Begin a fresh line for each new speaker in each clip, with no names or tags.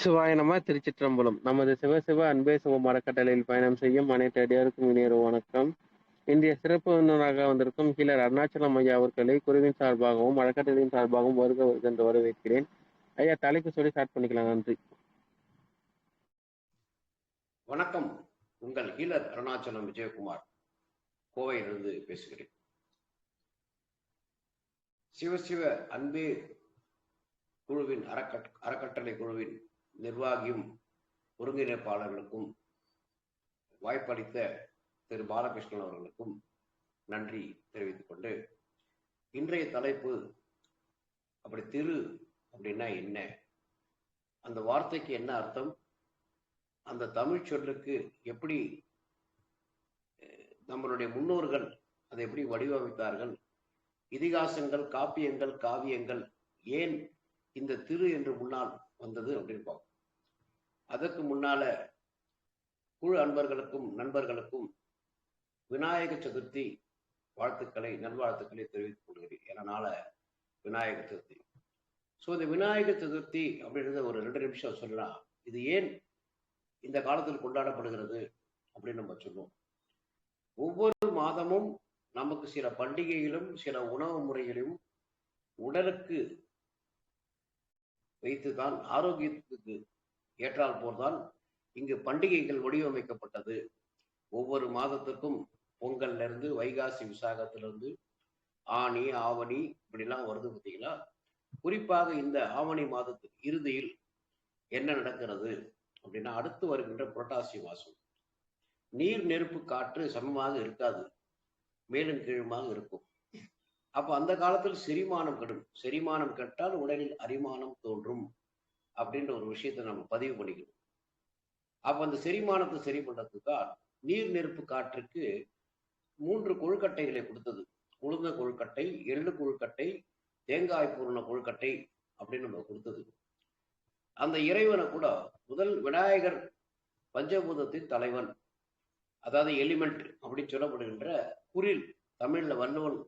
சிவாய நம. திருச்சிற்றம்பலம். நமது சிவசிவ அன்பே சிவம் அறக்கட்டளையில் பயணம் செய்யும் அனைத்து அடியாருக்கும் இனியொரு வணக்கம். இன்றைய சிறப்பு விருந்தினராக வந்திருக்கும் கீழர் அருணாச்சலம் ஐயா அவர்களை குருவின் சார்பாகவும் அறக்கட்டளையின் சார்பாகவும் வருக என்று வரவேற்கிறேன். ஐயா, தலைப்பு சொல்லி ஸ்டார்ட் பண்ணிக்கலாம். நன்றி.
வணக்கம். உங்கள் கீழர் அருணாச்சலம் விஜயகுமார், கோவையிலிருந்து பேசுகிறேன். சிவசிவ அன்பே குழுவின் அறக்கட்டளை குழுவின் நிர்வாகியும் ஒருங்கிணைப்பாளர்களுக்கும் வாய்ப்பளித்த திரு பாலகிருஷ்ணன் அவர்களுக்கும் நன்றி தெரிவித்துக் கொண்டு, இன்றைய தலைப்பு அப்படி திரு அப்படின்னா என்ன, அந்த வார்த்தைக்கு என்ன அர்த்தம், அந்த தமிழ் சொல்லுக்கு எப்படி நம்மளுடைய முன்னோர்கள் அதை எப்படி வடிவமைத்தார்கள், இதிகாசங்கள், காப்பியங்கள், காவியங்கள் ஏன் இந்த திரு என்று முன்னால் வந்தது அப்படின்னு பார்ப்போம். அதற்கு முன்னால குழு அன்பர்களுக்கும் நண்பர்களுக்கும் விநாயக சதுர்த்தி வாழ்த்துக்களை, நல்வாழ்த்துக்களை தெரிவித்துக் கொள்கிறேன். ஏன்னால விநாயக சதுர்த்தி. ஸோ இந்த விநாயக சதுர்த்தி அப்படின்றத ஒரு 2 நிமிஷம் சொல்லலாம். இது ஏன் இந்த காலத்தில் கொண்டாடப்படுகிறது அப்படின்னு நம்ம சொல்லுவோம். ஒவ்வொரு மாதமும் நமக்கு சில பண்டிகைகளும் சில உணவு முறைகளையும் உடலுக்கு வைத்துதான், ஆரோக்கியத்துக்கு ஏற்றால் போர்தான் இங்கு பண்டிகைகள் வடிவமைக்கப்பட்டது. ஒவ்வொரு மாதத்துக்கும் பொங்கல்ல இருந்து வைகாசி விசாகத்திலிருந்து ஆனி ஆவணி இப்படிலாம் வருது பார்த்தீங்களா. குறிப்பாக இந்த ஆவணி மாதத்துக்கு இறுதியில் என்ன நடக்கிறது அப்படின்னா, அடுத்து வருகின்ற புரட்டாசி மாசம் நீர் நெருப்பு காற்று சமமாக இருக்காது, மேலும் கீழுமாக இருக்கும். அப்ப அந்த காலத்தில் செரிமானம் கெடும். செரிமானம் கெட்டால் உடலில் அரிமானம் தோன்றும் அப்படின்ற ஒரு விஷயத்தை நம்ம பதிவு பண்ணிக்கணும். அப்ப அந்த செரிமானத்தை சரி பண்றதுதான் நீர் நெருப்பு காற்றுக்கு 3 கொழுக்கட்டைகளை கொடுத்தது. உளுந்த கொழுக்கட்டை, எள்ளு கொழுக்கட்டை, தேங்காய் பூரண கொழுக்கட்டை அப்படின்னு நம்ம கொடுத்தது. அந்த இறைவனை கூட முதல் விநாயகர் பஞ்சபூதத்தின் தலைவன், அதாவது எலிமெண்ட் அப்படின்னு சொல்லப்படுகின்ற குரில், தமிழ்ல வள்ளுவன்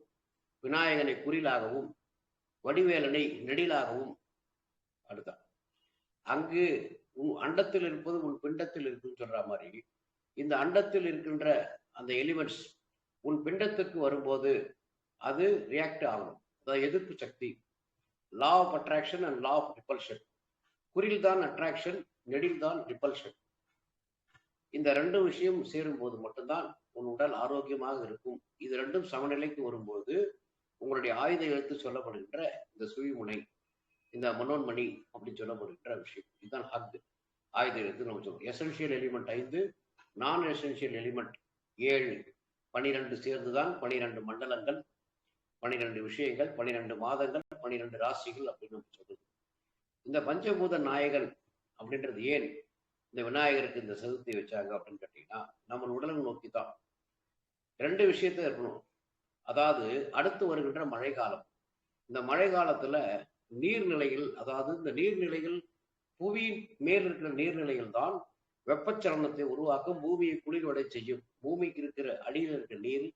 விநாயகனை குறிலாகவும் வடிவேலனை நெடிலாகவும் அடுத்தான். அங்கு உன் அண்டத்தில் இருப்பது உன் பிண்டத்தில் இருக்குன்னு சொல்ற மாதிரி, இந்த அண்டத்தில் இருக்கின்ற அந்த எலிமெண்ட்ஸ் உன் பிண்டத்துக்கு வரும்போது அது ரியாக்ட் ஆகணும். அதாவது எதிர்ப்பு சக்தி, law of attraction and law of repulsion. குறில் தான் அட்ராக்ஷன், நெடில் தான் ரிப்பல்ஷன். இந்த 2 விஷயம் சேரும் போது மட்டும்தான் உன் உடல் ஆரோக்கியமாக இருக்கும். இது 2ம் சமநிலைக்கு வரும்போது உங்களுடைய ஆயுத எழுத்து சொல்லப்படுகின்ற இந்த சுழிமுனை, இந்த மனோன்மணி அப்படின்னு சொல்லப்படுகின்ற விஷயம், இதுதான் ஹக், ஆயுத எழுத்து நம்ம சொல்லுவோம். எசென்சியல் எலிமெண்ட் 5, நான் எசென்சியல் எலிமெண்ட் 7, 12 சேர்ந்துதான் 12 மண்டலங்கள், 12 விஷயங்கள், 12 மாதங்கள், 12 ராசிகள் அப்படின்னு நம்ம சொல்லுது. இந்த பஞ்சபூத நாயகன் அப்படின்றது ஏன் இந்த விநாயகருக்கு இந்த சதுர்த்தி வச்சாங்க அப்படின்னு கேட்டீங்கன்னா, நம்ம உடலை நோக்கி தான் 2 விஷயத்த இருக்கணும். அதாவது அடுத்து வருகின்ற மழை காலம். இந்த மழை காலத்துல நீர்நிலைகள், அதாவது இந்த நீர்நிலைகள் புவியின் மேல் இருக்கிற நீர்நிலைகள் தான் வெப்பச்சலனத்தை உருவாக்கும், பூமியை குளிர்வடை செய்யும். பூமிக்கு இருக்கிற அடியில் இருக்கிற நீர்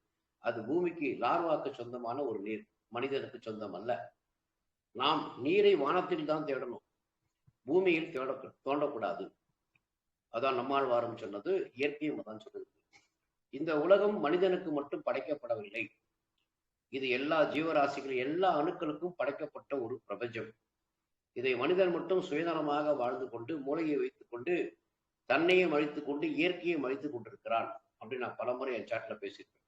அது பூமிக்கு லார்வாக்கு சொந்தமான ஒரு நீர், மனிதனுக்கு சொந்தம் அல்ல. நாம் நீரை வானத்தில் தான் தேடணும், பூமியில் தோண்டக்கூடாது. அதான் நம்மாழ்வாரும் சொன்னது, இயற்கையும் தான் சொல்லுது. இந்த உலகம் மனிதனுக்கு மட்டும் படைக்கப்படவில்லை, இது எல்லா ஜீவராசிகள், எல்லா அணுக்களுக்கும் படைக்கப்பட்ட ஒரு பிரபஞ்சம். இதை மனிதன் மட்டும் சுயநலமாக வாழ்ந்து கொண்டு, மூளையை வைத்துக் கொண்டு, தன்னையும் அழித்துக் கொண்டு, இயற்கையும் அழித்துக் கொண்டிருக்கிறான் அப்படின்னு நான் பலமுறை என் சாட்ல பேசியிருக்கேன்.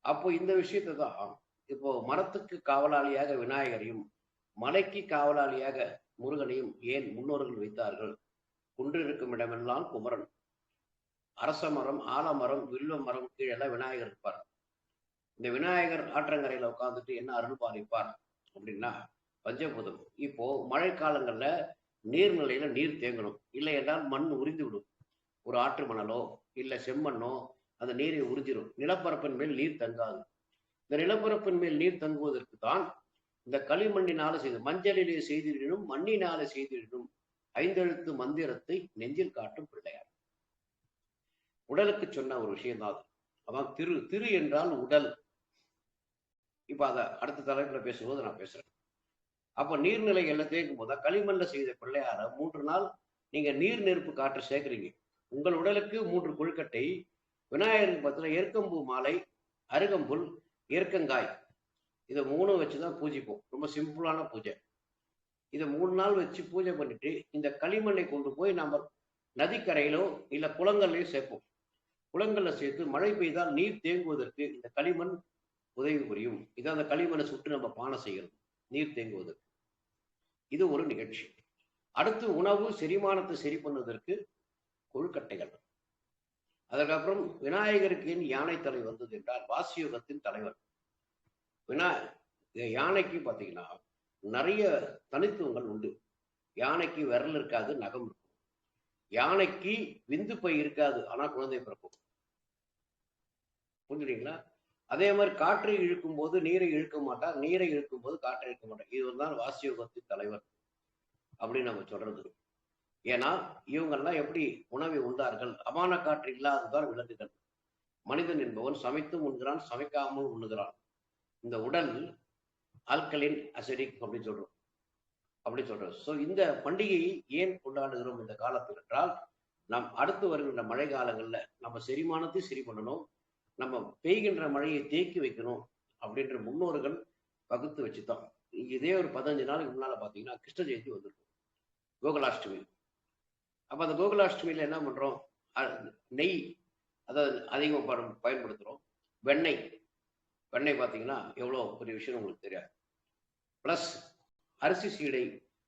அப்போ இந்த விஷயத்தை தான் இப்போ மரத்துக்கு காவலாளியாக விநாயகரையும், மலைக்கு காவலாளியாக முருகனையும் ஏன் முன்னோர்கள் வைத்தார்கள். குன்று இருக்கும் இடமெல்லாம் குமரன், அரச மரம், ஆலமரம், வில்வ மரம் கீழெல்லாம் விநாயகர் இருப்பார். இந்த விநாயகர் ஆற்றங்கரையில உட்காந்துட்டு என்ன அருள் பாலிப்பார் அப்படின்னா பஞ்சபூதம். இப்போ மழை காலங்கள்ல நீர்நிலையில நீர் தேங்கணும், இல்லை என்றால் மண் உறிந்து விடும். ஒரு ஆற்று மணலோ இல்லை செம்மண்ணோ அந்த நீரை உறிஞ்சிடும். நிலப்பரப்பின் மேல் நீர் தங்காது. இந்த நிலப்பரப்பின் மேல் நீர் தங்குவதற்கு தான் இந்த களிமண்ணினால செய்து, மஞ்சளிலே செய்திடணும், மண்ணினால செய்திடணும் 5 எழுத்து மந்திரத்தை நெஞ்சில் காட்டும் பிள்ளையார். உடலுக்கு சொன்ன ஒரு விஷயம்தான் அது. அதான் திரு. திரு என்றால் உடல். இப்ப அதை அடுத்த தலைப்புல பேசும்போது நான் பேசுறேன். அப்ப நீர்நிலைகள்ல தேக்கும் போது களிமண்ல செய்த பிள்ளையார 3 நாள் நீங்க நீர் நெருப்பு காற்று சேர்க்கிறீங்க. உங்கள் உடலுக்கு 3 கொழுக்கட்டை, விநாயகருக்கு பத்தில எருக்கம்பூ மாலை, அருகம்புல், எருக்கங்காய், இதை 3 வச்சுதான் பூஜிப்போம். ரொம்ப சிம்பிளான பூஜை. இதை 3 நாள் வச்சு பூஜை பண்ணிட்டு இந்த களிமண்ணை கொண்டு போய் நம்ம நதிக்கரையிலோ இல்ல குளங்கள்லயோ சேர்ப்போம். குளங்கள்ல சேர்த்து மழை பெய்தால் நீர் தேங்குவதற்கு இந்த களிமண் உதவி புரியும். இதை அந்த களிமண்ணை சுட்டு நம்ம பானை செய்யறது நீர் தேங்குவதற்கு. இது ஒரு நிகழ்ச்சி. அடுத்து உணவு செரிமானத்தை சரி பண்ணுவதற்கு கொழுக்கட்டைகள். அதுக்கப்புறம் விநாயகருக்கு ஏன் யானை தலை வந்தது என்றால் வாசியோகத்தின் தலைவர் யானைக்கு பார்த்தீங்கன்னா நிறைய தனித்துவங்கள் உண்டு. யானைக்கு விரல் இருக்காது, நகம் இருக்கும். யானைக்கு விந்து பை இருக்காது, ஆனா குழந்தை பிறக்கும். புரிஞ்சுறீங்களா? அதே மாதிரி காற்றை இழுக்கும் போது நீரை இழுக்க மாட்டார், நீரை இழுக்கும் போது காற்றை இழுக்க மாட்டார். இது தான் வாசியோகத்தின் தலைவர் அப்படின்னு நம்ம சொல்றது. ஏன்னா இவங்கெல்லாம் எப்படி உணவை உண்டார்கள்? அமான காற்று இல்லாததான் விலங்குகள். மனிதன் என்பவன் சமைத்தும் உண்கிறான், சமைக்காமல் உண்ணுகிறான். இந்த உடல் ஆல்கலின் அசிடிக் அப்படின்னு சொல்றோம். ஸோ இந்த பண்டிகையை ஏன் கொண்டாடுகிறோம் இந்த காலத்தில் என்றால், நாம் அடுத்து வருகின்ற மழை காலங்கள்ல நம்ம செரிமானத்தை சரி பண்ணணும், நம்ம பெய்கின்ற மழையை தேக்கி வைக்கணும் அப்படின்ற முன்னோர்கள் பகுத்து வச்சுதான். இதே ஒரு 15 நாளுக்கு முன்னால பாத்தீங்கன்னா கிருஷ்ண ஜெயந்தி வந்திருக்கும், கோகுலாஷ்டமி. அப்ப அந்த கோகுலாஷ்டமியில என்ன பண்றோம்? நெய், அதாவது அதிகமாக பயன்படுத்துறோம். வெண்ணெய் பார்த்தீங்கன்னா எவ்வளோ பெரிய விஷயம் உங்களுக்கு தெரியாது. ப்ளஸ் அரிசி சீடை,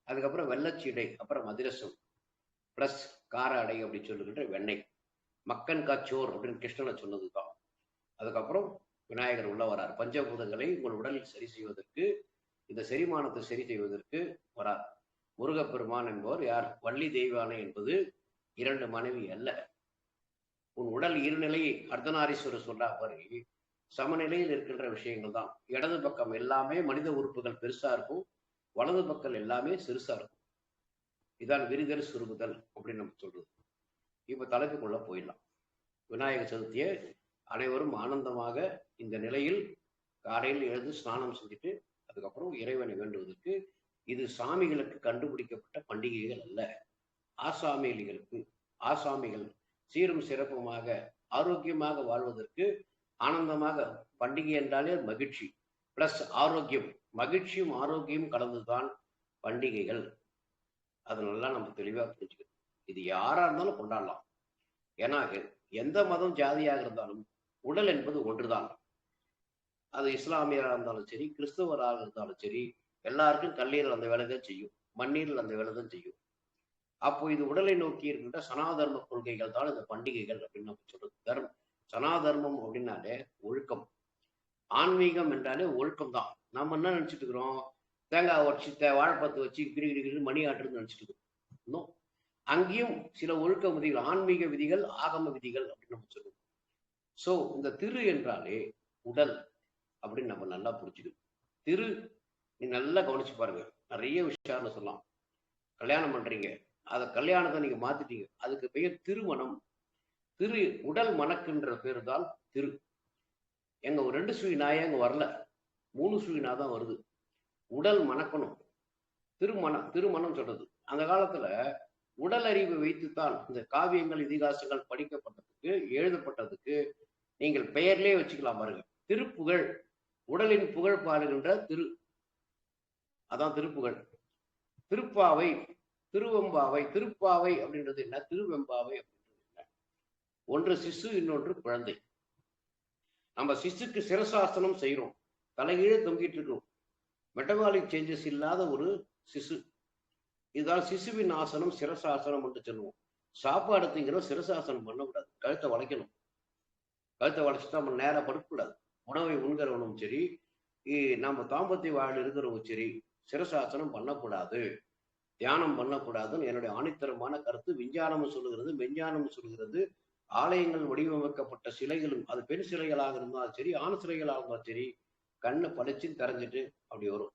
அதுக்கப்புறம் வெள்ளச்சீடை, அப்புறம் அதிரசம், ப்ளஸ் கார அடை அப்படின்னு சொல்லுகின்ற வெண்ணெய், மக்கன் காச்சோர் அப்படின்னு கிருஷ்ணனை சொன்னது தான். அதுக்கப்புறம் விநாயகர் உள்ள வரார். பஞ்சபூதங்களை உங்கள் உடலில் சரி செய்வதற்கு, இந்த செரிமானத்தை சரி செய்வதற்கு வரார். முருகப்பெருமான் என்பவர் யார்? வள்ளி தெய்வானை என்பது 2 மனைவி அல்ல. உன் உடல் இருநிலை அர்த்தநாரீஸ்வரர் சொல்றா பாரு, சமநிலையில் இருக்கின்ற விஷயங்கள் தான். இடது பக்கம் எல்லாமே மனித உறுப்புகள் பெருசா இருக்கும், வலது பக்கம் எல்லாமே சிறுசா இருக்கும். இதான் விரிதல் சுருங்குதல் அப்படின்னு நம்ம சொல்றது. இப்ப தலைப்புக்குள்ள போயிடலாம். விநாயகர் சதுர்த்தியை அனைவரும் ஆனந்தமாக இந்த நிலையில் காலையில் எழுந்து ஸ்நானம் செஞ்சுட்டு அதுக்கப்புறம் இறைவனை வேண்டுவதற்கு, இது சாமிகளுக்கு கண்டுபிடிக்கப்பட்ட பண்டிகைகள் அல்ல. ஆசாமிகள் சீரும் சிறப்புமாக ஆரோக்கியமாக வாழ்வதற்கு, ஆனந்தமாக, பண்டிகை என்றாலே மகிழ்ச்சி பிளஸ் ஆரோக்கியம், மகிழ்ச்சியும் ஆரோக்கியம் கலந்துதான் பண்டிகைகள். அதனால நம்ம தெளிவா புரிஞ்சுக்கணும். இது யாரா இருந்தாலும் கொண்டாடலாம். ஏன்னா எந்த மதம் ஜாதியாக இருந்தாலும் உடல் என்பது ஒன்றுதான். அது இஸ்லாமியராக இருந்தாலும் சரி, கிறிஸ்தவராக இருந்தாலும் சரி, எல்லாருக்கும் கல்லீரல் அந்த வேலை தான் செய்யும், மண்ணீரல் அந்த வேலை தான் செய்யும். அப்போ இது உடலை நோக்கி இருக்கின்ற சனாதர்ம கொள்கைகள் தான் இந்த பண்டிகைகள் அப்படின்னு நம்ம சொல்றது. சனாதர்மம் அப்படின்னாலே ஒழுக்கம், ஆன்மீகம் என்றாலே ஒழுக்கம் தான். நம்ம என்ன நினைச்சிட்டு இருக்கிறோம்? தேங்காய் வச்சு வாழைப்பத்து வச்சு கிரி மணி ஆட்டுன்னு நினைச்சிட்டு இருக்கோம். இன்னும் அங்கேயும் சில ஒழுக்க விதிகள், ஆன்மீக விதிகள், ஆகம விதிகள் அப்படின்னு நம்ம சொல்லுவோம். ஸோ இந்த திரு என்றாலே உடல் அப்படின்னு நம்ம நல்லா புரிஞ்சுக்கணும். திரு, நீ நல்லா கவனிச்சு பாருங்க, நிறைய விஷயம் சொல்லலாம். கல்யாணம் பண்றீங்க, அதை கல்யாணத்தை நீங்க மாத்திட்டீங்க, அதுக்கு பெயர் திருமணம். திரு உடல் மணக்குன்ற பேரு தான் திரு. எங்க ஒரு 2 சுழி நாயே அங்க வரல, 3 சுழி நாய் தான் வருது. உடல் மணக்கணும், திருமணம் சொல்றது. அந்த காலத்துல உடல் அறிவை வைத்துத்தான் இந்த காவியங்கள், இதிகாசங்கள் படிக்கப்பட்டதுக்கு, எழுதப்பட்டதுக்கு நீங்கள் பெயர்லேயே வச்சுக்கலாம் பாருங்க. திருப்புகழ், உடலின் புகழ் பாடுகின்ற திரு, அதான் திருப்புகழ். திருப்பாவை, திருவெம்பாவை. திருப்பாவை அப்படின்றது என்ன, திருவெம்பாவை அப்படின்றது என்ன? ஒன்று சிசு, இன்னொன்று குழந்தை. நம்ம சிசுக்கு சிரசாசனம் செய்யறோம், தலைகீழே தொங்கிட்டு இருக்கோம், மெட்டபாலிக் சேஞ்சஸ் இல்லாத ஒரு சிசு. இதுதான் சிசுவின் ஆசனம், சிரசாசனம் என்று சொல்லுவோம். சாப்பாடு திங்கிறோம், சிரசாசனம் பண்ணக்கூடாது, கழுத்தை வளைக்கணும். கழுத்தை வளைச்சுட்டா நம்ம நேராக படுக்கக்கூடாது. உணவை உண்கிறவனும் சரி, நம்ம தாம்பத்திய வாழ் இருக்கிறவங்க சரி, சிரசாசனம் பண்ணக்கூடாது, தியானம் பண்ணக்கூடாதுன்னு என்னுடைய ஆணித்தரமான கருத்து. விஞ்ஞானமும் சொல்லுகிறது, மெஞ்ஞானமும் சொல்லுகிறது. ஆலயங்கள் வடிவமைக்கப்பட்ட சிலைகளும், அது பெண் சிலைகளாக இருந்தாலும் சரி, ஆண் சிலைகளாக இருந்தாலும் சரி, கண்ணை பளிச்சு கரைஞ்சிட்டு அப்படி வரும்.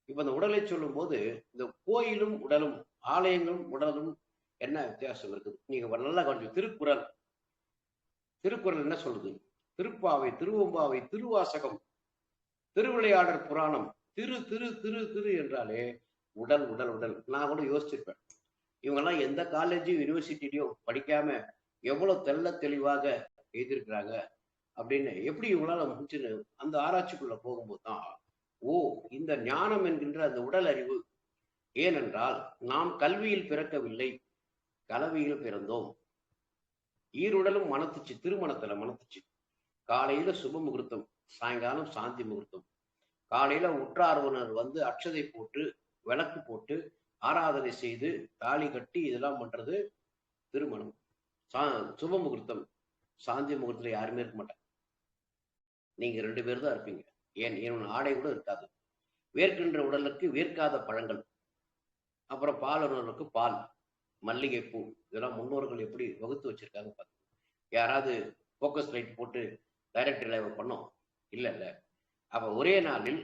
இப்ப இந்த உடலை சொல்லும் போது இந்த கோயிலும் உடலும், ஆலயங்களும் உடலும் என்ன வித்தியாசம் இருக்குது நீங்க நல்லா கவனிச்சு. திருக்குறள் என்ன சொல்லுது? திருப்பாவை, திருவெம்பாவை, திருவாசகம், திருவிளையாடற் புராணம், திரு திரு திரு திரு என்றாலே உடல் உடல் உடல். நான் கூட யோசிச்சிருப்பேன், இவங்கெல்லாம் எந்த காலேஜும் யூனிவர்சிட்டிலையும் படிக்காம எவ்வளவு தெள்ள தெளிவாக எழுதியிருக்கிறாங்க அப்படின்னு எப்படி இவங்களால முடிச்சுன்னு அந்த ஆராய்ச்சிக்குள்ள போகும்போது தான், ஓ, இந்த ஞானம் என்கின்ற அந்த உடல் அறிவு. ஏனென்றால் நாம் கல்வியில் பிறக்கவில்லை, கலவியில் பிறந்தோம். ஈருடலும் மனத்துச்சு, திருமணத்துல மனத்துச்சு. காலையில சுப முகூர்த்தம், சாயங்காலம் சாந்தி முகூர்த்தம். காலையில உற்றார்வனர் வந்து அட்சதை போட்டு விளக்கு போட்டு ஆராதனை செய்து தாலி கட்டி இதெல்லாம் பண்றது திருமணம். சுப முகூர்த்தம். சாந்தி முகூர்த்தத்துல யாருமே இருக்க மாட்டாங்க, நீங்க 2 பேர் தான் இருப்பீங்க. ஏன் ஆடை கூட இருக்காது. வேர்க்கின்ற உடலுக்கு வேர்க்காத பழங்கள், அப்புறம் பாலுறவர்களுக்கு பால், மல்லிகைப்பூ, இதெல்லாம் முன்னோர்கள் எப்படி வகுத்து வச்சிருக்காங்க பார்த்து. யாராவது போக்கஸ் லைட் போட்டு டைரக்ட் லைவ் பண்ணோம்? இல்ல. அப்ப ஒரே நாளில்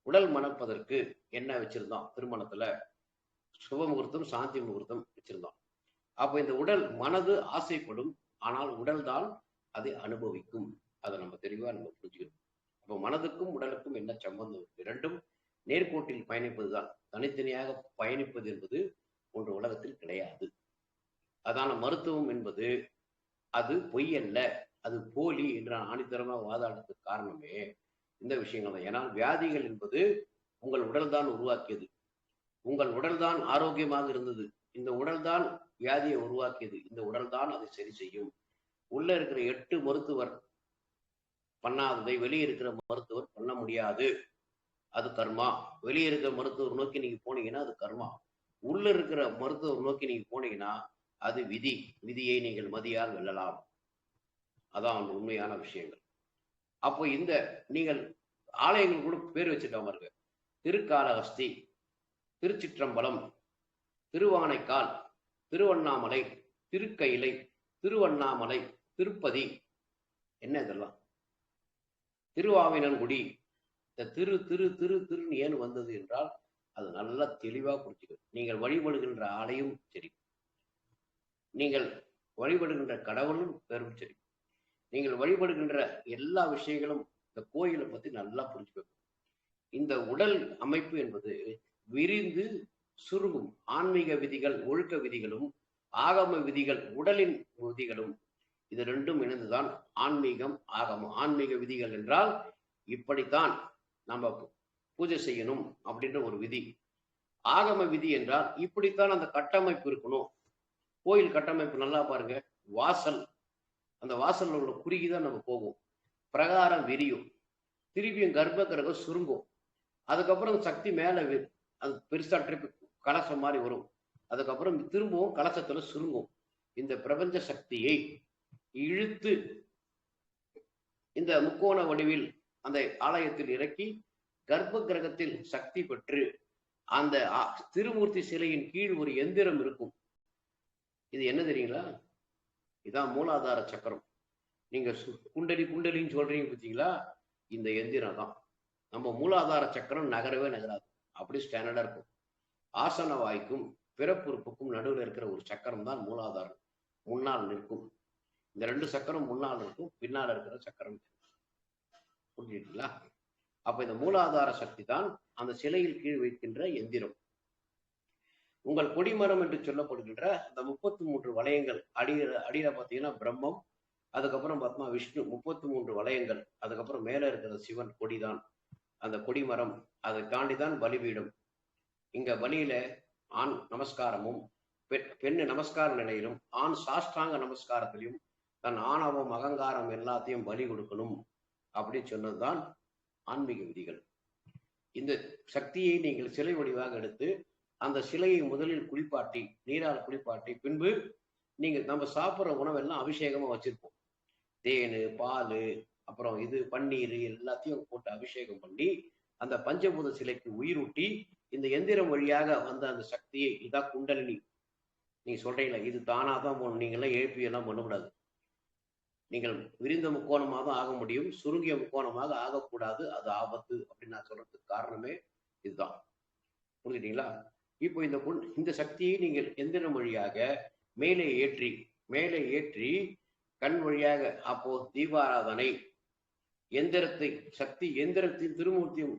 உடல் மணப்பதற்கு என்ன வச்சிருந்தோம்? திருமணத்துல சுப முகூர்த்தம் சாந்தி முகூர்த்தம் வச்சிருந்தோம். அப்ப இந்த உடல் மனது ஆசைப்படும், ஆனால் உடல் தான் அதை அனுபவிக்கும். அதை நம்ம தெளிவா நம்ம புரிஞ்சுக்கணும். அப்ப மனதுக்கும் உடலுக்கும் என்ன சம்பந்தம்? இரண்டும் நேர்கோட்டில் பயணிப்பதுதான். தனித்தனியாக பயணிப்பது என்பது ஒன்று உலகத்தில் கிடையாது. அதான மருத்துவம் என்பது அது பொய் அல்ல, அது போலி என்ற ஆணித்தரமாக வாதாடுறதுக்கு காரணமே இந்த விஷயங்கள் தான். ஏன்னா வியாதிகள் என்பது உங்கள் உடல் தான் உருவாக்கியது. உங்கள் உடல் தான் ஆரோக்கியமாக இருந்தது, இந்த உடல் தான் வியாதியை உருவாக்கியது, இந்த உடல் தான் அதை சரி செய்யும். உள்ள இருக்கிற 8 மருத்துவர் பண்ணாததை வெளியே இருக்கிற மருத்துவர் பண்ண முடியாது, அது கர்மா. வெளியே இருக்கிற மருத்துவர் நோக்கி நீங்க போனீங்கன்னா அது கர்மா. உள்ள இருக்கிற மருத்துவர் நோக்கி நீங்க போனீங்கன்னா அது விதி. விதியை நீங்கள் மதியால் வெல்லலாம். அதான் உண்மையான விஷயங்கள். அப்போ இந்த நீங்கள் ஆலயங்கள் கூட பேர் வச்சுட்டாம இருக்கு. திருக்காளஹஸ்தி, திருச்சிற்றம்பலம், திருவானைக்கால், திருவண்ணாமலை, திருக்கயிலை, திருவண்ணாமலை, திருப்பதி, என்ன இதெல்லாம்? திருவாவினன்குடி. இந்த திரு திரு திரு திருன்னு ஏன் வந்தது என்றால் அது நல்லா தெளிவா புரிஞ்சுக்கணும். நீங்கள் வழிபடுகின்ற ஆலயம் சரி, நீங்கள் வழிபடுகின்ற கடவுளும் பெரும் சரி, நீங்கள் வழிபடுகின்ற எல்லா விஷயங்களும் இந்த கோயிலை பத்தி நல்லா புரிஞ்சுக்கணும். இந்த உடல் அமைப்பு என்பது விரிந்து சுருங்கும். ஆன்மீக விதிகள், ஒழுக்க விதிகளும், ஆகம விதிகள், உடலின் விதிகளும், இது ரெண்டும் இணைந்துதான் ஆன்மீகம், ஆகமம். ஆன்மீக விதிகள் என்றால் இப்படித்தான் நம்ம பூஜை செய்யணும் அப்படின்ற ஒரு விதி. ஆகம விதி என்றால் இப்படித்தான் அந்த கட்டமைப்பு இருக்கணும். கோயில் கட்டமைப்பு நல்லா பாருங்க. வாசல், அந்த வாசல்ல உள்ள குறுகிதான் நம்ம போவோம். பிரகாரம் விரியும், திருப்பியும் கர்ப்ப கிரகம் சுருங்கும். அதுக்கப்புறம் சக்தி மேல அது பெருசா ட்ரிப் கலசம் மாதிரி வரும். அதுக்கப்புறம் திரும்பவும் கலசத்துல சுருங்கும். இந்த பிரபஞ்ச சக்தியை இழுத்து இந்த முக்கோண வடிவில் அந்த ஆலயத்தில் இறக்கி கர்ப்ப கிரகத்தில் சக்தி பெற்று அந்த திருமூர்த்தி சிலையின் கீழ் ஒரு எந்திரம் இருக்கும். இது என்ன தெரியுங்களா? இதான் மூலாதார சக்கரம். நீங்க குண்டலி குண்டலின்னு சொல்றீங்க பார்த்தீங்களா, இந்த எந்திரம் தான். நம்ம மூலாதார சக்கரம் நகரவே நகராது, அப்படி ஸ்டாண்டர்டா இருக்கும். ஆசன வாய்க்கும் பிறப்புறுப்புக்கும் நடுவில் இருக்கிற ஒரு சக்கரம் தான் மூலாதாரம். முன்னால் நிற்கும். இந்த 2 சக்கரம் முன்னால் இருக்கும், பின்னால் இருக்கிற சக்கரம். புரிஞ்சுங்களா? அப்ப இந்த மூலாதார சக்தி தான் அந்த சிலையில் கீழ் வைக்கின்ற எந்திரம். உங்கள் கொடிமரம் என்று சொல்லப்படுகின்ற அந்த 33 வளையங்கள், அடியில பார்த்தீங்கன்னா பிரம்மம், அதுக்கப்புறம் பார்த்தோம்னா விஷ்ணு, 33 வளையங்கள், அதுக்கப்புறம் மேல இருக்கிற சிவன் கொடிதான் அந்த கொடிமரம். அதை தாண்டிதான் பலிபீடம். இங்க பலியில ஆண் நமஸ்காரமும் பெண்ணு நமஸ்கார நிலையிலும் ஆண் சாஷ்டாங்க நமஸ்காரத்திலையும் தன் ஆணவம் அகங்காரம் எல்லாத்தையும் பலி கொடுக்கணும் அப்படின்னு சொன்னதுதான் ஆன்மீக விதிகள். இந்த சக்தியை நீங்கள் சிலை வடிவாக எடுத்து அந்த சிலையை முதலில் குளிப்பாட்டி, நீரால் குளிப்பாட்டி, பின்பு நீங்க நம்ம சாப்பிட்ற உணவெல்லாம் அபிஷேகமா வச்சிருப்போம். தேனு, பால், அப்புறம் இது பன்னீர் எல்லாத்தையும் போட்டு அபிஷேகம் பண்ணி அந்த பஞ்சபூத சிலைக்கு உயிரூட்டி இந்த எந்திரம் வழியாக வந்த அந்த சக்தியை, இதான் குண்டலினி. நீங்க சொல்றீங்களா இது தானா தான் போகணும், நீங்களாம் எழுப்பி எல்லாம் பண்ணக்கூடாது. நீங்கள் விரிந்த முக்கோணமாக தான் ஆக முடியும், சுருங்கிய முக்கோணமாக ஆகக்கூடாது, அது ஆபத்து அப்படின்னு நான் சொல்றதுக்கு காரணமே இதுதான். புரிஞ்சுட்டீங்களா? இப்போ இந்த சக்தியை நீங்கள் எந்திரம் வழியாக மேலே ஏற்றி கண் வழியாக அப்போ தீபாராதனை, எந்திரத்தை சக்தி, எந்திரத்தின் திருமூர்த்தியும்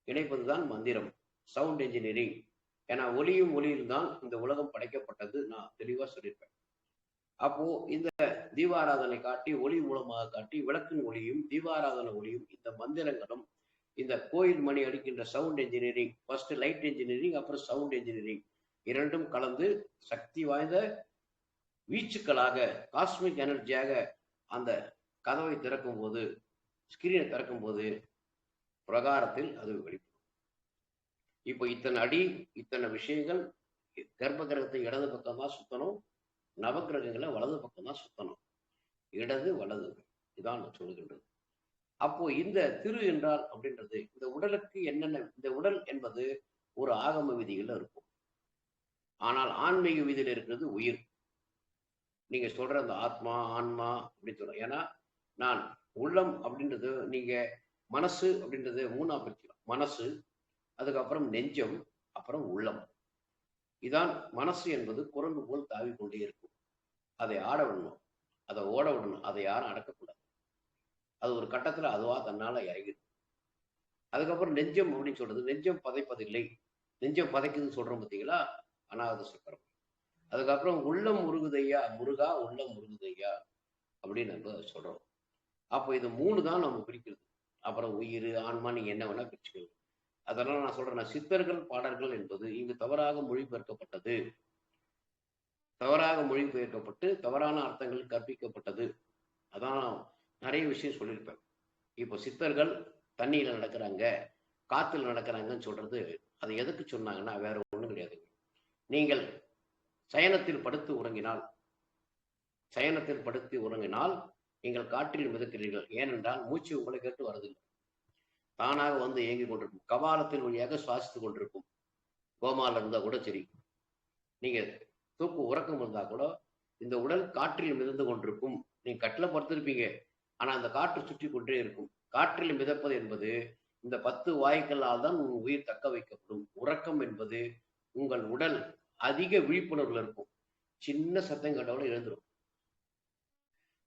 இணைப்பதுதான் மந்திரம், சவுண்ட் என்ஜினியரிங். ஏன்னா ஒலியும் ஒளியில் தான் இந்த உலகம் படைக்கப்பட்டது, நான் தெளிவா சொல்லியிருப்பேன். அப்போ இந்த தீபாராதனை காட்டி, ஒளி மூலமாக காட்டி, விளக்கின் ஒளியும் தீபாராதனை ஒளியும் இந்த மந்திரங்களும் இந்த கோயில் மணி அடிக்கின்ற sound engineering, first light engineering, அப்புறம் சவுண்ட் என்ஜினியரிங், இரண்டும் கலந்து சக்தி வாய்ந்த வீச்சுக்களாக, காஸ்மிக் எனர்ஜியாக அந்த கதவை திறக்கும் போது, ஸ்கிரீனை திறக்கும் போது பிரகாரத்தில் அது வெளிப்படும். இப்போ இத்தனை அடி, இத்தனை விஷயங்கள். கர்ப்ப கிரகத்தை இடது பக்கம் தான் சுத்தணும், நவகிரகங்களை வலது பக்கம் தான் சுத்தணும். இடது வலது, இதான் நான் சொல்லுகின்றது. அப்போ இந்த திரு என்றால் அப்படின்றது இந்த உடலுக்கு என்னென்ன, இந்த உடல் என்பது ஒரு ஆகம விதிகள் இருக்கும். ஆனால் ஆன்மீக விதியில் இருக்கிறது உயிர். நீங்க சொல்ற அந்த ஆத்மா ஆன்மா அப்படின்னு சொல்றோம். ஏன்னா நான் உள்ளம் அப்படின்றது, நீங்க மனசு அப்படின்றது மூணா பிரிக்கலாம். மனசு, அதுக்கப்புறம் நெஞ்சம், அப்புறம் உள்ளம். இதான் மனசு என்பது குரங்கு போல் தாவி கொண்டே இருக்கும். அதை ஆட விடணும், அதை ஓட விடணும், அதை யாரும் அடக்கக்கூடாது. அது ஒரு கட்டத்துல அதுவா தன்னால இறங்கிடும். அதுக்கப்புறம் நெஞ்சம் அப்படின்னு சொல்றது, நெஞ்சம் பதைப்பதில்லை, நெஞ்சம் பதைக்குதுன்னு சொல்றோம் பார்த்தீங்களா, அனாத சக்கரம். அதுக்கப்புறம் உள்ளம் முருகுதையா, முருகா உள்ளம் முருகுதையா அப்படின்னு நம்ம சொல்றோம். அப்போ இது மூணு தான் நம்ம பிரிக்கிறது. அப்புறம் உயிர் ஆன்மா நீங்க என்ன வேணா பிரிச்சுக்கணும். அதெல்லாம் நான் சொல்றேன், சித்தர்கள் பாடல்கள் என்பது இங்கு தவறாக மொழிபெயர்க்கப்பட்டது, தவறாக மொழிபெயர்க்கப்பட்டு தவறான அர்த்தங்கள் கற்பிக்கப்பட்டது. அதான் நிறைய விஷயம் சொல்லியிருப்பேன். இப்போ சித்தர்கள் தண்ணியில நடக்கிறாங்க, காத்துல நடக்கிறாங்கன்னு சொல்றது, அது எதுக்கு சொன்னாங்கன்னா வேற ஒண்ணும் கிடையாது. நீங்கள் சயனத்தில் படுத்து உறங்கினால், சயனத்தில் படுத்து உறங்கினால் நீங்கள் காற்றில் மிதக்கிறீர்கள். ஏனென்றால் மூச்சு உங்களை கேட்டு வரதில்லை, தானாக வந்து இயங்கிக் கொண்டிருக்கும். கபாலத்தின் வழியாக சுவாசித்துக் கொண்டிருக்கும். கோமால இருந்தா கூட சரி, நீங்க தூக்கு உறக்கம் இருந்தா கூட இந்த உடல் காற்றில் மிதந்து கொண்டிருக்கும். நீங்க கட்டில படுத்திருப்பீங்க, ஆனா அந்த காற்று சுற்றி கொண்டே இருக்கும். காற்றில் மிதப்பது என்பது இந்த 10 வாயுக்களால் தான் உங்கள் உயிர் தக்க வைக்கப்படும். உறக்கம் என்பது உங்கள் உடல் அதிக விழிப்புணர்வுல இருக்கும். சின்ன சத்தம் கேட்டவுடனே எழுந்துடும்.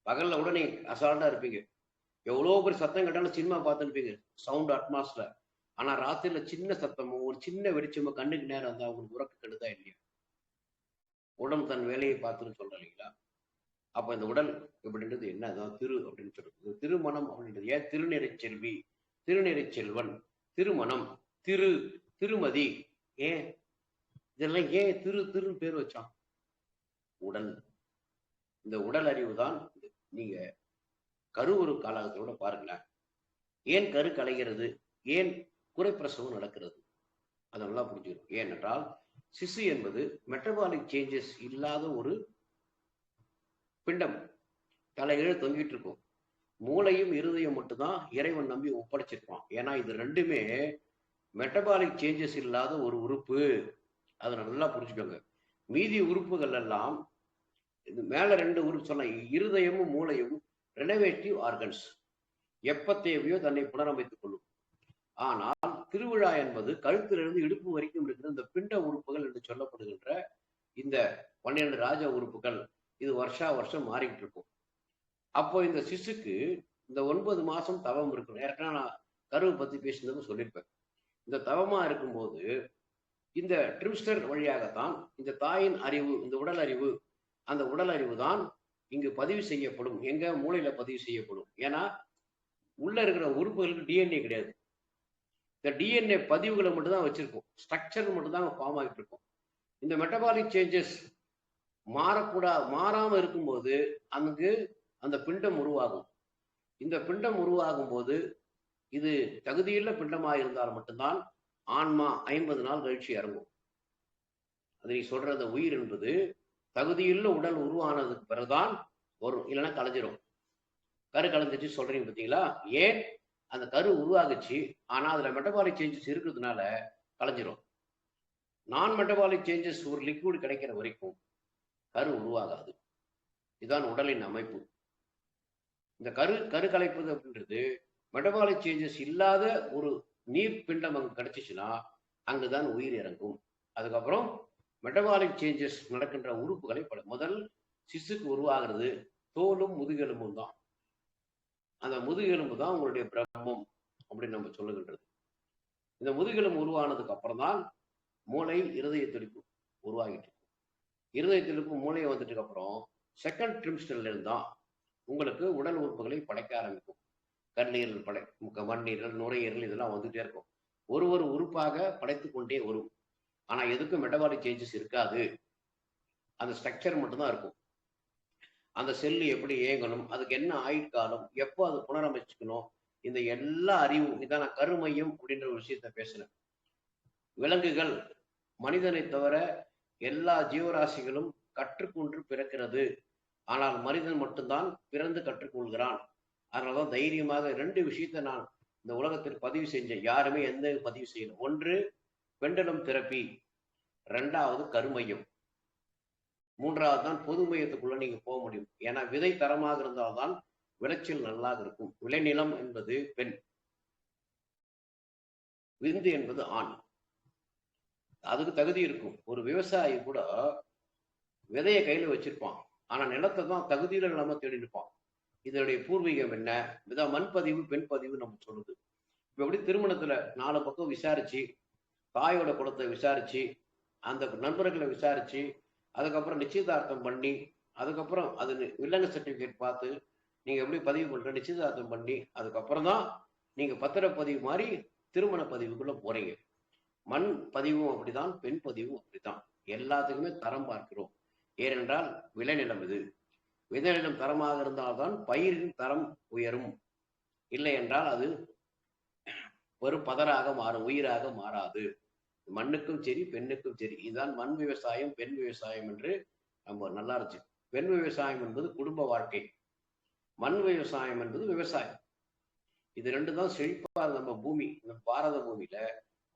பகல்ல கூட நீங்க அசால்ட்டா இருப்பீங்க, எவ்வளோ பெரிய சத்தம் கேட்டாலும் சினிமா பார்த்துருப்பீங்க சவுண்ட் அட்மாஸ்ல. ஆனா ராத்திரில சின்ன சத்தமோ ஒரு சின்ன வெளிச்சமோ கண்ணுக்கு நேரம் இருந்தா உங்களுக்கு உறக்க கெடுதா இல்லையா? உடம்பு தன் வேலையை பார்த்துன்னு சொல்றேன் இல்லைங்களா? அப்ப இந்த உடல் அப்படின்றது என்னதான் திரு அப்படின்னு சொல்றது. திருமணம் அப்படின்றது ஏன் திருநிறை செல்வி, திருநிறை செல்வன், திருமணம், திரு, திருமதி, ஏன் இதெல்லாம் ஏன் திரு திருன்னு பேர் வச்சான்? உடல். இந்த உடல் அறிவு தான். நீங்க கருவுறு காலகட்டத்தோட பாருங்களேன், ஏன் கரு கலைகிறது, ஏன் குறைப்பிரசவம் நடக்கிறது, அதெல்லாம் புரிஞ்சுக்கணும். ஏனென்றால் சிசு என்பது மெட்டபாலிக் சேஞ்சஸ் இல்லாத ஒரு பிண்டம், தலைகீழ தொங்கிட்டு இருக்கும். மூளையும் இருதயம் மட்டும்தான் இறைவன் நம்பி ஒப்படைச்சிருப்பான். ஏன்னா இது ரெண்டுமே மெட்டபாலிக் சேஞ்சஸ் இல்லாத ஒரு உறுப்பு. அதை நல்லா புரிஞ்சுக்கோங்க. மீதி உறுப்புகள் எல்லாம், இது மேல 2 உறுப்பு சொன்ன இருதயமும் மூளையும் ரெனோவேட்டிவ் ஆர்கன்ஸ், எப்ப தேவையோ தன்னை புனரமைத்துக் கொள்ளும். ஆனால் திருவிழா என்பது கழுத்திலிருந்து இடுப்பு வரைக்கும் இருக்கிற இந்த பிண்ட உறுப்புகள் என்று சொல்லப்படுகின்ற இந்த 12 ராஜ உறுப்புகள், இது வருஷா வருஷம் மாறிக்கிட்டு இருக்கும். அப்போ இந்த சிசுக்கு இந்த 9 மாசம் தவம் இருக்கணும். ஏற்கனவே நான் கருவை பத்தி பேசினதும் சொல்லியிருப்பேன். இந்த தவமா இருக்கும்போது இந்த ட்ரிம்ஸ்டர் வழியாகத்தான் இந்த தாயின் அறிவு, இந்த உடல் அறிவு, அந்த உடல் அறிவு தான் இங்கு பதிவு செய்யப்படும். எங்க? மூளையில பதிவு செய்யப்படும். ஏன்னா உள்ள இருக்கிற உறுப்புகளுக்கு டிஎன்ஏ கிடையாது. இந்த டிஎன்ஏ பதிவுகளை மட்டும் தான் வச்சிருக்கும், ஸ்ட்ரக்சர் மட்டும் தான் ஃபார்ம் ஆகிட்டு இருக்கும். இந்த மெட்டபாலிக் சேஞ்சஸ் மாறாம இருக்கும்போது அங்கு அந்த பிண்டம் உருவாகும். இந்த பிண்டம் உருவாகும் போது இது தகுதியுள்ள பிண்டமாக இருந்தால் மட்டும்தான் ஆன்மா 50 நாள் கழிச்சு இறங்கும். அது நீ சொல்ற அந்த உயிர் என்பது தகுதியுள்ள உடல் உருவானதுக்கு பிறகுதான் வரும், இல்லைன்னா கலைஞ்சிரும். கரு கலந்துச்சு சொல்றீங்க பார்த்தீங்களா? ஏன்? அந்த கரு உருவாகுச்சு, ஆனா அதுல மெட்டபாலிக் சேஞ்சஸ் இருக்கிறதுனால கலைஞ்சிரும். நான் மெட்டபாலிக் சேஞ்சஸ் ஒரு லிக்விட் கிடைக்கிற வரைக்கும் கரு உருவாகாது. இதுதான் உடலின் அமைப்பு. இந்த கரு கலைப்பது அப்படின்றது மெட்டபாலிக் சேஞ்சஸ் இல்லாத ஒரு நீர் பிண்டம் அங்கு கிடைச்சிச்சுன்னா அங்குதான் உயிர் இறங்கும். அதுக்கப்புறம் மெட்டபாலிக் சேஞ்சஸ் நடக்கின்ற உறுப்புகளை முதல் சிசுக்கு உருவாகிறது தோலும் முதுகெலும்பும் தான். அந்த முதுகெலும்பு தான் உங்களுடைய பிரம்மம் அப்படின்னு நம்ம சொல்லுகின்றது. இந்த முதுகெலும்பு உருவானதுக்கு அப்புறம் தான் மூளை இருதய துடிப்பு உருவாகிட்டு இருக்கும். இருதய துடிப்பு மூளையை வந்துட்டு அப்புறம் செகண்ட் ட்ரிம்ஸ்டர்ல இருந்தான் உங்களுக்கு உடல் உறுப்புகளை படைக்க ஆரம்பிக்கும். கல்லீரல் மண்ணீரல், நுரையீரல் இதெல்லாம் வந்துட்டே இருக்கும். ஒரு ஒரு உறுப்பாக படைத்து கொண்டே வரும். ஆனா எதுக்கும் மெட்டபாலிக் சேஞ்சஸ் இருக்காது. அந்த ஸ்ட்ரக்சர் மட்டும்தான் இருக்கும். அந்த செல்லு எப்படி இயங்கணும், அதுக்கு என்ன ஆயுட்காலம், எப்போ அது புனரமைச்சுக்கணும், இந்த எல்லா அறிவும் இதான் நான் கருமையம் அப்படின்ற ஒரு விஷயத்த பேசுறேன். விலங்குகள் மனிதனை தவிர எல்லா ஜீவராசிகளும் கற்றுக்கொண்டு பிறக்கிறது. ஆனால் மனிதன் மட்டும்தான் பிறந்து கற்றுக்கொள்கிறான். அதனாலதான் தைரியமாக 2 விஷயத்தை நான் இந்த உலகத்தில் பதிவு செஞ்சேன். யாருமே எந்த பதிவு செய்யல. ஒன்று பெண்டலம் தெரப்பி, 2வது கருமையம், 3வது தான் பொது மையத்துக்குள்ள நீங்க போக முடியும். ஏன்னா விதை தரமாக இருந்தால்தான் விளைச்சல் நல்லா இருக்கும். விளைநிலம் என்பது பெண், விந்து என்பது ஆண். அதுக்கு தகுதி இருக்கும். ஒரு விவசாயி கூட விதைய கையில வச்சிருப்பான், ஆனா நிலத்தை தான் தகுதியில இல்லாம தேடி இருப்பான். இதனுடைய பூர்வீகம் என்ன, இதான் மண் பதிவு பெண் பதிவு நம்ம சொல்லுது. இப்ப எப்படி திருமணத்துல 4 பக்கம் விசாரிச்சு, தாயோட குலத்தை விசாரிச்சு, அந்த நண்பர்களை விசாரிச்சு, அதுக்கப்புறம் நிச்சயதார்த்தம் பண்ணி, அதுக்கப்புறம் அது வில்லங்க சர்டிபிகேட் பார்த்து நீங்க எப்படி பதிவு பண்ற நிச்சயதார்த்தம் பண்ணி, அதுக்கப்புறம் தான் நீங்க பத்திரப்பதிவு மாதிரி திருமண பதிவுக்குள்ள போறீங்க. மண் பதிவும் அப்படிதான், பெண் பதிவும் அப்படித்தான். எல்லாத்துக்குமே தரம் பார்க்கிறோம். ஏனென்றால் விளைநிலம் இது. விளைநிலம் தரமாக இருந்தால்தான் பயிரின் தரம் உயரும். இல்லை என்றால் அது ஒரு பதராக மாறும், உயிராக மாறாது. மண்ணுக்கும் சரி பெண்ணுக்கும் சரி. இதுதான் மண் விவசாயம் பெண் விவசாயம் என்று நம்ம நல்லா இருந்துச்சு. பெண் விவசாயம் என்பது குடும்ப வாழ்க்கை, மண் விவசாயம் என்பது விவசாயம். இது 2 தான் செழிப்பா நம்ம பூமி, நம்ம பாரத பூமியில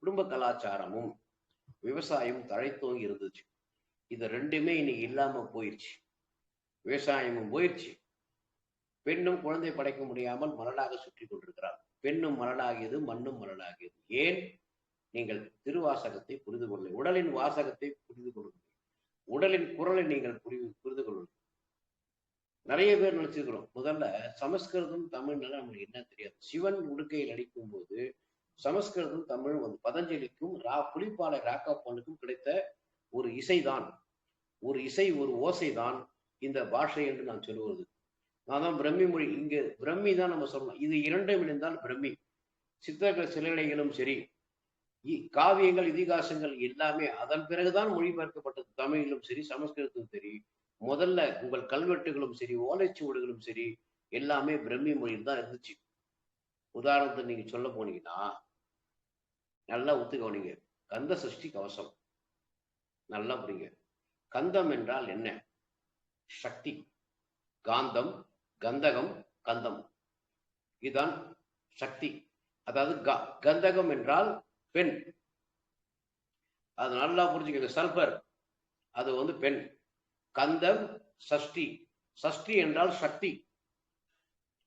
குடும்ப கலாச்சாரமும் விவசாயம் தழைத்தோங்கி இருந்துச்சு. இது 2மே இன்னைக்கு இல்லாம போயிடுச்சு. விவசாயமும் போயிடுச்சு, பெண்ணும் குழந்தை படைக்க முடியாமல் மலடாக சுற்றி கொண்டிருக்கிறார். பெண்ணும் மலடாகியது, மண்ணும் மலடாகியது. ஏன்? நீங்கள் திருவாசகத்தை புரிந்து கொள்ள, உடலின் வாசகத்தை புரிந்து கொள்ளுங்கள், உடலின் குரலை நீங்கள் புரிந்து கொள்ளுங்கள். நிறைய பேர் நினைச்சிருக்கிறோம், முதல்ல சமஸ்கிருதம் தமிழ்னால நம்மளுக்கு என்ன தெரியாது. சிவன் உடுக்கையில் அடிக்கும் போது சமஸ்கிருதம் தமிழ் பதஞ்சலிக்கும் புலிப்பாலை ராக்காப்பானுக்கும் கிடைத்த ஒரு இசைதான், ஒரு இசை, ஒரு ஓசைதான் இந்த பாஷை என்று நான் சொல்லுவது. நான் தான் பிரம்மி மொழி, இங்க பிரம்மி தான் நம்ம சொல்லணும். இது 2ம் இணைந்தால் பிரம்மி. சித்தர்கள் சிலைகளும் சரி, காவியங்கள் இதிகாசங்கள் எல்லாமே அதன் பிறகுதான் மொழிபெயர்க்கப்பட்டது. தமிழிலும் சரி சமஸ்கிருதத்திலும் சரி. முதல்ல உங்கள் கல்வெட்டுகளும் சரி ஓலைச்சுவடுகளும் சரி எல்லாமே பிரம்மி மொழியில் தான் இருந்துச்சு. உதாரணத்துக்கு நீங்க சொல்ல போனீங்கன்னா நல்லா ஒத்துக்கவனீங்க, கந்த சஷ்டி கவசம் நல்லா புரியுங்க. கந்தம் என்றால் என்ன? சக்தி. காந்தம், கந்தகம், கந்தம், இதுதான் சக்தி. அதாவது கந்தகம் என்றால் பெண், அது நல்லா புரிஞ்சுக்கங்க. சல்பர் அது பெண். கந்தம் சஷ்டி, சஷ்டி என்றால் சக்தி,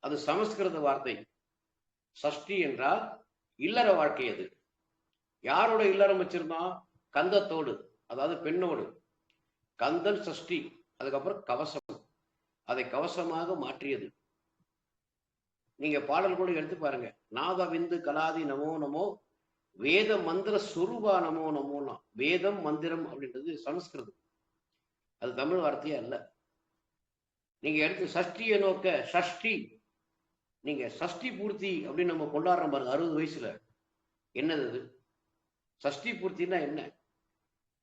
அது சமஸ்கிருத வார்த்தை. சஷ்டி என்றால் இல்லற வாழ்க்கை. அது யாரோட இல்லறம் வச்சிருந்தான்? கந்தத்தோடு, அதாவது பெண்ணோடு. கந்தன் சஷ்டி, அதுக்கப்புறம் கவசம், அதை கவசமாக மாற்றியது. நீங்க பாடல் கூட எடுத்து பாருங்க. நாத விந்து கலாதி நமோ நமோ, வேத மந்திர சுரூபா நமோ நமோனா. வேதம் மந்திரம் அப்படின்றது சமஸ்கிருதம், அது தமிழ் வார்த்தையே அல்ல. நீங்க எடுத்து சஷ்டியை நோக்க, சஷ்டி, நீங்க சஷ்டி பூர்த்தி அப்படின்னு நம்ம கொண்டாடுறோம் பாருங்க 60 வயசுல. என்னது அது? சஷ்டி பூர்த்தின்னா என்ன?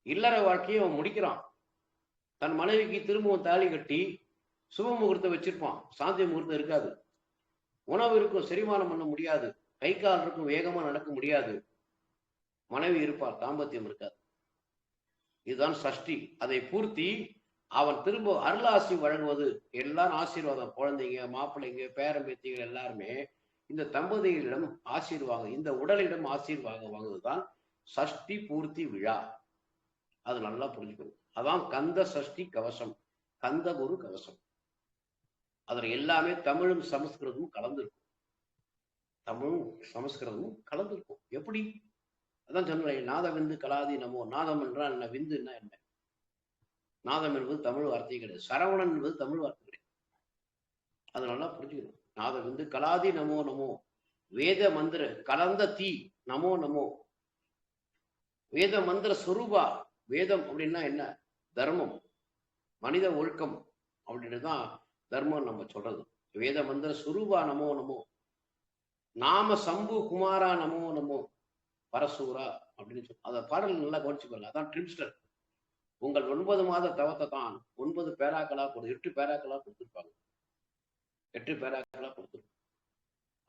இல்லற வாழ்க்கையை அவன் முடிக்கிறான். தன் மனைவிக்கு திரும்பவும் தாலி கட்டி சுப முகூர்த்தம் வச்சிருப்பான், சாந்தி முகூர்த்தம் இருக்காது. உணவு இருக்கும், செரிமானம் பண்ண முடியாது. கை கால் இருக்கும், வேகமா நடக்க முடியாது. மனைவி இருப்பார், தாம்பத்தியம் இருக்காது. இதுதான் சஷ்டி. அதை பூர்த்தி அவன் திரும்ப அருளாசி வழங்குவது. எல்லாரும் ஆசீர்வாதம், குழந்தைங்க, மாப்பிள்ளைங்க, பேரம்பேத்திகள் எல்லாருமே இந்த தம்பதிகளிடம் ஆசீர்வாதம், இந்த உடலிடம் ஆசீர்வாதம் வாங்குவதுதான் சஷ்டி பூர்த்தி விழா. அது நல்லா புரிஞ்சுக்கணும். அதான் கந்த சஷ்டி கவசம், கந்த குரு கவசம். அதுல எல்லாமே தமிழும் சமஸ்கிருதமும் கலந்துருக்கும். தமிழும் சமஸ்கிருதமும் கலந்துருக்கும். எப்படி? அதான் சொன்னேன், நாத விந்து கலாதி நமோ. நாதம் என்றால் என்ன? விந்துன்னா என்ன? நாதம் என்பது தமிழ் வார்த்தையே கிடையாது. சரவணன் என்பது தமிழ் வார்த்தை கிடையாது. அது நல்லா புரிஞ்சுக்கணும். நாத விந்து கலாதி நமோ நமோ. வேத மந்திர கலந்த தீ, நமோ நமோ. வேத மந்திர சொரூபா. வேதம் அப்படின்னா என்ன? தர்மம், மனித ஒழுக்கம் அப்படின்ட்டு தான் தர்மம் நம்ம சொல்றது. வேத மந்திர சுரூபா நமோ நமோ. நாம சம்பு குமாரா நமோ நமோ பரசூரா அப்படின்னு சொல்லி அந்த பாடல் நல்லா கவனிச்சு பாருங்க. அதான் ட்ரிம்ஸ்டர். உங்கள் 9 மாத தவத்தை தான் 9 பேராக்களா 8 பேராக்களா கொடுத்துருப்பாங்க. 8 பேராக்களா கொடுத்துருப்பாங்க.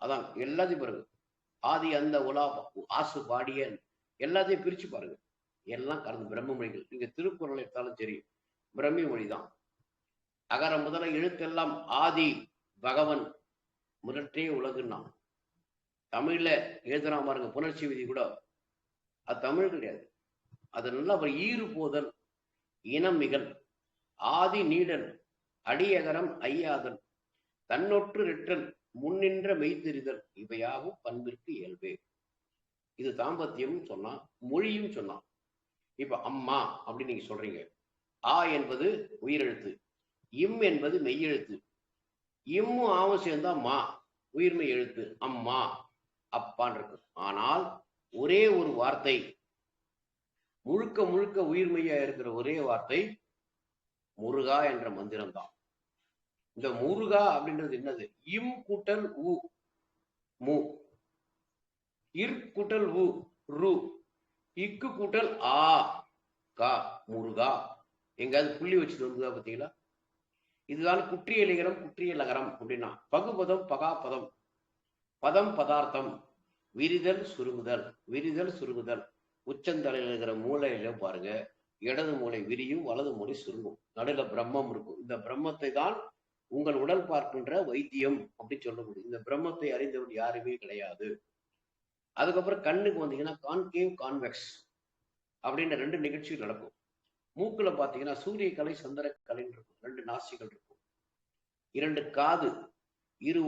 அதான் எல்லாத்தையும் பாருங்க. ஆதி அந்த உலா ஆசு பாடியன் எல்லாத்தையும் பிரிச்சு பாருங்க. எல்லாம் கலந்து பிரம்ம மொழிகள். நீங்க திருக்குறள் எடுத்தாலும் சரி பிரம்மி மொழி தான். அகர முதல எழுத்தெல்லாம் ஆதி பகவன் முதற்றே உலகுன்னா தமிழ்ல எழுதுனா பாருங்க. புணர்ச்சி விதி கூட அது தமிழ் கிடையாது. அது நல்லா ஒரு ஈறு போதல், இனமிகல், ஆதி நீடல், அடியகரம் ஐயாதல், தன்னொற்று ரெற்றல், முன்னின்ற மெய்த்தெரிதல், இவையாவும் பண்பிற்கு இயல்பே. இது தாம்பத்தியம் சொன்னா, மொழியும் சொன்னான். இப்ப அம்மா அப்படின்னு நீங்க சொல்றீங்க. ஆ என்பது உயிரெழுத்து, இம் என்பது மெய்யெழுத்து. இம்மும் ஆவும் சேர்ந்தா மா, உயிர்மை எழுத்து. அம்மா அப்பான் இருக்கு. ஆனால் ஒரே ஒரு வார்த்தை, முழுக்க முழுக்க உயிர்மையா இருக்கிற ஒரே வார்த்தை முருகா என்ற மந்திரம் தான். இந்த முருகா அப்படின்றது என்னது? இம் கூட்டல் உ மு, இர் கூட்டல் உ ரு, இக்கு கூட்டல் ஆ கா, முருகா. எங்காவது புள்ளி வச்சுட்டு வந்துதா பார்த்தீங்களா? இதுதான் குற்றிய லிகரம், குற்றிய லகரம் அப்படின்னா பகுபதம், பகாபதம், பதம் பதார்த்தம், விரிதல் சுருங்குதல், விரிதல் சுருங்குதல். உச்சந்தலையில் இருக்கிற மூளையில பாருங்க, இடது மூளை விரியும், வலது மூளை சுருங்கும், நடுவில் பிரம்மம் இருக்கும். இந்த பிரம்மத்தை தான் உங்கள் உடல் பார்க்கின்ற வைத்தியம் அப்படின்னு சொல்ல முடியும். இந்த பிரம்மத்தை அறிந்தவன் யாருமே கிடையாது. அதுக்கப்புறம் கண்ணுக்கு வந்தீங்கன்னா கான்கேவ், கான்வெக்ஸ் அப்படின்ற 2 நிகழ்ச்சிகள் நடக்கும். மூக்குல பாத்தீங்கன்னா சூரிய கலை, சந்திர கலைன்னு இருக்கும். 2 நாசிகள் இருக்கும். 2 காது, இரு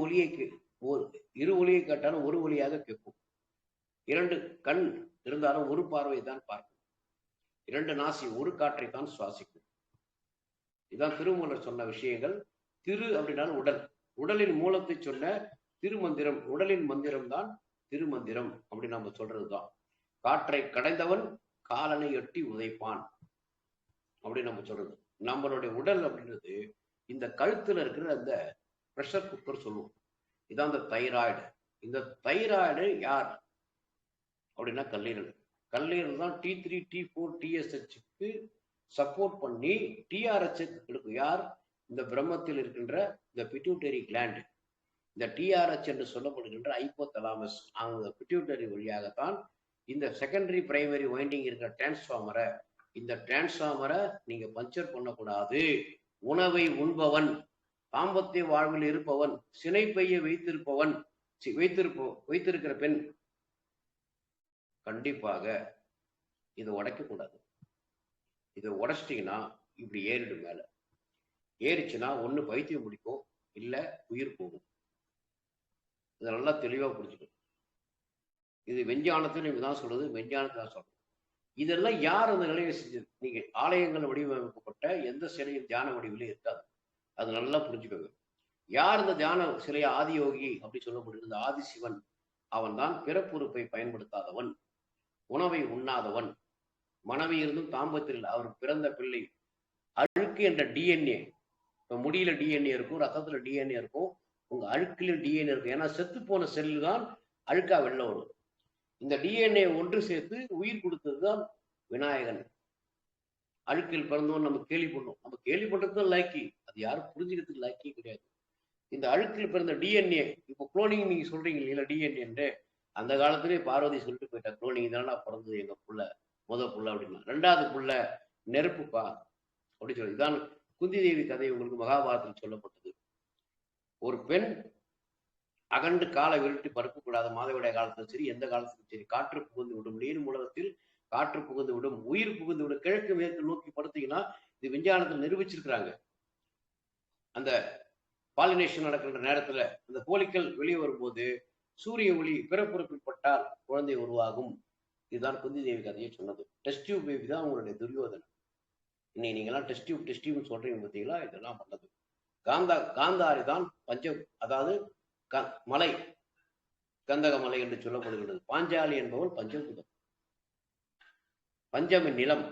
ஒலியை கேட்டாலும் ஒரு ஒலியாக கேட்கும். 2 கண் இருந்தாலும் ஒரு பார்வையை தான் பார்க்கும். 2 நாசி ஒரு காற்றை தான் சுவாசிக்கும். இதுதான் திருமூலர் சொன்ன விஷயங்கள். திரு அப்படின்னாலும் உடல், உடலின் மூலத்தை சொன்ன திருமந்திரம், உடலின் மந்திரம் தான் திருமந்திரம் அப்படின்னு நம்ம சொல்றதுதான். காற்றை கடைந்தவன் காலனை எட்டி உதைப்பான் அப்படின்னு நம்ம சொல்றது. நம்மளுடைய உடல் அப்படின்றது இந்த கழுத்துல இருக்கிற அந்த ப்ரெஷர் குக்கர் சொல்லுவோம். இதான் இந்த தைராய்டு. இந்த தைராய்டு யார் அப்படின்னா கல்லீரல். கல்லீரல் தான் T3, T4, TSHக்கு சப்போர்ட் பண்ணி TRH எடுக்கும். யார்? இந்த பிரம்மத்தில் இருக்கின்ற இந்த பிட்யூட்டரி கிளாண்ட். இந்த TRH என்று சொல்லப்படுகின்ற ஹைப்போதலாமஸ், அந்த பிட்யூட்டரி வழியாகத்தான் இந்த செகண்டரி பிரைமரி வைண்டிங் இருக்கிற டிரான்ஸ்ஃபார்மரை, இந்த டிரான்ஸ்ஃபார்மரை நீங்க பஞ்சர் பண்ணக்கூடாது. உணவை உண்பவன், தாம்பத்திய வாழ்வில் இருப்பவன், சினைப்பையை வைத்திருக்கிற பெண் கண்டிப்பாக இதை உடைக்க கூடாது. இதை உடைச்சிட்டீங்கன்னா இப்படி ஏறிடும். மேல ஏறிச்சுன்னா ஒண்ணு பைத்தியம் பிடிக்கும், இல்ல உயிர் போகும். இதை நல்லா தெளிவா புரிஞ்சுக்கணும். இது வெஞ்ஞானத்தில் நீங்க தான் சொல்றது, வெஞ்ஞானத்தை தான் சொல்றது. இதெல்லாம் யார் அந்த நிலையை செஞ்சது? நீங்க ஆலயங்கள் வடிவமைக்கப்பட்ட எந்த சிலையும் தியான வடிவிலே இருக்காது. அது நல்லா புரிஞ்சுக்கோங்க. யார் இந்த தியான சிலையை? ஆதியோகி அப்படி சொல்லப்படுகிறது. இந்த ஆதிசிவன் அவன் தான் பிறப்புறுப்பை பயன்படுத்தாதவன், உணவை உண்ணாதவன், மனைவி இருந்தும் தாம்பத்தில் அவர் பிறந்த பிள்ளை அழுக்கு என்ற டிஎன்ஏ, இப்போ முடியில டிஎன்ஏ இருக்கும், ரத்தத்துல டிஎன்ஏ இருக்கும், உங்க அழுக்கிலும் டிஎன்ஏ இருக்கும். ஏன்னா செத்து போன செல்லு தான் அழுக்கா வெளில வரும். இந்த டிஎன்ஏ ஒன்று சேர்த்து உயிர் கொடுத்ததுதான் விநாயகன். அழுக்கில் பிறந்தவன் நம்ம கேள்வி பண்ணோம். நம்ம கேள்வி பண்றதுதான் லாக்கி, அது யாரும் புரிஞ்சுக்கிறதுக்கு லாக்கியே கிடையாது. இந்த அழுக்கில் பிறந்த டிஎன்ஏ, இப்போ குளோனிங் நீங்க சொல்றீங்க இல்லையா டிஎன்ஏ, அந்த காலத்திலே பார்வதி சொல்லிட்டு போயிட்டா, குளோனிங் தானே பிறந்தது எங்க புள்ள, புள்ள அப்படின்னா. 2வது புள்ள நெருப்புப்பா அப்படி சொல்லி. இதான் குந்தி தேவி கதை உங்களுக்கு மகாபாரதத்தில் சொல்லப்பட்டது. ஒரு பெண் அகண்டு காலை விருட்டி பறக்கக்கூடாது. மாதவிடாய் காலத்திலும் சரி, எந்த காலத்திலும் சரி. காற்று புகுந்து விடும், நீர் மூலத்தில் காற்று புகுந்து விடும், உயிர் புகுந்து விடும். கிழக்கு மேற்கு நோக்கி படுத்தீங்கன்னா இது விஞ்ஞானத்தில் நிரூபிச்சிருக்கிறாங்க. அந்த பாலினேஷன் நடக்கின்ற நேரத்துல அந்த கோழிகள் வெளியே வரும்போது சூரிய ஒளி பிறப்புறுப்பில் பட்டால் குழந்தை உருவாகும். இதுதான் குந்தி தேவி கதையை சொன்னது. டெஸ்ட் டியூப் பேபி தான் உங்களுடைய துரியோதனன். இன்னைக்கு நீங்கெல்லாம் டெஸ்ட் டியூப்னு சொல்றீங்க பார்த்தீங்களா? இதெல்லாம் பண்ணது காந்தாரி தான் பஞ்சம். அதாவது மலை கந்தகமலை என்று சொல்லப்படுகிறது. பாஞ்சாலி என்பவள் பஞ்சபூதம், பஞ்சமி நிலம்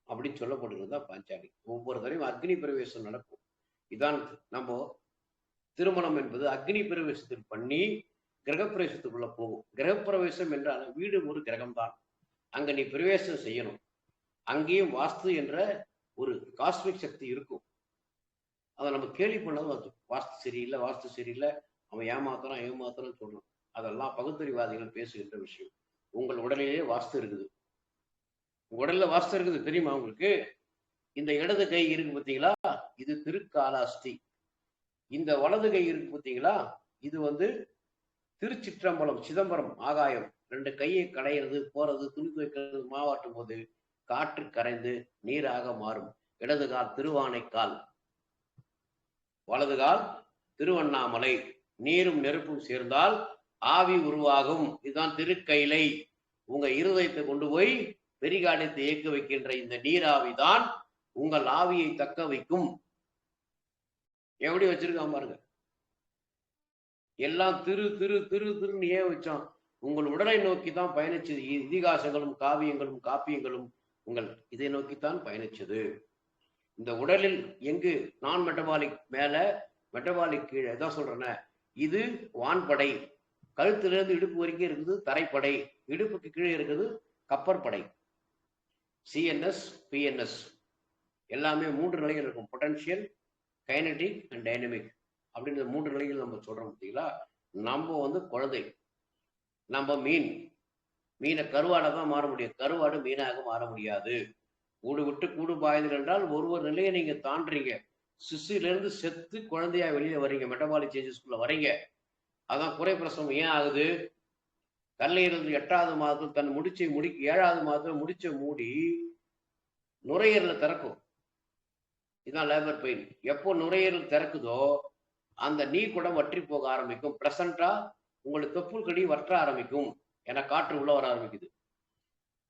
அப்படின்னு சொல்லப்படுகிறது தான் பாஞ்சாலி. ஒவ்வொரு தரையும் அக்னி பிரவேசம் நடக்கும். இதான் நம்ம திருமணம் என்பது அக்னி பிரவேசத்தில் பண்ணி கிரகப்பிரவேசத்துக்குள்ள போகும். கிரகப்பிரவேசம் என்றால் வீடு ஒரு கிரகம்தான், அங்க நீ பிரவேசம் செய்யணும். அங்கேயும் வாஸ்து என்ற ஒரு காஸ்மிக் சக்தி இருக்கும். அதை நம்ம கேள்வி பண்ணது வாஸ்து சரியில்லை, வாஸ்து சரியில்லை, அவன் ஏமாத்துறான் சொல்றான். அதெல்லாம் பகுத்தறிவாதிகள் பேசுகின்ற விஷயம். உங்கள் உடலிலேயே வாஸ்து இருக்குது, உடல்ல வாஸ்து இருக்குது தெரியுமா உங்களுக்கு? இந்த இடது கை இருக்கு பார்த்தீங்களா, இது திருக்காலாஸ்தி. இந்த வலது கை இருக்கு பார்த்தீங்களா, இது திருச்சிற்றம்பலம், சிதம்பரம், ஆகாயம். ரெண்டு கையை கடையிறது, போறது, துணி துவைக்கிறது, மாவாட்டும் போது காற்று கரைந்து நீராக மாறும். இடது கால் திருவானைக்கால், வலது கால் திருவண்ணாமலை. நீரும் நெருப்பும் சேர்ந்தால் ஆவி உருவாகும். இதுதான் திருக்கைலை. உங்க இருதயத்தை கொண்டு போய் பெரிகாரியத்தை இயக்க வைக்கின்ற இந்த நீராவிதான் உங்கள் ஆவியை தக்க வைக்கும். எப்படி வச்சிருக்கான் பாருங்க. எல்லாம் திரு திரு திரு திருன்னு ஏன் வச்சான்? உங்கள் உடலை நோக்கி தான் பயணிச்சது. இதிகாசங்களும் காவியங்களும் காப்பியங்களும் உங்கள் இதை நோக்கித்தான் பயணிச்சது. இந்த உடலில் எங்கு நான் மெட்டபாலிக் மேல, மெட்டபாலிக் கீழே. எதான் சொல்றேன்னா, இது வான்படை. கழுத்திலிருந்து இடுப்பு வரைக்கும் இருக்குது தரைப்படை, இடுப்புக்கு கீழே இருக்குது கப்பற்படை. சிஎன்எஸ், பிஎன்எஸ் எல்லாமே 3 நிலைகள் இருக்கும். பொட்டன்ஷியல், கைனடிக் அண்ட் டைனமிக் அப்படின்ற 3 நிலைகள் நம்ம சொல்றோம் பார்த்தீங்களா. நம்ம குழந்தை, நம்ம மீனை கருவாடை தான் மாற முடியும், கருவாடு மீனாக மாற முடியாது. கூடு விட்டு கூடு பாயுதல் என்றால் ஒரு நிலையை நீங்க தாண்டுறீங்க. சிசுலேருந்து செத்து குழந்தையா வெளியே வரீங்க, மெட்டபாலிக் சேஞ்சஸ்குள்ள வரீங்க. அதான் குறை பிரசவம் ஏன் ஆகுது? கல்லீரல் 8வது மாதத்தில் தன் முடிச்சை 7வது மாதத்தில் முடிச்ச மூடி நுரையீரல திறக்கும். இதுதான் லேபர் பெயின். எப்போ நுரையீரல் திறக்குதோ அந்த நீர் கூட வற்றி போக ஆரம்பிக்கும். பிளசண்டா உங்களுக்கு தொப்புள் கடி வற்ற ஆரம்பிக்கும். ஏன்னா காற்று உள்ள வர ஆரம்பிக்குது.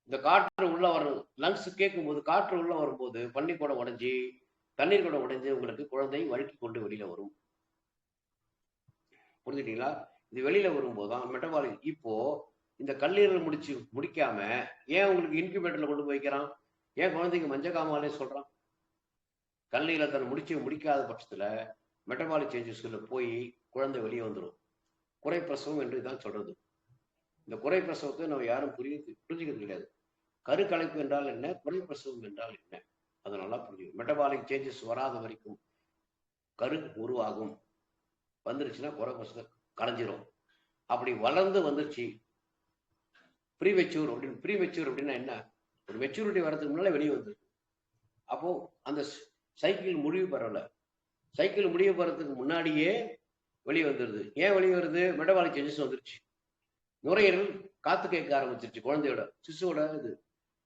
இந்த காற்று உள்ள வரும், லங்ஸ் கேட்கும் போது காற்று உள்ள வரும்போது பன்னி கூட உடைஞ்சி, தண்ணீர் கூட உடைஞ்சு உங்களுக்கு குழந்தை வழுக்கி கொண்டு வெளியில வரும். புரிஞ்சுட்டீங்களா? இது வெளியில வரும்போது தான் மெட்டபாலிக். இப்போ இந்த கல்லீரல் முடிக்காம ஏன் உங்களுக்கு இன்குபேட்டர்ல கொண்டு போய் வைக்கிறான்? ஏன் குழந்தைக்கு மஞ்சக்காமாலே சொல்றான்? கல்லீரல் தன் முடிக்காத பட்சத்துல மெட்டபாலிக் சேஞ்சஸ்ல போய் குழந்தை வெளியே வந்துடும். குறை பிரசவம் என்று தான் சொல்றது. இந்த குறை பிரசவத்தை நம்ம யாரும் புரிஞ்சுக்கிறது கிடையாது. கருக்கலைப்பு என்றால் என்ன, குறை பிரசவம் என்றால் என்ன, அதை நல்லா புரிஞ்சுக்கணும். மெட்டபாலிக் சேஞ்சஸ் வராத வரைக்கும் கரு உருவாகும். வந்துருச்சுன்னா குறை பிரசவம் கலைஞ்சிரும். அப்படி வளர்ந்து வந்துருச்சு ப்ரீமெச்சூர் அப்படின்னா என்ன? ஒரு மெச்சூரிட்டி வர்றதுக்கு முன்னாலே வெளியே வந்துருக்கு. அப்போ அந்த சைக்கிள் முடிவு பெறல. சைக்கிள் முடிவு பெறதுக்கு முன்னாடியே வெளியே வந்துடுது. ஏன் வெளியே வருது? மெட்டபாலிக் சேஞ்சஸ் வந்துருச்சு. நுரையீரல் காத்து கேட்க ஆரம்பிச்சிருச்சு. குழந்தையோட சிசுவோட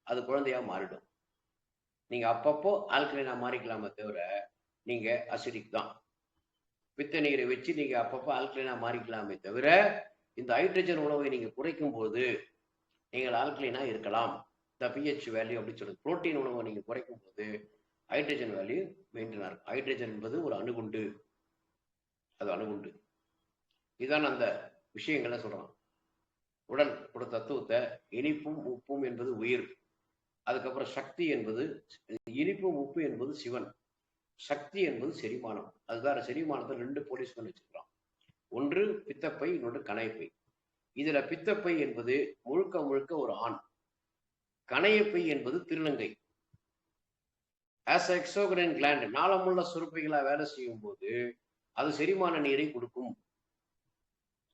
அது குழந்தையா மாறிடும். நீங்க அப்பப்போ ஆல்கலைனா மாறிக்கலாமே தவிர நீங்க அசிடிக் தான். பித்த நீரை வச்சு நீங்க அப்பப்போ ஆல்கலைனா மாறிக்கலாமே தவிர இந்த ஹைட்ரஜன் உணவை நீங்க குறைக்கும் போது நீங்கள் ஆல்கலைனா இருக்கலாம். இந்த பிஹெச் வேல்யூ அப்படின்னு சொல்லுது. புரோட்டீன் உணவை நீங்க குறைக்கும் போது ஹைட்ரஜன் வேல்யூ மெயின்டைன் இருக்கும். ஹைட்ரஜன் என்பது ஒரு அணுகுண்டு, அது அணுகுண்டு. இதுதான் அந்த விஷயங்களை சொல்றான். உடல் ஒரு தத்துவத்தை இனிப்பும் உப்பும் என்பது உயிர். அதுக்கப்புறம் சக்தி என்பது, இனிப்பும் உப்பு என்பது சிவன், சக்தி என்பது செரிமானம். அதுதான் செரிமானத்தை 2 போலீஸ்மேன் வச்சுக்கிறான். ஒன்று பித்தப்பை, இன்னொன்று கணையப்பை. இதுல பித்தப்பை என்பது முழுக்க ஒரு ஆண், கணையப்பை என்பது திருநங்கை. ஆஸ் எக்ஸோகிரைன் கிளாண்ட், நாளமுள்ள சுரப்பைகளா வேலை செய்யும் போது அது செரிமான நீரை கொடுக்கும்.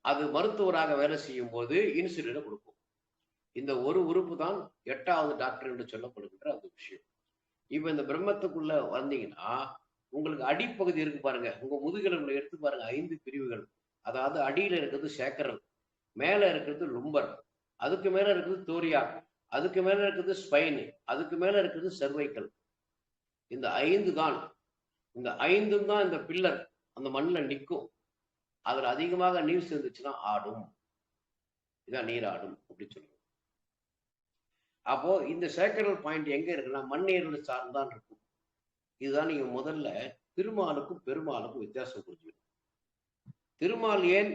அது மருத்துவராக வேலை செய்யும் போது இன்சுலினை கொடுக்கும். இந்த ஒரு உறுப்பு தான் 8வது டாக்டர் என்று சொல்லப்படுகின்ற அந்த விஷயம். இப்ப இந்த பிரம்மத்துக்குள்ள வந்தீங்கன்னா உங்களுக்கு அடிப்பகுதி இருக்கு பாருங்க. உங்க முதுகெலும்புல எடுத்து பாருங்க, 5 பிரிவுகள். அதாவது அடியில இருக்கிறது சேக்கரல், மேல இருக்கிறது லும்பர், அதுக்கு மேல இருக்கிறது தோரியா, அதுக்கு மேல இருக்கிறது ஸ்பைன், அதுக்கு மேல இருக்கிறது செர்வைக்கல். இந்த 5 தான், இந்த 5ம் தான் இந்த பில்லர் அந்த மண்ணில் நிற்கும். அதுல அதிகமாக நீர் சேர்ந்துச்சுன்னா ஆடும். இதான் நீர் ஆடும் அப்படின்னு சொல்லுவோம். அப்போ இந்த சேக்கரல் பாயிண்ட் எங்க இருக்குன்னா மண்ணீரோட சார்ந்தான் இருக்கும். இதுதான் நீங்க முதல்ல திருமாலுக்கும் பெருமாளுக்கும் வித்தியாசம் புரிஞ்சுக்கணும். திருமால் ஏன்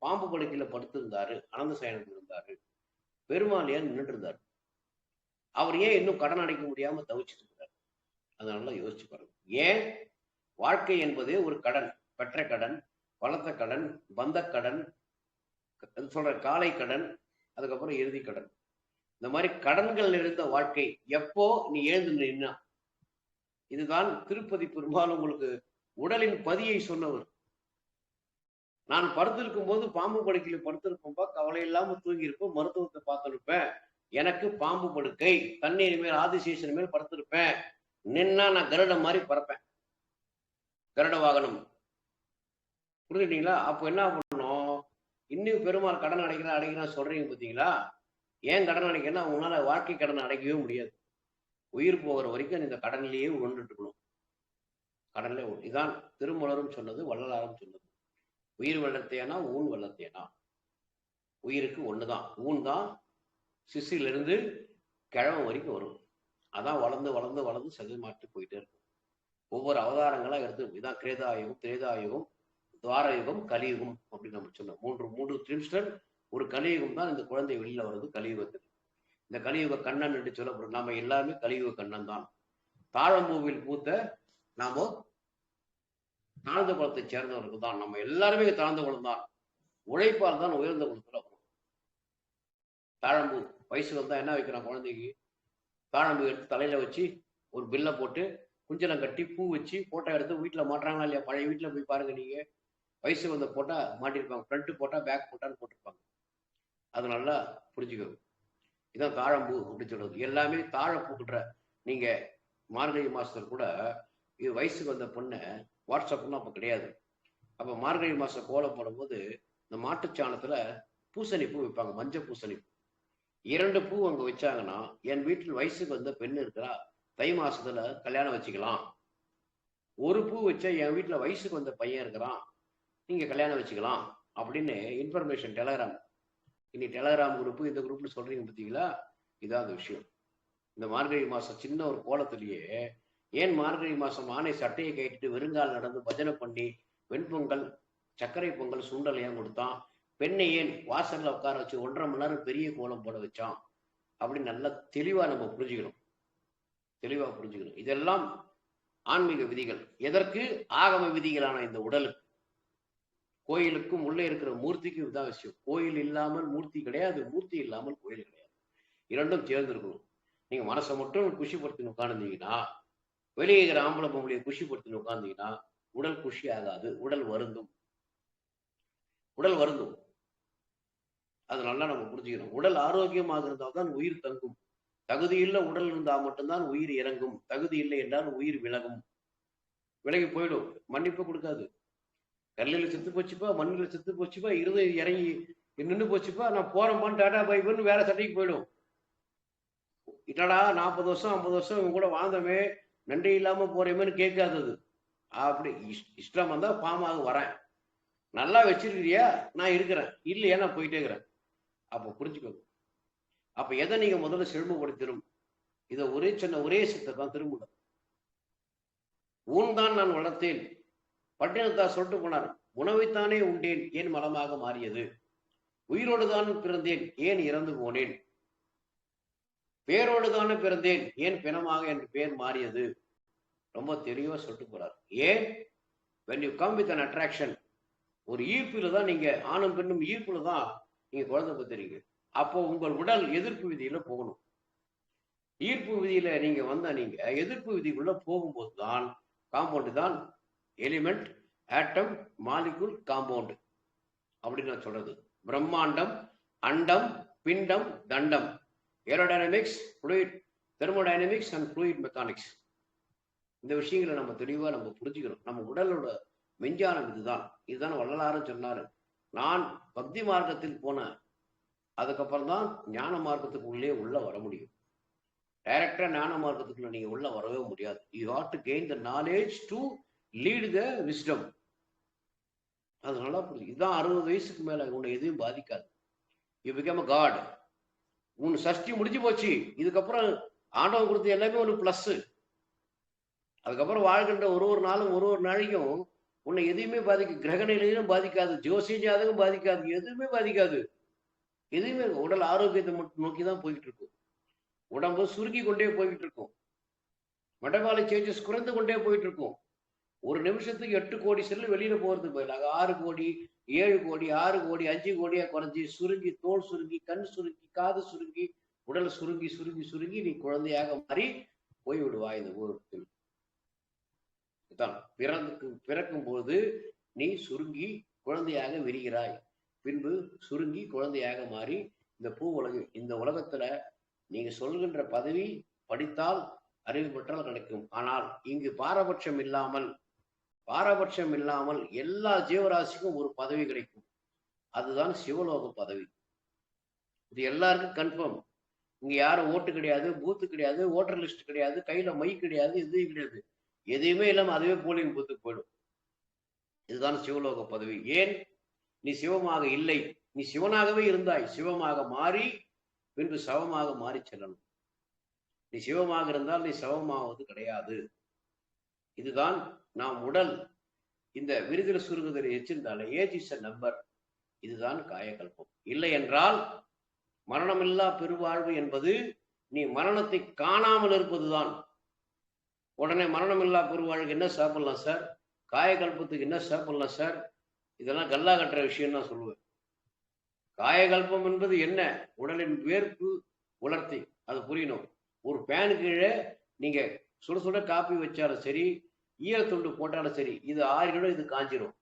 பாம்பு படுக்கையில படுத்திருந்தாரு, அனந்த சயனத்தில் இருந்தாரு, பெருமாள் ஏன் நின்றுட்டு இருந்தாரு? அவர் ஏன் இன்னும் கடன் அடைக்க முடியாம தவிச்சிட்டு இருக்கிறார்? அதனால யோசிச்சு பாருங்க. ஏன் வாழ்க்கை என்பதே ஒரு கடன். பெற்ற கடன், வளர்த்த கடன், பந்த கடன், சொல்ற காலை கடன், அதுக்கப்புறம் இறுதி கடன். இந்த மாதிரி கடன்கள் நிறைந்த வாழ்க்கை எப்போ நீ எழுந்து நின்னா? இதுதான் திருப்பதி பெரும்பாலும் உங்களுக்கு உடலின் பதியை சொன்னவர். நான் படுத்திருக்கும் போது பாம்பு படுக்கையில படுத்திருப்போம்பா, கவலை இல்லாம தூங்கி இருப்போம், மருத்துவத்தை பார்த்திருப்பேன். எனக்கு பாம்பு படுக்கை, தண்ணீர் மேல் ஆதிசேஷன் மேல் படுத்திருப்பேன். நின்னா நான் கருட மாதிரி பறப்பேன், கருட வாகனம். புரிஞ்சுட்டீங்களா? அப்போ என்ன பண்ணணும்? இன்னும் பெருமாள் கடன் அடைக்கிறான் சொல்றீங்க பார்த்தீங்களா? ஏன் கடன் அடைக்கன்னா உங்களால வாழ்க்கை கடன் அடைக்கவே முடியாது. உயிர் போகிற வரைக்கும் இந்த கடனிலேயே உழந்துட்டு இருக்கணும். கடன்ல இதான் திருமலரும் சொன்னது, வள்ளலாரும் சொன்னது. உயிர் வெள்ளத்தேனா ஊன் வெள்ளத்தேனா? உயிருக்கு ஒண்ணுதான். ஊன் தான் சிசிலிருந்து கிழமை வரைக்கும் வரும். அதான் வளர்ந்து வளர்ந்து வளர்ந்து செகமாட்டு போயிட்டே இருக்கும். ஒவ்வொரு அவதாரங்களா எடுத்து. இதான் கிரேதாயுகம், திரேதாயுகம், துவாரயுகம், கலியுகம் அப்படின்னு நம்ம சொன்னோம். மூன்று ட்ரிம்ஸ்டன் ஒரு கலியுகம் தான். இந்த குழந்தை வெளியில வருது கலியுகத்துக்கு. இந்த கலியுக கண்ணன் என்று சொல்லப்படும். நாம எல்லாருமே கலியுக கண்ணன் தான். தாழம்பூவில் பூத்த நாம தாழ்ந்த குலத்தை சேர்ந்தவர்கள் தான். நம்ம எல்லாருமே தாழ்ந்த குலம் தான். உழைப்பால் தான் உயர்ந்த குலத்துல வரும். தாழம்பூ வயசு வந்தா என்ன வைக்கிறான் குழந்தைக்கு? தாழம்பூ எடுத்து தலையில வச்சு ஒரு பில்லை போட்டு குஞ்சலம் கட்டி பூ வச்சு போட்டோ எடுத்து வீட்டுல மாட்டுறாங்களா இல்லையா? பழைய வீட்டுல போய் பாருங்க நீங்க. வயசு வந்த போட்டா மாட்டிருப்பாங்க. ஃப்ரண்ட் போட்டா பேக் போட்டான்னு போட்டிருப்பாங்க. அது நல்லா புரிஞ்சுக்கணும். இதான் தாழம்பூ அப்படின்னு சொல்றது. எல்லாமே தாழ பூக்குற. நீங்க மார்கழி மாசத்துல கூட இது வயசுக்கு வந்த பொண்ணை வாட்ஸ்அப்லாம் அப்ப கிடையாது. அப்ப மார்கழி மாசம் கோலம் போடும்போது இந்த மாட்டுச்சாணத்துல பூசணி பூ வைப்பாங்க, மஞ்சள் பூசணி பூ. 2 பூ அங்க வச்சாங்கன்னா, என் வீட்டில் வயசுக்கு வந்த பெண் இருக்கிறா, தை மாசத்துல கல்யாணம் வச்சுக்கலாம். ஒரு பூ வச்சா என் வீட்டுல வயசுக்கு வந்த பையன் இருக்கிறான், நீங்க கல்யாணம் வச்சுக்கலாம் அப்படின்னு இன்ஃபர்மேஷன் டெலகிராம். இனி டெலகிராம் குரூப், இந்த குரூப்னு சொல்றீங்க பார்த்தீங்களா? இதான் அந்த விஷயம். இந்த மார்கழி மாசம் சின்ன ஒரு கோலத்திலேயே ஏன் மார்கழி மாசம் ஆணை சட்டையை கட்டிட்டு வெறுங்கால் நடந்து பஜனை பண்ணி வெண்பொங்கல், சர்க்கரை பொங்கல், சுண்டல் ஏன் கொடுத்தான்? பெண்ணை ஏன் வாசல்ல உட்கார வச்சு 1.5 மணி நேரம் பெரிய கோலம் போட வச்சான் அப்படின்னு நல்லா தெளிவா நம்ம புரிஞ்சுக்கணும். தெளிவா புரிஞ்சுக்கணும். இதெல்லாம் ஆன்மீக விதிகள். எதற்கு? ஆகம விதிகளான இந்த உடலுக்கு. கோயிலுக்கும் உள்ளே இருக்கிற மூர்த்திக்கும் இதுதான் விஷயம். கோயில் இல்லாமல் மூர்த்தி கிடையாது, மூர்த்தி இல்லாமல் கோயில் கிடையாது. இரண்டும் சேர்ந்திருக்கணும். நீங்க மனசை மட்டும் குஷிப்படுத்தின்னு உட்கார்ந்தீங்கன்னா, வெளியே இருக்கிற ஆம்பளை பொம்பளையை குஷிப்படுத்தின்னு உட்கார்ந்தீங்கன்னா உடல் குஷி ஆகாது, உடல் வருந்தும். உடல் வருந்தும். அது நல்லா நம்ம புரிஞ்சுக்கணும். உடல் ஆரோக்கியமாக இருந்தால் தான் உயிர் தங்கும். தகுதியுள்ள உடல் இருந்தால் மட்டும்தான் உயிர் இறங்கும். தகுதி இல்லை என்றால் உயிர் விலகும், விலகி போயிடும். மன்னிப்பு கொடுக்காது. கல்லில் செத்து போச்சுப்பா, மண்ணில் செத்து போச்சுப்பா, இருதயம் இறங்கி நின்று போச்சுப்பா, நான் போறேன்பான்னு டாடா பை பண்ணு வேற சட்டைக்கு போயிடும். இட்டடா 40 வருஷம் 50 வருஷம் இவங்க கூட வாழ்ந்தமே, நன்றி இல்லாம போறேமேன்னு கேட்காதது. அப்படி இஷ்டம் வந்தா பாமாக வரேன், நல்லா வச்சிருக்கிறியா, நான் இருக்கிறேன், இல்லையா நான் போயிட்டே இருக்கிறேன். அப்ப புரிஞ்சுக்கணும். அப்ப எதை நீங்க முதல்ல செழுமைப்படுத்திடும்? இதை ஒரே சித்தை தான் திரும்ப. ஊன் தான் நான் வளர்த்தேன். பட்டினத்தார் சொல்லிட்டு போனார், உணவைத்தானே உண்டேன், ஏன் மலமாக மாறியது? உயிரோடு தான் பிறந்தேன், ஏன் இறந்து போனேன்? பேரோடு தானே பிறந்தேன், ஏன் பிணமாக என்று பேர் மாறியது? ரொம்ப தெளிவா சொல்லிட்டு போறார். ஏன்? when you come with an attraction, ஒரு ஈர்ப்புல தான் நீங்க, ஆணும் பெண்ணும் ஈர்ப்புல தான் நீங்க குழந்தை பத்துறீங்க. அப்போ உங்கள் உடல் எதிர்ப்பு விதியில போகணும். ஈர்ப்பு விதியில நீங்க வந்தா, நீங்க எதிர்ப்பு விதிக்குள்ள போகும்போது தான் காம்பவுண்ட் தான் எலிமெண்ட், ஆட்டம், மாலிகுல், காம்பவுண்ட் அப்படின்னு நான் சொல்றது. பிரம்மாண்டம், அண்டம், பிண்டம், தண்டம், aerodynamics, fluid thermodynamics and fluid mechanics. இந்த விஷயங்களை நம்ம தெளிவா நம்ம புரிஞ்சுக்கணும். நம்ம உடலோட விஞ்ஞானம் இதுதான் வள்ளலாரும் சொன்னாரு. நான் பக்தி மார்க்கத்தில் போனேன், அதுக்கப்புறம் தான் ஞான மார்க்கத்துக்குள்ளே உள்ள வர முடியும். டைரக்டா ஞான மார்க்கத்துக்குள்ள நீங்க உள்ள வரவே முடியாது. You have to gain the knowledge to lead the wisdom. அது நல்லா புரியுது. இதுதான் 60 வயசுக்கு மேல உன்னை எதையும் பாதிக்காது. You become a god. உன் சஷ்டி முடிஞ்சு போச்சு. இதுக்கப்புறம் ஆண்டவன் கொடுத்த எல்லாமே ஒரு பிளஸ். அதுக்கப்புறம் வாழ்கின்ற ஒரு நாளும் ஒரு நாளைக்கும் உன்னை எதையுமே கிரக நிலையிலும் பாதிக்காது, ஜோசிய ஜாதகம் பாதிக்காது, எதுவுமே பாதிக்காது. எதுவுமே உடல் ஆரோக்கியத்தை மட்டும் நோக்கி தான் போய்கிட்டு இருக்கும். உடம்பு சுருங்கி கொண்டே போய்கிட்டு இருக்கும். மெட்டபாலிக் சேஞ்சஸ் குறைந்து கொண்டே போயிட்டு இருக்கும். ஒரு நிமிஷத்துக்கு 8 கோடி செல்லு வெளியில போறதுக்கு பதிலாக 6 கோடி 7 கோடி 6 கோடி 5 கோடியா குறைஞ்சி சுருங்கி, தோல் சுருங்கி, கண் சுருங்கி, காது சுருங்கி, உடல் சுருங்கி சுருங்கி சுருங்கி நீ குழந்தையாக மாறி போய்விடுவாய் இந்த ஊருக்கு. பிறக்கும் போது நீ சுருங்கி குழந்தையாக விரிகிறாய். பின்பு சுருங்கி குழந்தையாக மாறி இந்த உலகத்துல நீங்க சொல்கின்ற பதவி படித்தால் அறிவு பெற்றால் கிடைக்கும். ஆனால் இங்கு பாரபட்சம் இல்லாமல் எல்லா ஜீவராசிக்கும் ஒரு பதவி கிடைக்கும். அதுதான் சிவலோக பதவி. இது எல்லாருக்கும் கன்ஃபார்ம். இங்க யாரும் ஓட்டு கிடையாது, பூத்து கிடையாது, ஓட்டர் லிஸ்ட் கிடையாது, கையில மை கிடையாது, எதுவும் கிடையாது. எதையுமே இல்லாம அதுவே போலிங் பூத்துக்கு போயிடும். இதுதான் சிவலோக பதவி. ஏன்? நீ சிவமாக இல்லை, நீ சிவனாகவே இருந்தாய். சிவமாக மாறி பின்பு சவமாக மாறி செல்லணும். நீ சிவமாக இருந்தால் நீ சவமாவது கிடையாது. இதுதான் நாம் உடல் இந்த விருதில் சுருங்குதலை எச்சிருந்தாலே ஏஜ் இஸ் எ நம்பர். இதுதான் காயகல்பம். இல்லை என்றால் மரணமில்லா பெருவாழ்வு என்பது நீ மரணத்தை காணாமல் இருப்பதுதான். உடனே மரணமில்லா பெருவாழ்வுக்கு என்ன சாப்பிடலாம் சார், காயகல்பத்துக்கு என்ன சாப்பிடலாம் சார், இதெல்லாம் கல்லா கட்டுற விஷயம் தான் சொல்லுவேன். காயகல்பம் என்பது என்ன? உடலின் வேர்ப்பு உலர்த்தி, அது புரியணும். ஒரு பேனு கீழே நீங்க சுட சுட காப்பி வச்சாலும் சரி, ஈர துண்டு போட்டாலும் சரி, இது ஆறிடும், இது காஞ்சிரும்,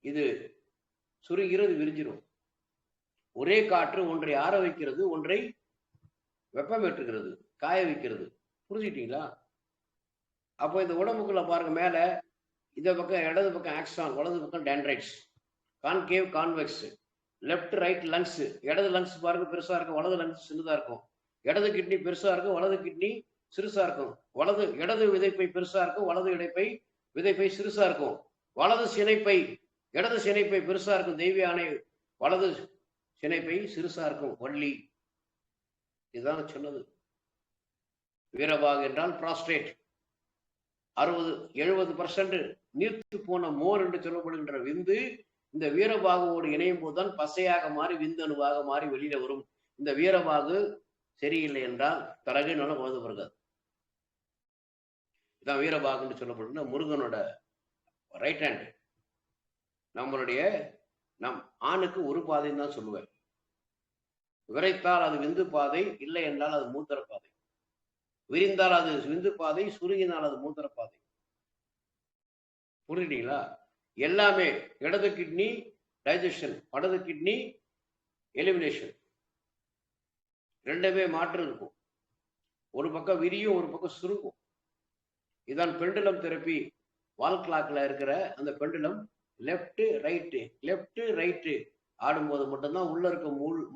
இது சுருங்கிறது, விரிஞ்சிரும். ஒரே காற்று ஒன்றை ஆற வைக்கிறது, ஒன்றை வெப்பமேற்றுகிறது, காய வைக்கிறது. புரிஞ்சுக்கிட்டீங்களா? அப்போ இந்த உடம்புக்குள்ள பாருங்க, மேல இந்த பக்கம் இடது பக்கம் ஆக்சான், வலது பக்கம் dendrites, concave convex, left right lungs. இடது லங்ஸ் பாருங்க பெருசா இருக்கும், வலது லங்ஸ் சின்னதா இருக்கும். இடது கிட்னி பெருசா இருக்கும், வலது கிட்னி சிறுசா இருக்கும். இடது விதைப்பை பெருசா இருக்கும், வலது விதைப்பை சிறுசா இருக்கும். வலது சினைப்பை இடது சினைப்பை பெருசா இருக்கும், தெய்வ யானை. வலது சினைப்பை சிறுசா இருக்கும், வள்ளி. இதுதான் சொன்னது. வீரபாகு என்றால் பிராஸ்டேட். 60-70% நீர்த்து போன மோர் என்று சொல்லப்படுகின்ற விந்து இந்த வீரபாகுவோடு இணையும் போதுதான் பசையாக மாறி விந்தணுவாக மாறி வெளியில வரும். இந்த வீரபாகு சரியில்லை என்றால் தரகுனாலும் குழந்தை பிறகாது. இதான் வீரபாகுன்னு சொல்லப்படுகிற முருகனோட ரைட் ஹேண்ட். நம் ஆணுக்கு ஒரு பாதைன்னு தான் சொல்லுவேன். விரைத்தால் அது விந்து பாதை, இல்லை என்றால் அது மூத்திர பாதை. விரிந்தால் அது விந்து பாதை, சுருங்கினால் அது மூத்திர பாதை. புரியுறீங்களா? எல்லாமே இடது கிட்னி டைஜஷன், வலது கிட்னி எலிமினேஷன். ரெண்டுமே மாற்று இருக்கும். ஒரு பக்கம் விரியும், ஒரு பக்கம் சுருங்கும். இதான் பெண்டுலம் தெரப்பி. வால் கிளாக்ல இருக்கிற அந்த பெண்டுலம் லெப்ட் ரைட்டு ஆடும்போது மட்டும்தான் உள்ள இருக்க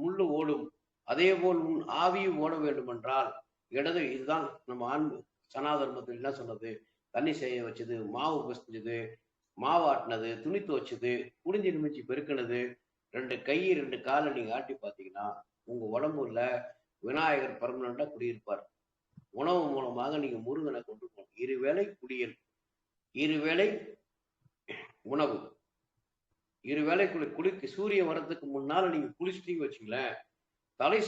முள்ளு ஓடும். அதே போல் ஆவியும் ஓட வேண்டும் என்றால் இடது. இதுதான் நம்ம ஆண் சனாதர்மத்தில் என்ன சொன்னது? தண்ணி செய்ய வச்சது, மாவு பிசைஞ்சது, மாவு ஆட்டினது, துணி துவச்சது, குடிஞ்சி நிமிச்சு பெருக்கினது, 2 கை 2 காலை நீங்க ஆட்டி பார்த்தீங்கன்னா உங்க உடம்புல விநாயகர் பர்மனண்டா குடியிருப்பார். உணவு மூலமாக நீங்க முருகனை கொண்டு போகணும். 2 வேளை குடியல், 2 வேளை உணவு, 2 வேளை குளிக்க. சூரிய வரத்துக்கு முன்னால நீங்க குளிச்சிட்டீங்க வச்சுங்களேன், தலை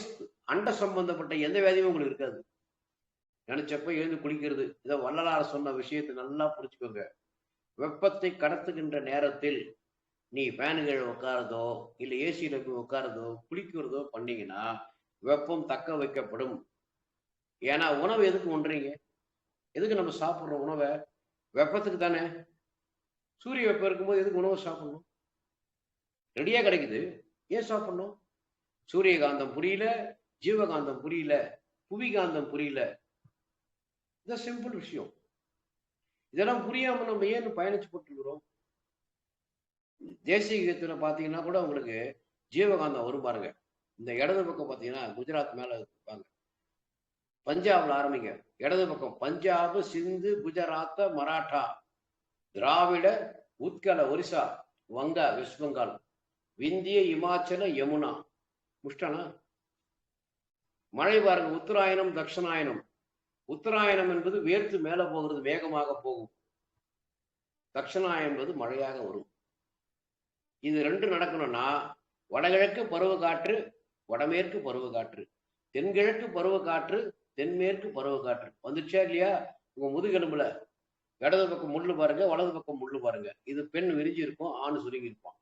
அண்ட சம்பந்தப்பட்ட எந்த வேலையும் உங்களுக்கு இருக்காது. நினைச்சப்ப எழுந்து குளிக்கிறது. இதை வள்ளலார் சொன்ன விஷயத்தை நல்லா புரிச்சுக்கோங்க. வெப்பத்தை கடத்துகின்ற நேரத்தில் நீ ஃபேனுகள் உட்காரதோ இல்லை ஏசியில போய் உட்காரதோ குளிக்கிறதோ பண்ணீங்கன்னா வெப்பம் தக்க வைக்கப்படும். ஏன்னா உணவு எதுக்கு ஒன்றீங்க? எதுக்கு நம்ம சாப்பிட்ற உணவை? வெப்பத்துக்கு தானே. சூரிய வெப்பம் இருக்கும்போது எதுக்கு உணவு சாப்பிடணும்? ரெடியா கிடைக்குது, ஏன் சாப்பிடணும்? சூரியகாந்தம் புரியல, ஜீவகாந்தம் புரியல, புவிகாந்தம் புரியல. இது சிம்பிள் விஷயம். இதெல்லாம் புரியாம நம்ம ஏன் பயணிச்சு போட்டுருக்கிறோம்? தேசிய கீதத்துல பாத்தீங்கன்னா கூட உங்களுக்கு ஜீவகாந்தம் வரும் பாருங்க. இந்த இடது பக்கம் பாத்தீங்கன்னா குஜராத் மேல இருப்பாங்க. பஞ்சாப்ல ஆரம்பிங்க. இடது பக்கம் பஞ்சாப், சிந்து, குஜராத்த, மராட்டா, திராவிட, உத்கல, ஒரிசா, வங்கா, வெஸ்ட் பெங்கால், விந்திய, இமாச்சல, யமுனா. முஷ்டானா? மழை பாருங்க. உத்தராயணம், தட்சிணாயனம். உத்தராயணம் என்பது வேர்த்து மேல போகிறது, வேகமாக போகும். தக்ஷணா என்பது மழையாக வரும். இது ரெண்டு நடக்கணும்னா வடகிழக்கு பருவக்காற்று, வடமேற்கு பருவக்காற்று, தென்கிழக்கு பருவக்காற்று, தென்மேற்கு பருவக்காற்று வந்துச்சா இல்லையா? உங்க முதுகெலும்புல இடது பக்கம் முள்ளு பாருங்க, வலது பக்கம் முள்ளு பாருங்க. இது பெண் விரிஞ்சு இருக்கும், ஆண் சுருங்கி இருப்பான்.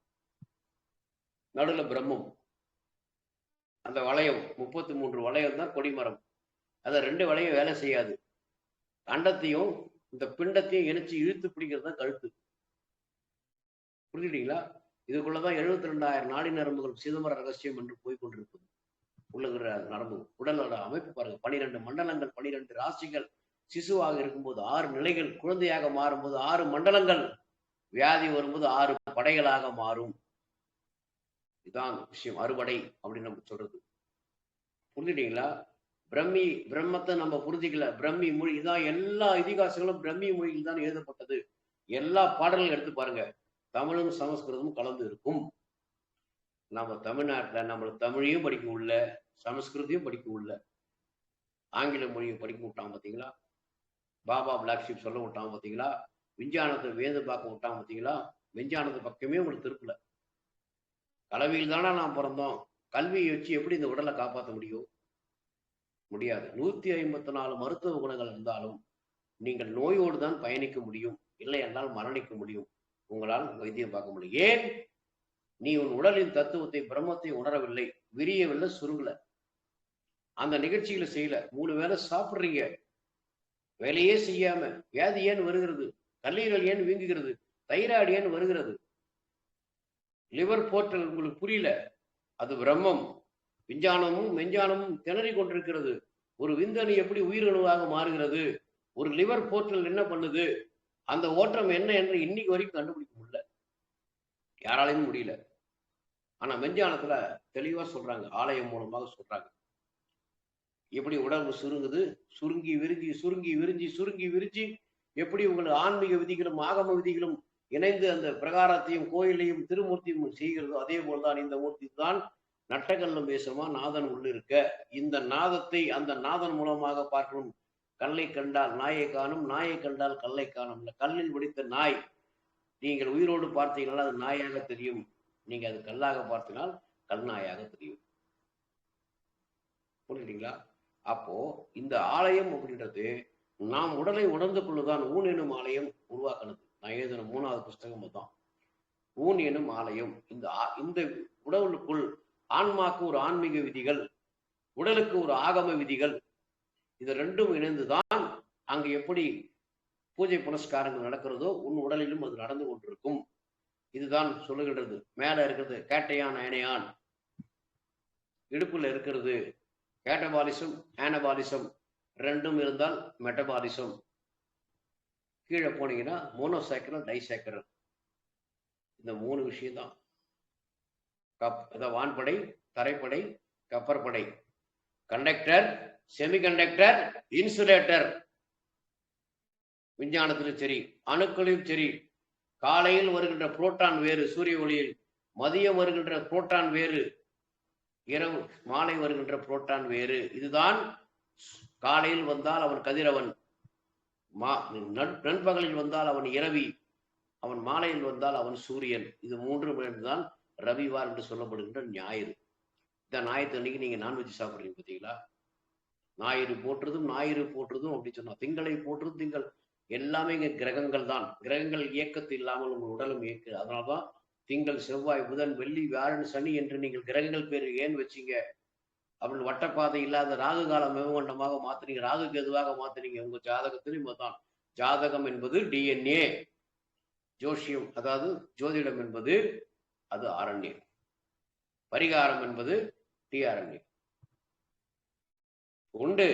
நடுவில் பிரம்மம், அந்த வளையம் 33 வளையம் தான் கொடிமரம். அதை 2 வளையம் வேலை செய்யாது. அண்டத்தையும் இந்த பிண்டத்தையும் இணைச்சு இழுத்து பிடிக்கிறது தான் கழுத்து. புரிஞ்சுட்டீங்களா? இதுக்குள்ளதான் 72,000 நாடி நரம்புகள் சிதம்பர ரகசியம் என்று போய்கொண்டிருக்குது. உள்ளுகிற நரம்பு உடலோட அமைப்பு பாருங்க. 12 மண்டலங்கள், 12 ராசிகள். சிசுவாக இருக்கும்போது 6 நிலைகள், குழந்தையாக மாறும்போது 6 மண்டலங்கள், வியாதி வரும்போது 6 படைகளாக மாறும். இதுதான் விஷயம். அறுபடை அப்படின்னு நம்ம சொல்றது. புரிஞ்சுட்டீங்களா? பிரம்மத்தை நம்ம புரிஞ்சுக்கல. பிரம்மி மொழி தான். எல்லா இதிகாசங்களும் பிரம்மி மொழியில் தான் எழுதப்பட்டது. எல்லா பாடல்களும் எடுத்து பாருங்க, தமிழும் சமஸ்கிருதமும் கலந்து இருக்கும். நம்ம தமிழ்நாட்டில் நம்மளுக்கு தமிழையும் படிக்க உள்ள, சமஸ்கிருதையும் படிக்க உள்ள, ஆங்கில மொழியை படிக்க விட்டான் பார்த்தீங்களா? பாபா பிளாக்ஷிப் சொல்ல விட்டான் பார்த்தீங்களா? விஞ்ஞானத்தை வேந்து பார்க்க விட்டான் பார்த்தீங்களா? விஞ்ஞானத்தை பக்கமே உங்களுக்கு திருப்பல. கலவையில் தானே நாம் பிறந்தோம். கல்வியை வச்சு எப்படி இந்த உடலை காப்பாற்ற முடியும்? முடியாது. 154 மருத்துவ குணங்கள் இருந்தாலும் நீங்கள் நோயோடு தான் பயணிக்க முடியும், இல்லை என்றால் மரணிக்க முடியும். உங்களால் வைத்தியம் பார்க்க முடியும். ஏன்? நீ உன் உடலின் தத்துவத்தை, பிரம்மத்தை உணரவில்லை, விரியவில்லை, சுருங்கல. அந்த நிகழ்ச்சிகளை செய்யல. 3 வேளை சாப்பிடுறீங்க, வேலையே செய்யாம. வியாதி ஏன் வருகிறது? கல்லீரல் ஏன் வீங்குகிறது? தைராய்டு ஏன் வருகிறது? லிவர் போர்ட்டல் உங்களுக்கு புரியல. அது பிரம்மம். விஞ்ஞானமும் மெஞ்ஞானமும் திணறி கொண்டிருக்கிறது. ஒரு விந்தணு எப்படி உயிரணுவாக மாறுகிறது? ஒரு லிவர் போர்ட்டல் என்ன பண்ணுது? அந்த ஓட்டம் என்ன என்று இன்னைக்கு வரைக்கும் கண்டுபிடிக்க முடியல, யாராலையும் முடியல. ஆனா மெஞ்ஞானத்துல தெளிவா சொல்றாங்க, ஆலயம் மூலமாக சொல்றாங்க. எப்படி உடம்பு சுருங்குது, சுருங்கி விரிஞ்சி சுருங்கி விரிஞ்சி சுருங்கி விரிஞ்சி, எப்படி உங்கள் ஆன்மீக விதிகளும் ஆகம விதிகளும் இணைந்து அந்த பிரகாரத்தையும் கோயிலையும் திருமூர்த்தியும் செய்கிறதோ, அதே போல்தான் இந்த மூர்த்தி தான் நட்டகல்லும் பேசுமா நாதன் உள்ளிருக்க. இந்த நாதத்தை அந்த நாதன் மூலமாக பார்க்கணும். கல்லை கண்டால் நாயை காணும், நாயை கண்டால் கல்லை காணும். இந்த கல்லில் பிடித்த நாய் நீங்கள் உயிரோடு பார்த்தீங்கன்னா அது நாயாக தெரியும், நீங்க அது கல்லாக பார்த்தினால் கல் நாயாக தெரியும். புரியுதுங்களா? அப்போ இந்த ஆலயம் அப்படின்றது நாம் உடலை உணர்ந்து கொள்ளுதான் ஊன் எனும் ஆலயம் உருவாக்கினது. நான் எழுதின 3வது புஸ்தகம் தான் ஊன் எனும் ஆலயம். இந்த உடலுக்குள் ஆன்மாக்கு ஒரு ஆன்மீக விதிகள், உடலுக்கு ஒரு ஆகம விதிகள், இது ரெண்டும் இணைந்துதான் அங்கு எப்படி பூஜை புனஸ்காரங்கள் நடக்கிறதோ உன் உடலிலும் அது நடந்து கொண்டிருக்கும். இதுதான் சொல்லுகின்றது. மேல இருக்கிறது கேட்டையான் அயனையான், இடுப்புல இருக்கிறது கேட்டபாலிசம் ஆனபாலிசம், ரெண்டும் இருந்தால் மெட்டபாலிசம். கீழே போனீங்கன்னா மோனோசைக்கரல் டைசைக்கரல். இந்த 3 விஷயம் தான். வான்படை, தரைப்படை, கப்பற்படை, கண்டக்டர், செமிகண்டக்டர், இன்சுலேட்டர். விஞ்ஞானத்திலும் சரி, அணுக்களிலும் சரி, காலையில் வருகின்ற புரோட்டான் வேறு சூரிய ஒளியில், மதியம் வருகின்ற புரோட்டான் வேறு, இரவு மாலை வருகின்ற புரோட்டான் வேறு. இதுதான் காலையில் வந்தால் அவன் கதிரவன், நண்பகலில் வந்தால் அவன் இரவி, அவன் மாலையில் வந்தால் அவன் சூரியன். இது 3 தான் ரவிவார் என்று சொல்லப்படுகின்ற ஞாயிறு. இந்த ஞாயிற்று நீங்க நான்வெஜ் சாப்பிடுறீங்க பார்த்தீங்களா? ஞாயிறு போற்றுதும் அப்படி சொன்னா, திங்களை போற்றுதும் திங்கள். எல்லாமே இங்க கிரகங்கள் தான். கிரகங்கள் இயக்கத்து இல்லாமல் உங்கள் உடலும் இயக்கு. அதனால்தான் திங்கள், செவ்வாய், புதன், வெள்ளி, வியாழன், சனி என்று நீங்கள் கிரகங்கள் பேர் ஏன் வச்சீங்க? அப்படி வட்டப்பாதை இல்லாத ராகு காலம் மேகமண்டமாக மாத்தினீங்க, ராகுக்கு எதுவாக மாத்தினீங்க. உங்க ஜாதகத்திலும் தான். ஜாதகம் என்பது டிஎன்ஏ, ஜோஷியம் அதாவது ஜோதிடம் என்பது அது ஆரண்யம், பரிகாரம் என்பது டிஆர்என்ஏ. உண்டு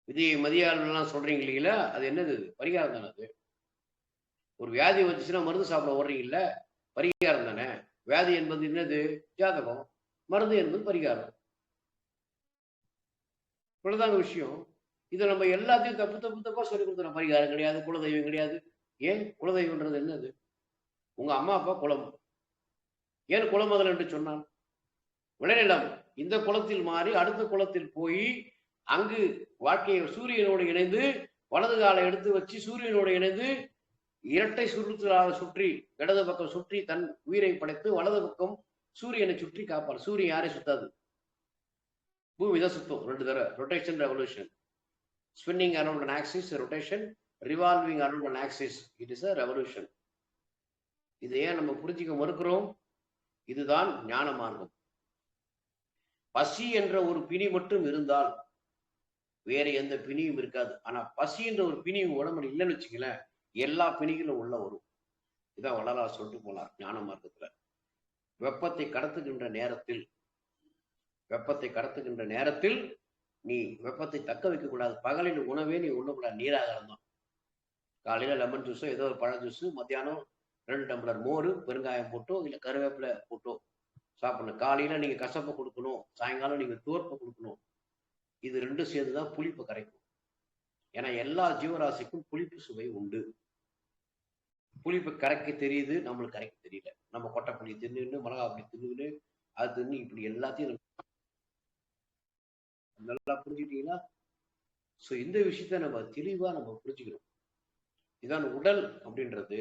விதியை மதியாளெல்லாம் சொல்றீங்க இல்லைங்களா? அது என்னது? பரிகாரம் தானே. அது ஒரு வியாதி வந்துச்சுன்னா மருந்து சாப்பிட ஓடுறீங்கல்ல, பரிகாரம் தானே. வியாதி என்பது என்னது? ஜாதகம். மருந்து என்பது பரிகாரம். இவ்வளவுதாங்க விஷயம். இதை நம்ம எல்லாத்தையும் தப்பா சொல்லி கொடுத்துறோம். பரிகாரம் கிடையாது, குலதெய்வம் கிடையாது. ஏன் குலதெய்வம்ன்றது என்னது? உங்க அம்மா அப்பா குலம். ஏன் குலமதல் என்று சொன்னான்? விளைநிலம். இந்த குலத்தில் மாறி அடுத்த குலத்தில் போய் அங்கு வாழ்க்கையை சூரியனோடு இணைந்து, வலது காலை எடுத்து வச்சு சூரியனோடு இணைந்து இரட்டை சுற்றுலாவை சுற்றி இடது பக்கம் சுற்றி தன் உயிரை படைத்து வலது பக்கம் சூரியனை சுற்றி காப்பாடு. சூரியன் யாரை சுத்தாது, பூமி தான் சுத்தும் 2 தடவை. Rotation revolution. Spinning around an axis, rotation. Revolving around an axis, it is a revolution. இதை ஏன் நம்ம புரிஞ்சுக்க மறுக்கிறோம்? இதுதான் ஞான மார்க்கம். பசி என்ற ஒரு பிணி மட்டும் இருந்தால் வேற எந்த பிணியும் இருக்காது. ஆனா பசி என்ற ஒரு பிணி உடம்புல இல்லைன்னு வச்சுக்கலேன், எல்லா பிணிகளும் உள்ள வரும். இதான் வள்ளலார் சொல்லிட்டு போனார் ஞான மார்க்கத்துல. வெப்பத்தை கடத்துகின்ற நேரத்தில் நீ வெப்பத்தை தக்க வைக்க கூடாது. பகலில் உணவே நீ உண்ணக்கூடாது, நீராகாரம் தான். காலையில லெமன் ஜூஸோ ஏதோ ஒரு பழ ஜூஸ், மத்தியானம் 2 டம்ளர் மோர் பெருங்காயம் போட்டோ இல்லை கருவேப்பிலை போட்டோ சாப்பிடணும். காலையில நீங்க கசப்பை கொடுக்கணும், சாயங்காலம் நீங்க தோற்பை கொடுக்கணும். இது 2 சேர்ந்துதான் புளிப்பை கரைக்கும். ஏன்னா எல்லா ஜீவராசிக்கும் புளிப்பு சுவை உண்டு. புளிப்பு கரைக்க தெரியுது, நம்மளுக்கு கரைக்க தெரியல. நம்ம கொட்டைப்புளி தின்னு, மிளகா புளி தின்னு, அது தின்னு, இப்படி எல்லாத்தையும் நல்லா புரிஞ்சுக்கிட்டீங்களா? ஸோ இந்த விஷயத்த நம்ம தெளிவா நம்ம புரிஞ்சுக்கணும். இதான் உடல் அப்படின்றது.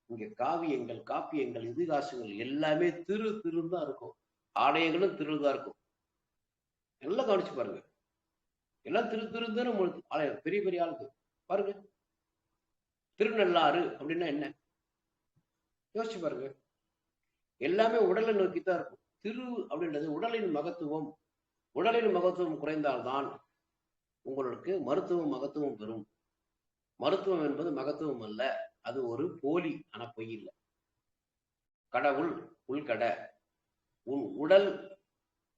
இங்க காவியங்கள், காப்பியங்கள், இதிகாசங்கள் எல்லாமே திருந்தான் இருக்கும். ஆலயங்களும் திருதான் இருக்கும். எல்லாம் கவனிச்சு பாருங்க. எல்லாம் திருந்தான ஆலயம். பெரிய பெரிய ஆளுக்கு பாருங்க. திருநள்ளாறு அப்படின்னா என்ன யோசிச்சு பாருங்க. எல்லாமே உடலை நோக்கித்தான் இருக்கும். திரு அப்படின்றது உடலின் மகத்துவம். உடலின் மகத்துவம் குறைந்தால்தான் உங்களுக்கு மகத்துவம் பெறும். மருத்துவம் என்பது மகத்துவம் அல்ல, அது ஒரு போலி. ஆனா பொய் இல்லை. கடவுள் உள்கடை. உன் உடல்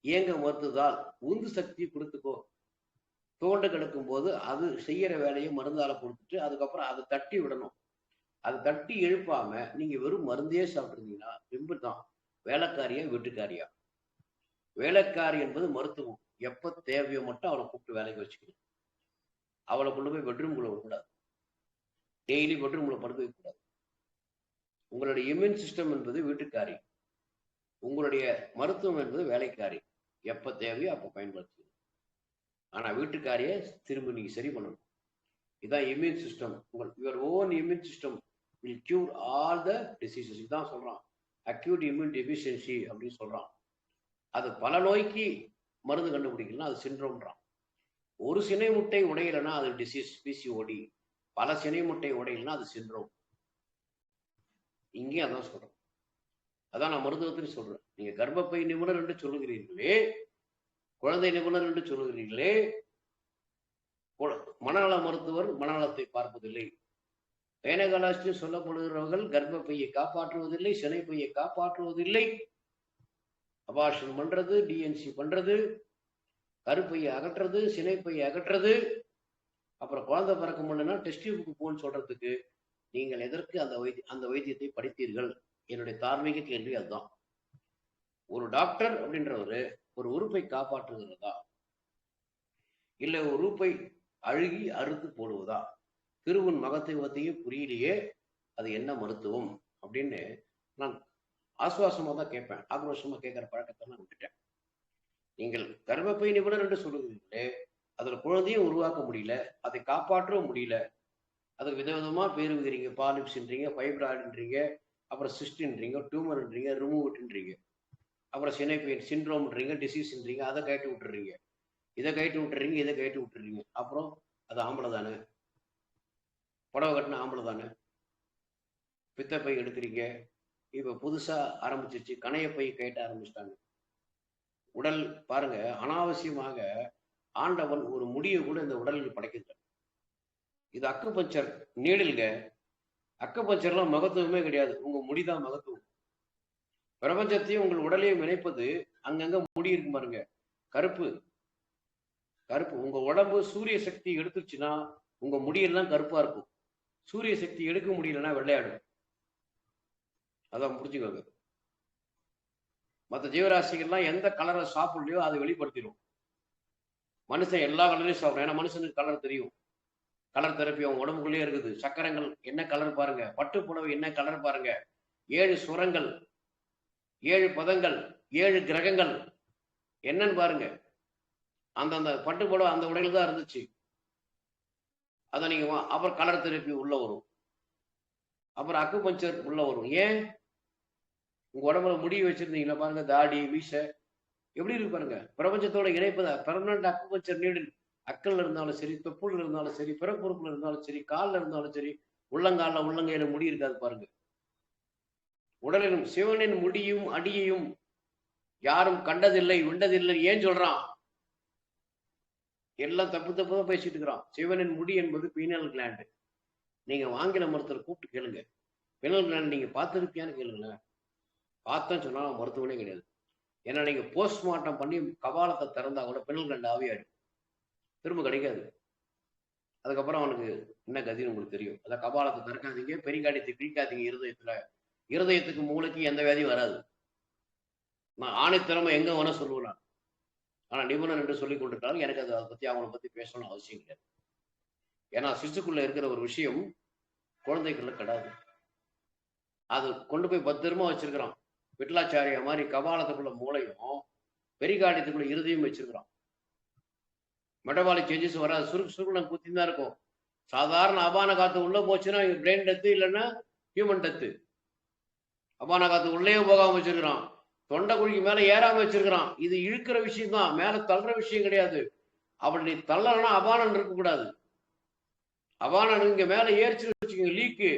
இயங்க மறுத்ததால் உந்து சக்தி கொடுத்துக்கோ. தோண்டு கிடக்கும் போது அது செய்யற வேலையை மருந்தால கொடுத்துட்டு அதுக்கப்புறம் அதை தட்டி விடணும். அதை தட்டி எழுப்பாம நீங்க வெறும் மருந்தே சாப்பிட்டுருந்தீங்கன்னா வெம்பு தான். வேலைக்காரியா வீட்டுக்காரியா? வேலைக்காரி என்பது மருத்துவம். எப்ப தேவையோ மட்டும் அவளை கூப்பிட்டு வேலைக்கு வச்சுக்கணும். அவளை கொண்டு போய் பெட்ரூம்குள்ள விடக்கூடாது. டெய்லி பெட்ரூம்ல படுக்க வைக்கக்கூடாது. உங்களுடைய இம்யூன் சிஸ்டம் என்பது வீட்டுக்காரி, உங்களுடைய மருத்துவம் என்பது வேலைக்காரி. எப்ப தேவையோ அப்ப பயன்படுத்தணும். ஆனா வீட்டுக்காரியை திரும்ப நீங்க சரி பண்ணணும். இதான் immune system. Your own immune system will cure all the diseases. இதான் சொல்றான் அக்யூட் இம்யூன் டெபிஷியன்சி அப்படின்னு சொல்றான். அது பல நோய்க்கு மருந்து கண்டுபிடிக்கலாம், அது சிண்ட்ரோம்ன்றான். ஒரு சினை முட்டை உடையலைன்னா அது டிசீஸ், பிசிஓடி. பல சினை முட்டை உடையலைன்னா அது சிண்ட்ரோம். இங்கே அதான் சொல்றேன். அதான் நான் மருத்துவத்தில் சொல்றேன். நீங்க கர்ப்பப்பை நிபுணர் என்று சொல்லுகிறீர்களே, குழந்தை நிபுணர் என்று சொல்லுகிறீர்களே, மனநல மருத்துவர் மனநலத்தை பார்ப்பதில்லை. கைனகாலஜிஸ்ட் சொல்லப்படுகிறவர்கள் கர்ப்பப்பையை காப்பாற்றுவதில்லை, சினைப்பையை காப்பாற்றுவதில்லை. அபார்ஷன் பண்றது, டிஎன்சி பண்றது, கருப்பையை அகற்றுறது, சினைப்பையை அகற்றுறது, அப்புறம் குழந்தை பிறக்க முடியலன்னா டெஸ்ட் டியூபுக்கு போன்னு சொல்றதுக்கு நீங்கள் எதற்கு அந்த வைத்தியத்தை படித்தீர்கள்? என்னுடைய தார்மீக கேள்வி அதுதான். ஒரு டாக்டர் அப்படின்றவரு ஒரு உறுப்பை காப்பாற்றுகிறதா இல்ல ஒரு உறுப்பை அழுகி அறுத்து போடுவதா? திருவன் மகத்துவத்தையும் புரியலையே, அது என்ன மருத்துவம் அப்படின்னு நான் ஆசுவாசமா தான் கேட்பேன். ஆக்ரோஷமா கேட்கிற பழக்கத்தை நான் விட்டுட்டேன். நீங்கள் கர்ப்பப்பை நிபுணர் என்று சொல்லுகிறீங்களே, அதுல குழந்தையும் உருவாக்க முடியல, அதை காப்பாற்றவும் முடியல. அதுக்கு விதவிதமா பேர் வைக்கிறீங்க. பாலிப்ஸ்ன்றீங்க, ஃபைப்ராய்டுன்றீங்க, அப்புறம் சிஸ்ட்ன்றீங்க, டியூமர்ன்றீங்க, ரிமூவ்ன்றீங்க, அப்புறம் சினைப்பெயின் சிண்ட்ரோம்ன்றீங்க, டிசீஸ்ன்றீங்க. அதை கயட்டி விட்டுறீங்க, இதை கயட்டி விட்டுறீங்க, இதை கயட்டி விட்டுறீங்க. அப்புறம் அது ஆம்பளை தானே, புடவை கட்டின ஆம்பளை தானே. பித்தப்பை எடுக்கிறீங்க. இப்ப புதுசா ஆரம்பிச்சிருச்சு, கணையப்பை கயட்ட ஆரம்பிச்சிட்டாங்க. உடல் பாருங்க, அனாவசியமாக ஆண்டவன் ஒரு முடியை கூட இந்த உடலில் படைக்கின்ற. இது அக்குபஞ்சர் நீடில்க. அக்குபஞ்சர்லாம் மகத்துவமே கிடையாது. உங்க முடிதான் மகத்துவம். பிரபஞ்சத்தையும் உங்கள் உடலையும் இணைப்பது அங்கங்க முடி இருக்கு பாருங்க, கருப்பு கருப்பு. உங்க உடம்பு சூரிய சக்தி எடுத்துச்சுன்னா உங்க முடியெல்லாம் கருப்பா இருக்கும். சூரிய சக்தி எடுக்க முடியலன்னா வெள்ளையாடும். அதான் புரிஞ்சுக்கோங்க. மற்ற ஜீவராசிகள்லாம் எந்த கலரை சாப்பிடலையோ அதை வெளிப்படுத்திடும். மனுஷன் எல்லா கலரையும் சாப்பிடும். ஏன்னா மனுஷனுக்கு கலர் தெரியும். கலர் தெரப்பி அவங்க உடம்புக்குள்ளே இருக்குது. சக்கரங்கள் என்ன கலர் பாருங்க, பட்டு புடவை என்ன கலர் பாருங்க, 7 சுரங்கள், 7 பதங்கள், 7 கிரகங்கள் என்னன்னு பாருங்க. அந்த பட்டு புடவை அந்த உடையில தான் இருந்துச்சு. அதை நீங்க அப்புறம் கலர் தெரப்பி உள்ள வரும். அப்புறம் அக்கு பஞ்சர் உள்ள வரும். ஏன்? உங்க உடம்புல முடி வச்சிருந்தீங்களா பாருங்க, தாடி மீச எப்படி இருக்கு பாருங்க. பிரபஞ்சத்தோட இணைப்புதான் பெர்மனன்ட் அக்கு பஞ்சர் நீடில். அக்கல்ல இருந்தாலும் சரி, தொப்புள்ள இருந்தாலும் சரி, பிறப்புறுப்புல இருந்தாலும் சரி, காலில் இருந்தாலும் சரி, உள்ளங்கால உள்ளங்கையில முடி இருக்காது பாருங்க. உடலிலும் சிவனின் முடியும் அடியையும் யாரும் கண்டதில்லை விண்டதில்லை. ஏன் சொல்றான்? எல்லாம் தப்பு தான் பேசிட்டு இருக்கிறான். சிவனின் முடி என்பது பீனல் கிளாண்டு. நீங்க ஆங்கில மருத்துவர் கூப்பிட்டு கேளுங்க, பீனல் கிளாண்ட் நீங்க பார்த்துருப்பியான்னு கேளுங்களேன். பார்த்தேன்னு சொன்னாலும் மருத்துவனே கிடையாது. ஏன்னா நீங்க போஸ்ட்மார்ட்டம் பண்ணி கபாலத்தை திறந்தா கூட பீனல் கிளாண்ட் ஆவியாயிடும், திரும்ப கிடைக்காது. அதுக்கப்புறம் அவனுக்கு என்ன கதின்னு உங்களுக்கு தெரியும். அதான் கபாலத்தை திறக்காதீங்க, பெரிகாரியத்தை கிழிக்காதீங்க. இருதயத்துக்கு மூளைக்கு எந்த வியாதியும் வராது. நான் ஆணைத்திறமை எங்க வேணா சொல்லுவேன். ஆனா நிபுணன் என்று சொல்லிக் கொண்டிருக்காரு. எனக்கு அதை பத்தி அவனை பத்தி பேசணும்னு அவசியம் கிடையாது. ஏன்னா சிசுக்குள்ள இருக்கிற ஒரு விஷயம் குழந்தைக்குள்ள கிடையாது. அது கொண்டு போய் பத்திரமா வச்சிருக்கிறான். விட்டலாச்சாரியா மாதிரி கபாலத்துக்குள்ள மூளையும் பெரிகாரியத்துக்குள்ள இருதயம் வச்சிருக்கிறான். மெட்டபாலிக் சேஞ்சஸ் வராது, சுருக்கு சுருக்குடன் குத்தி தான் இருக்கும். சாதாரண அபான காத்து உள்ள போச்சுன்னா பிரெயின் டெத்து, இல்லைன்னா ஹியூமன் டெத்து. அபான காத்து உள்ளே போகாம வச்சிருக்கிறான், தொண்டை குழிக்கு மேல ஏறாம வச்சிருக்கிறான். இது இழுக்கிற விஷயம் தான், மேல தள்ளுற விஷயம் கிடையாது. அப்படி நீ தள்ளனா அபானன் இருக்கக்கூடாது. அபானன் இங்க மேல ஏறிச்சுன்னு வச்சுக்கோங்க, லீக்கு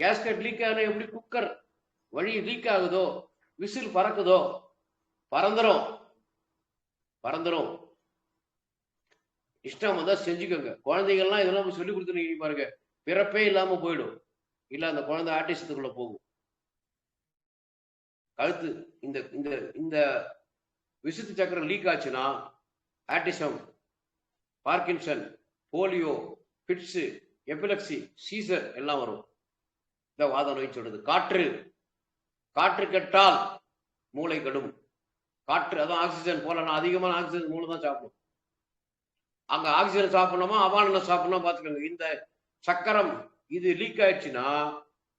கேஸ்கெட் லீக் ஆனா எப்படி குக்கர் வழி லீக் ஆகுதோ, விசில் பறக்குதோ, பறந்துரும் பறந்துரும். இஷ்டம் வந்தா செஞ்சுக்கோங்க. குழந்தைகள்லாம் இதெல்லாம் சொல்லி கொடுத்து பாருங்க, பிறப்பே இல்லாம போயிடும். இல்ல அந்த குழந்தை ஆர்டிசத்துக்குள்ள போகும். கழுத்து இந்த இந்த இந்த விசுத்து சக்கரம் லீக் ஆச்சுன்னா autism, Parkinson, polio, fits, epilepsy, seizure எல்லாம் வரும். இந்த வாத நோய் சொல்றது. காற்று கெட்டால் மூளை கெடும். காற்று அதான் ஆக்சிஜன் போலன்னா அதிகமான ஆக்சிஜன் மூளை தான் சாப்பிடும். அங்க ஆக்சிஜன் சாப்பிடணுமா அபானம் சாப்பிடணும் பார்த்துக்கோங்க. இந்த சக்கரம் இது லீக் ஆயிடுச்சுன்னா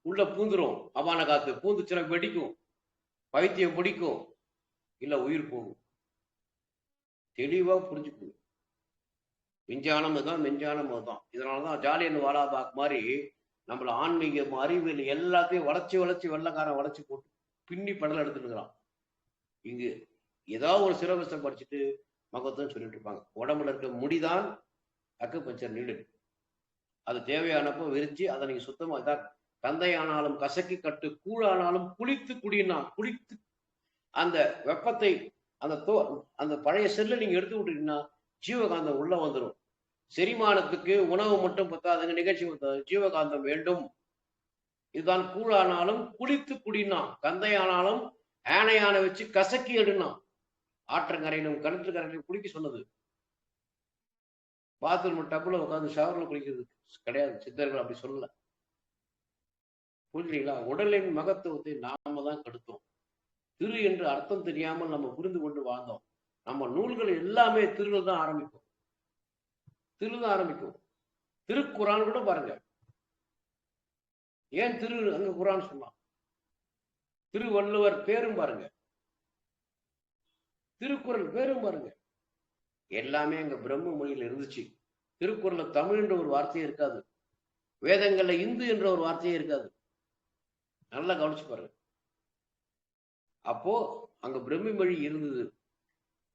உள்ள பூந்துரும். அபான காத்து பூந்துச்சுன்னா வெடிக்கும், பைத்தியம் பிடிக்கும், இல்ல உயிர் போகும். தெளிவா புரிஞ்சுக்கணும். விஞ்ஞானம் தான், மெஞ்ஞானம் அதுதான். இதனாலதான் ஜாலியன் வாலாபாக் மாதிரி நம்மள ஆன்மீகம், அறிவியல் எல்லாத்தையும் வளர்ச்சி வெள்ளக்காரன் வளர்ச்சி போட்டு பின்னி படல் எடுத்துருக்கிறான். இங்கு ஏதாவது ஒரு சிலபஸை படிச்சுட்டு மகத்துவம் சொல்லிட்டு இருப்பாங்க. உடம்புல இருக்க முடிதான் அக்கு பஞ்சர் நீடு. அது தேவையானப்போ விரிச்சு அதை நீங்க சுத்தமா இதான். தந்தையானாலும் கசக்கி கட்டு, கூழானாலும் குளித்து குடினா, குளித்து அந்த வெப்பத்தை அந்த பழைய செல்லை நீங்க எடுத்து விட்டீங்கன்னா ஜீவகாந்தம் உள்ள வந்துடும். செரிமானத்துக்கு உணவு மட்டும் பத்தாதுங்க, நிகழ்ச்சி பத்தாது, ஜீவகாந்தம் வேண்டும். இதுதான் கூழானாலும் குளித்து குடினா, கந்தையானாலும் ஆனையான வச்சு கசக்கி எடுனா. ஆற்றங்கரையிலும் கிணற்றுக்கரையிலும் குளிக்க சொன்னது. பாத்ரூம் டப்புல உட்காந்து ஷவர்ல குளிக்கிறது கிடையாது. சித்தர்கள் அப்படி சொல்லல. புரிஞ்சுங்களா? உடலின் மகத்துவத்தை நாம தான் கெடுத்தோம். திரு என்று அர்த்தம் தெரியாமல் நம்ம புரிந்து கொண்டு வாழ்ந்தோம். நம்ம நூல்கள் எல்லாமே திருல தான் ஆரம்பிக்கும். திருக்குரான் கூட பாருங்க, ஏன் திரு அங்க குரான் சொன்னான்? திருவள்ளுவர் பேரும் பாருங்க, திருக்குறள் பேரும் பாருங்க, எல்லாமே அங்க பிரம்ம மொழியில இருந்துச்சு. திருக்குறள்ல தமிழ் என்ற ஒரு வார்த்தையே இருக்காது. வேதங்கள்ல இந்து என்ற ஒரு வார்த்தையே இருக்காது. நல்லா கவனிச்சு பாருங்க. அப்போ அங்க பிரம்மி மொழி இருந்தது.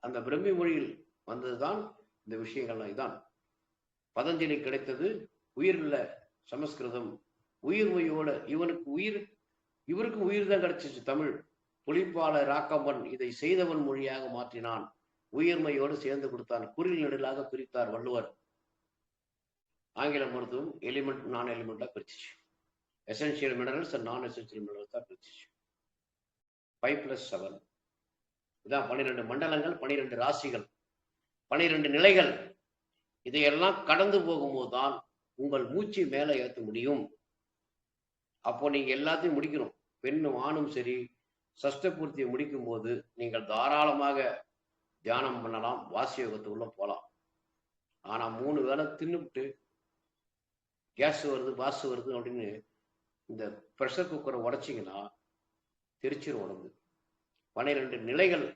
அந்த பிரம்மி மொழியில் வந்ததுதான் இந்த விஷயங்கள்லாம். இதான் பதஞ்சலி கிடைத்தது உயிர்ல சமஸ்கிருதம். உயிர்மையோட இவருக்கு உயிர் தான் கிடைச்சிச்சு தமிழ். புலிப்பாளர் ராக்கம்பன் இதை செய்தவன் மொழியாக மாற்றினான், உயிர்மையோடு சேர்ந்து கொடுத்தான். குறில் நெடிலாக பிரித்தார் வள்ளுவர். ஆங்கில மருத்துவம் எலிமெண்ட் நான் எலிமெண்டா பிரிச்சிச்சு. Essential minerals and non essential minerals தான் பிரிச்சிச்சு. 5+7 இதான் 12 மண்டலங்கள், 12 ராசிகள், 12 நிலைகள். இதையெல்லாம் கடந்து போகும்போது தான் உங்கள் மூச்சு மேல ஏற்ற முடியும். அப்போ நீங்க எல்லாத்தையும் முடிக்கணும். பெண்ணும் ஆணும் சரி, சஷ்டபூர்த்தியை முடிக்கும் போது நீங்கள் தாராளமாக தியானம் பண்ணலாம், வாசி யோகத்துக்குள்ள போகலாம். ஆனா 3 வேளை தின்னுபிட்டு கேஸ் வருது வாசு வருது அப்படின்னு இந்த ப்ரெஷர் குக்கரை உடைச்சிங்கன்னா தெரிச்சிரும் உடம்பு. 12 நிலைகள்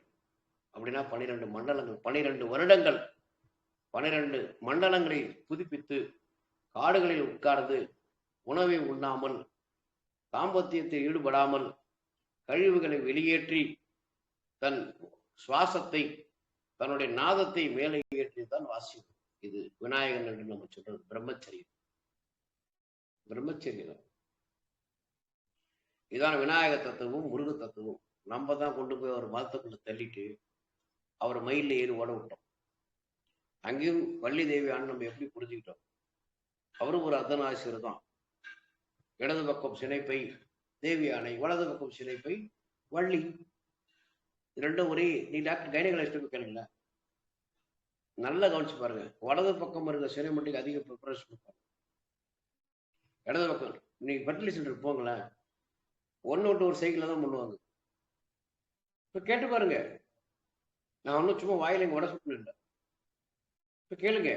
அப்படின்னா 12 மண்டலங்கள், 12 வருடங்கள், 12 மண்டலங்களை புதுப்பித்து காடுகளில் உட்கார்ந்து உணவை உண்ணாமல் தாம்பத்தியத்தில் ஈடுபடாமல் கழிவுகளை வெளியேற்றி தன் சுவாசத்தை, தன்னுடைய நாதத்தை மேலே ஏற்றிதான் வாசிக்கும். இது விநாயகன் என்று நம்ம சொல்றது பிரம்மச்சரியம். பிரம்மச்சரியம் இதான் விநாயக தத்துவம், முருக தத்துவம். நம்ம தான் கொண்டு போய் அவர் மதத்துக்குள்ள தள்ளிட்டு அவர் மயில ஏறி ஓட விட்டோம். அங்கேயும் வள்ளி தேவியான்னு நம்ம எப்படி புரிஞ்சுக்கிட்டோம்? அவரும் ஒரு அர்த்தநாசிரியர் தான். இடது பக்கம் சினைப்பை தேவியானை, வலது பக்கம் சினைப்பை வள்ளி. ரெண்டும் ஒரே. நீ டாக்டர் கைனகாலஜிஸ்ட் கேளுங்களேன், நல்லா கவனிச்சு பாருங்க. வலது பக்கம் இருக்க சினை மட்டும் அதிக ப்ரிப்பரேஷன் கொடுப்பாங்க. இடது பக்கம் நீங்க ஃபர்டிலிட்டி சென்டர் போங்களேன், ஒன்று விட்டு ஒரு சைக்கிள் தான் பண்ணுவாங்க. இப்போ கேட்டு பாருங்க. நான் ஒன்றும் சும்மா வாயில இங்கே வட சுட்டு இல்லை. இப்போ கேளுங்க,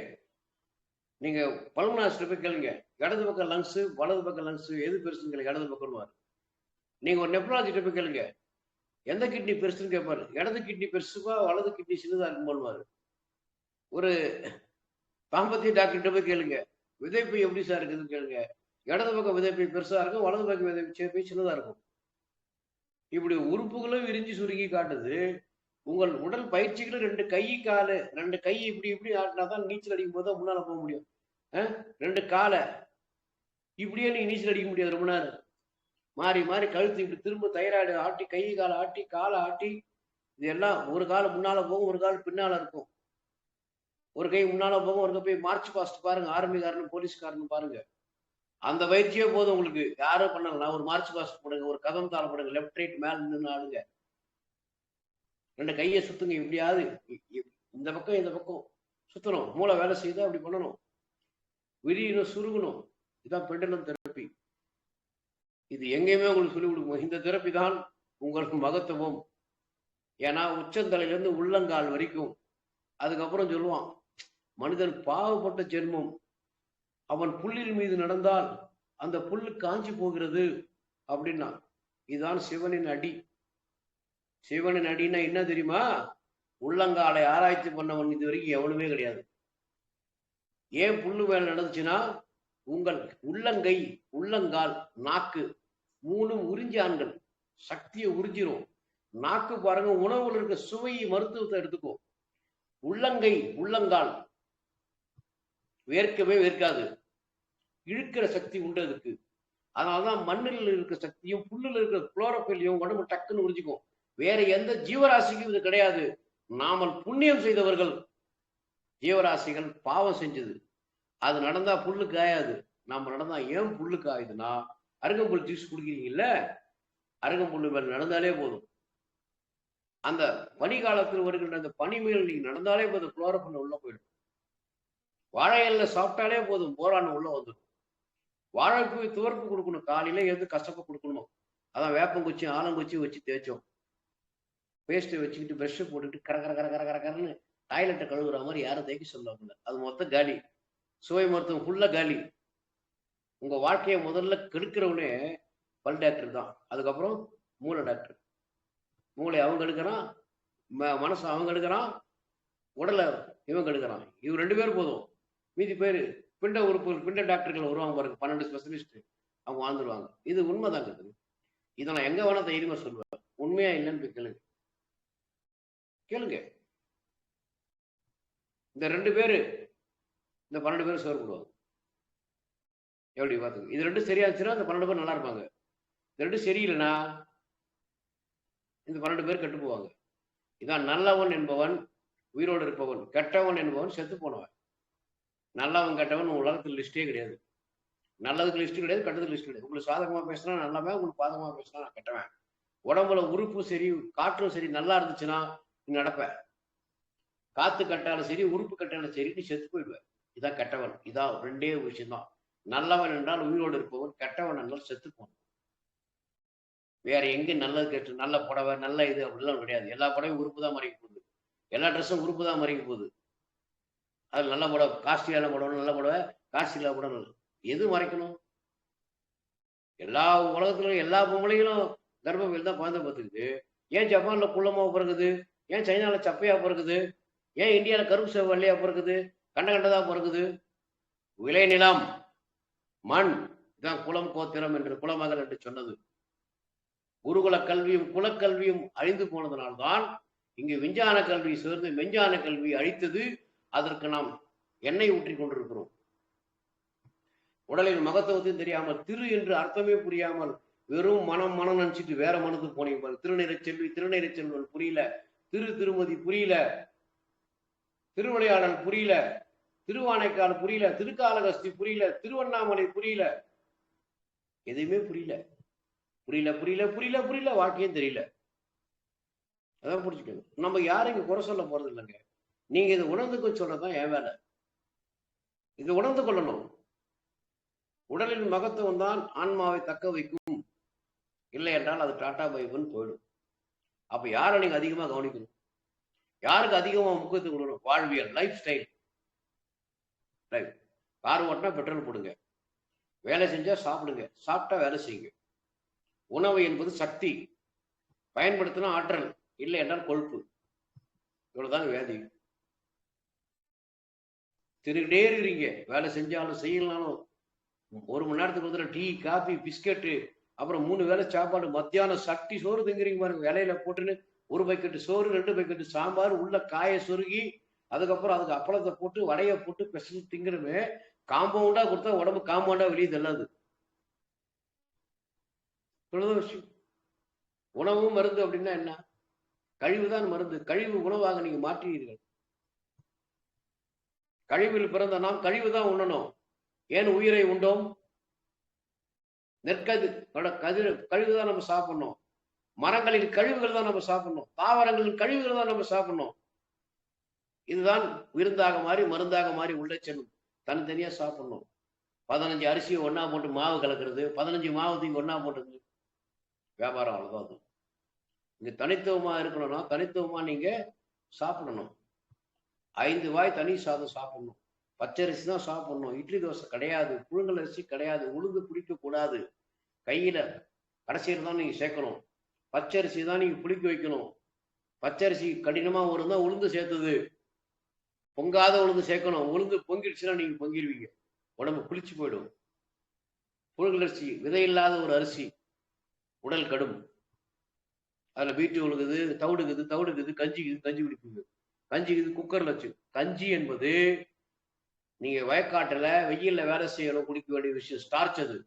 நீங்க பல்மனாஸ்டர் போய் கேளுங்க, இடது பக்கம் லங்ஸ் வலது பக்கம் லங்ஸ் எது பெருசுன்னு கேளுங்க, இடது பக்கம்னுவாரு. நீங்க ஒரு நெப்ராலஜிட்ட போய் கேளுங்க, எந்த கிட்னி பெருசுன்னு கேட்பாரு, இடது கிட்னி பெருசுவா வலது கிட்னி சின்னதா இருக்கும்போது. ஒரு தாம்பத்திய டாக்டர்கிட்ட போய் கேளுங்க, விதைப்பை எப்படி சார் இருக்குதுன்னு கேளுங்க, இடது பக்கம் விதைப்பை பெருசா இருக்கும், வலது பக்கம் விதைப்பை சின்னதா இருக்கும். இப்படி உறுப்புகளும் விரிஞ்சு சுருங்கி காட்டுது. உங்கள் உடல் பயிற்சிகளும் ரெண்டு கை காலு, ரெண்டு கை இப்படி இப்படி ஆட்டினாதான் நீச்சல் அடிக்கும் போது முன்னால போக முடியும். ரெண்டு காலை இப்படியே நீ நீச்சல் அடிக்க முடியாது ரொம்ப நேரம். மாறி மாறி கழுத்து இப்படி திரும்ப தைராய்டு ஆட்டி, கை காலை ஆட்டி, காலை ஆட்டி, இது எல்லாம் ஒரு கால் முன்னால போகும், ஒரு கால் பின்னால இருக்கும். ஒரு கை முன்னால போகும், ஒரு கை போய் மார்ச் பாஸ்ட் பாருங்க, ஆர்மிக்காரனு போலீஸ்காரனு பாருங்க. அந்த பயிற்சியே போதும் உங்களுக்கு. யாரும் பண்ணலாம். ஒரு மார்ச் பாஸ்ட் போடுங்க, ஒரு கதம் தாள போடுங்க, லெப்ட் ரைட் மேல நின்று ஆடுங்க, ரெண்டு கையை சுத்துங்க. இப்படியாவது இந்த பக்கம் இந்த பக்கம் சுத்தணும். மூளை வேலை செய்தா அப்படி பண்ணணும். விரியணும், சுருகணும். இதுதான் பெண்டலம் தெரப்பி. இது எங்கேயுமே உங்களுக்கு சொல்லிக் கொடுக்கும். இந்த தெரப்பி தான் உங்களுக்கு மகத்துவம். ஏன்னா உச்சந்தலையிலிருந்து உள்ளங்கால் வரைக்கும். அதுக்கப்புறம் சொல்லுவான், மனிதன் பாவப்பட்ட ஜென்மம், அவன் புல்லில் மீது நடந்தால் அந்த புல்லு காஞ்சி போகிறது அப்படின்னா. இதுதான் சிவனின் அடி. சிவனின் அடின்னா என்ன தெரியுமா? உள்ளங்காலை ஆராய்ச்சி பண்ணவன் இது வரைக்கும் எவனுமே கிடையாது. ஏன் புல்லு வேலை நடந்துச்சுன்னா, உங்கள் உள்ளங்கை, உள்ளங்கால், நாக்கு மூணும் உறிஞ்சான்கள், சக்தியை உறிஞ்சிரும். நாக்கு பாருங்க, உணவுல இருக்க சுவை மருத்துவத்தை எடுத்துக்கும். உள்ளங்கை, உள்ளங்கால் வேர்க்கவே வேர்க்காது, இழுக்கிற சக்தி உண்டு அதுக்கு. அதனாலதான் மண்ணில் இருக்க சக்தியும் புல்லுல இருக்கிற குளோரோஃபில்லையும் உடம்பு டக்குன்னு உறிஞ்சிக்கும். வேற எந்த ஜீவராசிக்கும் இது கிடையாது. நாமல் புண்ணியம் செய்தவர்கள், ஜீவராசிகள் பாவம் செஞ்சது, அது நடந்தா புல்லு காயாது. நாம நடந்தா ஏன் புல்லு காயுதுன்னா, அருகம்புல் ஜூஸ் குடிக்கிறீங்கல்ல, அருகம்புல்லு மேல் நடந்தாலே போதும். அந்த பனி காலத்தில் வருகின்ற அந்த பனி மேல் நீங்க நடந்தாலே போதும், குளோரோஃபில் உள்ள போயிடும். வாழையில சாப்பிட்டாலே போதும், போரான் உள்ள வந்துடும். வாழைப்பூ துவர்ப்பு கொடுக்கணும், காலையில எது கசப்பு கொடுக்கணும். அதான் வேப்பங்குச்சி ஆலங்குச்சி வச்சு தேய்ச்சோம், பேஸ்ட்டை வச்சுக்கிட்டு ப்ரெஷ்ஷை போட்டுக்கிட்டு கர கர கர கர கர கரன்னு டாய்லெட்டை கழுவுற மாதிரி யாரும் தேய்க்க சொல்லுவாங்க. அது மொத்தம் காலி. சுவை மருத்துவம் ஃபுல்லா காலி. உங்க வாழ்க்கையை முதல்ல கெடுக்கிறவனே பல் டாக்டர் தான். அதுக்கப்புறம் மூளை டாக்டர். மூளை அவங்க எடுக்கிறான், மனசு அவங்க எடுக்கிறான், உடலை இவங்க எடுக்கிறான். இவங்க ரெண்டு பேரும் போதும். மீதி பேர் பிண்ட உறுப்புகள், பிண்ட டாக்டர்கள் வருவாங்க பாருங்க, 12 ஸ்பெஷலிஸ்ட், அவங்க வாழ்ந்துருவாங்க. இது உண்மைதாங்க. இதை நான் எங்க வேணா தைரியமா சொல்லுவேன். உண்மையா இல்லைன்னு போய் கேளுங்க, கேளுங்க. இந்த 2 பேரு, இந்த 12 பேரும் சோறு போடுவாங்க. எப்படி பார்த்துங்க. இது 2 சரியாச்சுன்னா இந்த 12 பேர் நல்லா இருப்பாங்க. இந்த 2 சரியில்லைன்னா இந்த 12 பேர் கெட்டு போவாங்க. இதான் நல்லவன் என்பவன் உயிரோடு இருப்பவன், கெட்டவன் என்பவன் செத்து போனவன். நல்லவன் கெட்டவன் உலகத்தில் லிஸ்டே கிடையாது. நல்லதுக்கு லிஸ்ட் கிடையாது, கெட்டதுக்கு லிஸ்ட் கிடையாது. உங்களுக்கு சாதகமா பேசினா நல்லவன், உங்களுக்கு பாதகமா பேசினா நான் கெட்டவன். உடம்புல உறுப்பு சரி, காற்றும் சரி நல்லா இருந்துச்சுன்னா நீ நடப்ப. காத்து கட்டாலும் சரி, உறுப்பு கட்டாலும் சரி, நீ செத்து போயிடுவ. இதான் கெட்டவன். இதான் 2 விஷயம்தான். நல்லவன் என்றால் உயிரோடு இருப்பவன், கெட்டவன் என்றால் செத்து போனவன். வேற எங்க நல்லது கெட்டு, நல்ல புடவை நல்ல இது அப்படிலாம் கிடையாது. எல்லா புடவையும் உறுப்பு தான் மறைக்க போகுது, எல்லா ட்ரெஸ்ஸும் உறுப்பு தான் மறைக்க போகுது. அது நல்ல புடவை, காஸ்ட்லியான புடவை நல்ல புடவை, காஸ்ட்லியா புடவை எது மறைக்கணும்? எல்லா உலகத்திலும் எல்லா பொம்பளைகளும் கர்ப்பப்பையில் தான் குழந்தை பார்த்துக்குது. ஏன் ஜப்பான்ல குள்ளமா பிறகுது? ஏன் சைனால சப்பையா பிறகுது? ஏன் இந்தியாவில கருப்பு செவ்வள்ளியா பிறகுது? கண்ட கண்டதா பிறகுது? விளைநிலம், மண், இதான் குலம் கோத்திரம் என்று குலமகள் என்று சொன்னது. குருகுல கல்வியும் குலக்கல்வியும் அழிந்து போனதனால்தான் இங்கு விஞ்ஞான கல்வி சேர்ந்து மெஞ்ஞான கல்வி அழித்தது. அதற்கு நாம் எண்ணெய் ஊற்றி கொண்டிருக்கிறோம். உடலின் மகத்துவத்தையும் தெரியாமல், திரு என்று அர்த்தமே புரியாமல் வெறும் மனம் நினைச்சிட்டு வேற மனத்துக்கு போனீங்க. திருநீரை செல்வன் புரியல, திருமதி புரியல, திருவிளையாடல் புரியல, திருவானைக்கால் புரியல, திருக்காலகஸ்தி புரியல, திருவண்ணாமலை புரியல, எதுவுமே புரியல. புரியல புரியல புரியல புரியல வாழ்க்கையும் தெரியல. அதான் புரிஞ்சுக்கணும். நம்ம யாரும் இங்க குறை சொல்ல போறது இல்லைங்க. நீங்க இதை உணர்ந்துக்க சொல்றதுதான் என் வேலை. இதை உணர்ந்து கொள்ளணும். உடலின் மகத்துவம் தான் ஆன்மாவை தக்க வைக்கும். இல்லை என்றால் அது டாடா பைபுன்னு போயிடும். அப்ப யாரை நீங்க அதிகமா கவனிக்கணும்? யாருக்கு அதிகமா முக்கியத்துவம் கொடுக்கணும்? வாழ்வியல், லைஃப் ஸ்டைல். கார் ஓட்டினா பெட்ரோல் போடுங்க, வேலை செஞ்சா சாப்பிடுங்க, சாப்பிட்டா வேலை செய்யுங்க. உணவு என்பது சக்தி, பயன்படுத்தினா ஆற்றல், இல்லை என்றால் கொழுப்பு. இவ்வளவுதான் வியாதி. திருகிட்டே இருக்கிறீங்க, வேலை செஞ்சாலும் செய்யலாலும் 1 மணி நேரத்துக்கு வந்து டீ, காபி, பிஸ்கெட்டு, அப்புறம் 3 வேளை சாப்பாடு, மத்தியானம் சட்டி சோறு திங்கிறீங்க பாருங்க. வேலையில போட்டுன்னு 1 பக்கெட்டு சோறு, 2 பக்கெட்டு சாம்பார், உள்ள காய சொருகி, அதுக்கப்புறம் அதுக்கு அப்பளத்தை போட்டு வடைய போட்டு பெசல் திங்கிறமே. காம்பவுண்டா கொடுத்தா உடம்பு காம்பவுண்டா வெளியே தள்ளாது. விஷயம். உணவும் மருந்து அப்படின்னா என்ன? கழிவுதான் மருந்து. கழிவு உணவாக நீங்க மாற்றீர்கள். கழிவில் பிறந்த நாம் கழிவுதான் உண்ணணும். ஏன் உயிரை உண்டோம்? கழிவுதான் நம்ம சாப்பிடணும். மரங்களின் கழிவுகள் தான் நம்ம சாப்பிடணும். தாவரங்களின் கழிவுகள் தான் நம்ம சாப்பிடணும். இதுதான் விருந்தாக மாறி மருந்தாக மாறி உள்ள செல்லும். தனித்தனியா சாப்பிடணும். 15 அரிசியை ஒன்னா போட்டு மாவு கலக்கிறது, 15 மாவு தூக்கி ஒன்னா போட்டது வியாபாரம். அவ்வளவுதான். இங்க தனித்துவமா இருக்கணும்னா தனித்துவமா நீங்க சாப்பிடணும். 5 வாய் தனி சாதம் சாப்பிடணும். பச்சரிசி தான் சாப்பிடணும். இட்லி தோசை கிடையாது, புழுங்கல் அரிசி கிடையாது, உளுந்து பிடிக்க கூடாது. கையில கடைசியில் தான் நீங்க சேர்க்கணும். பச்சரிசி தான் நீங்க புளிக்க வைக்கணும். பச்சரிசி கடினமா வருந்தா உளுந்து சேர்த்தது, பொங்காத உளுந்து சேர்க்கணும். உளுந்து பொங்கிடுச்சுன்னா நீங்க பொங்கிடுவீங்க, உடம்பு புளிச்சு போயிடும். புழுங்கல் அரிசி விதை இல்லாத ஒரு அரிசி, உடல் கடும். அதுல பீட்டு உழுகுது, தவிடுக்குது, கஞ்சி குடிக்குது. கஞ்சி குக்கர்ல வச்சு. கஞ்சி என்பது நீங்க வயக்காட்டுல வெயில்ல வேலை செய்யணும், குடிக்க வேண்டிய விஷயம். ஸ்டார்ச் அது.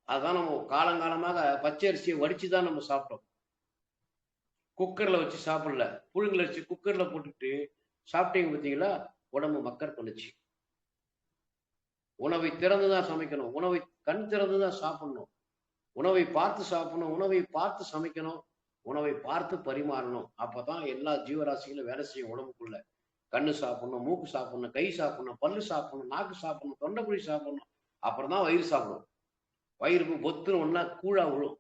அதுதான் நம்ம காலங்காலமாக பச்சை அரிசியை வடிச்சுதான் நம்ம சாப்பிட்டோம். குக்கர்ல வச்சு சாப்பிடல. புழுங்கல் அரிசி குக்கர்ல போட்டுட்டு சாப்பிட்டீங்க பார்த்தீங்களா, உடம்பு மக்கர் பண்ணுச்சு. உணவை திறந்துதான் சமைக்கணும். உணவை கண் திறந்துதான் சாப்பிடணும். உணவை பார்த்து சாப்பிடணும். உணவை பார்த்து சமைக்கணும். உணவை பார்த்து பரிமாறணும். அப்பதான் எல்லா ஜீவராசிகளும் வேலை செய்யும் உடம்புக்குள்ள. கண்ணு சாப்பிடணும், மூக்கு சாப்பிடணும், கை சாப்பிடணும், பல்லு சாப்பிடணும், நாக்கு சாப்பிடணும், தொண்டைக்குழி சாப்பிடணும். அப்புறம் தான் வயிறு சாப்பிடும். வயிறு பொத்துன்னு ஒன்னா கூழா விழும்.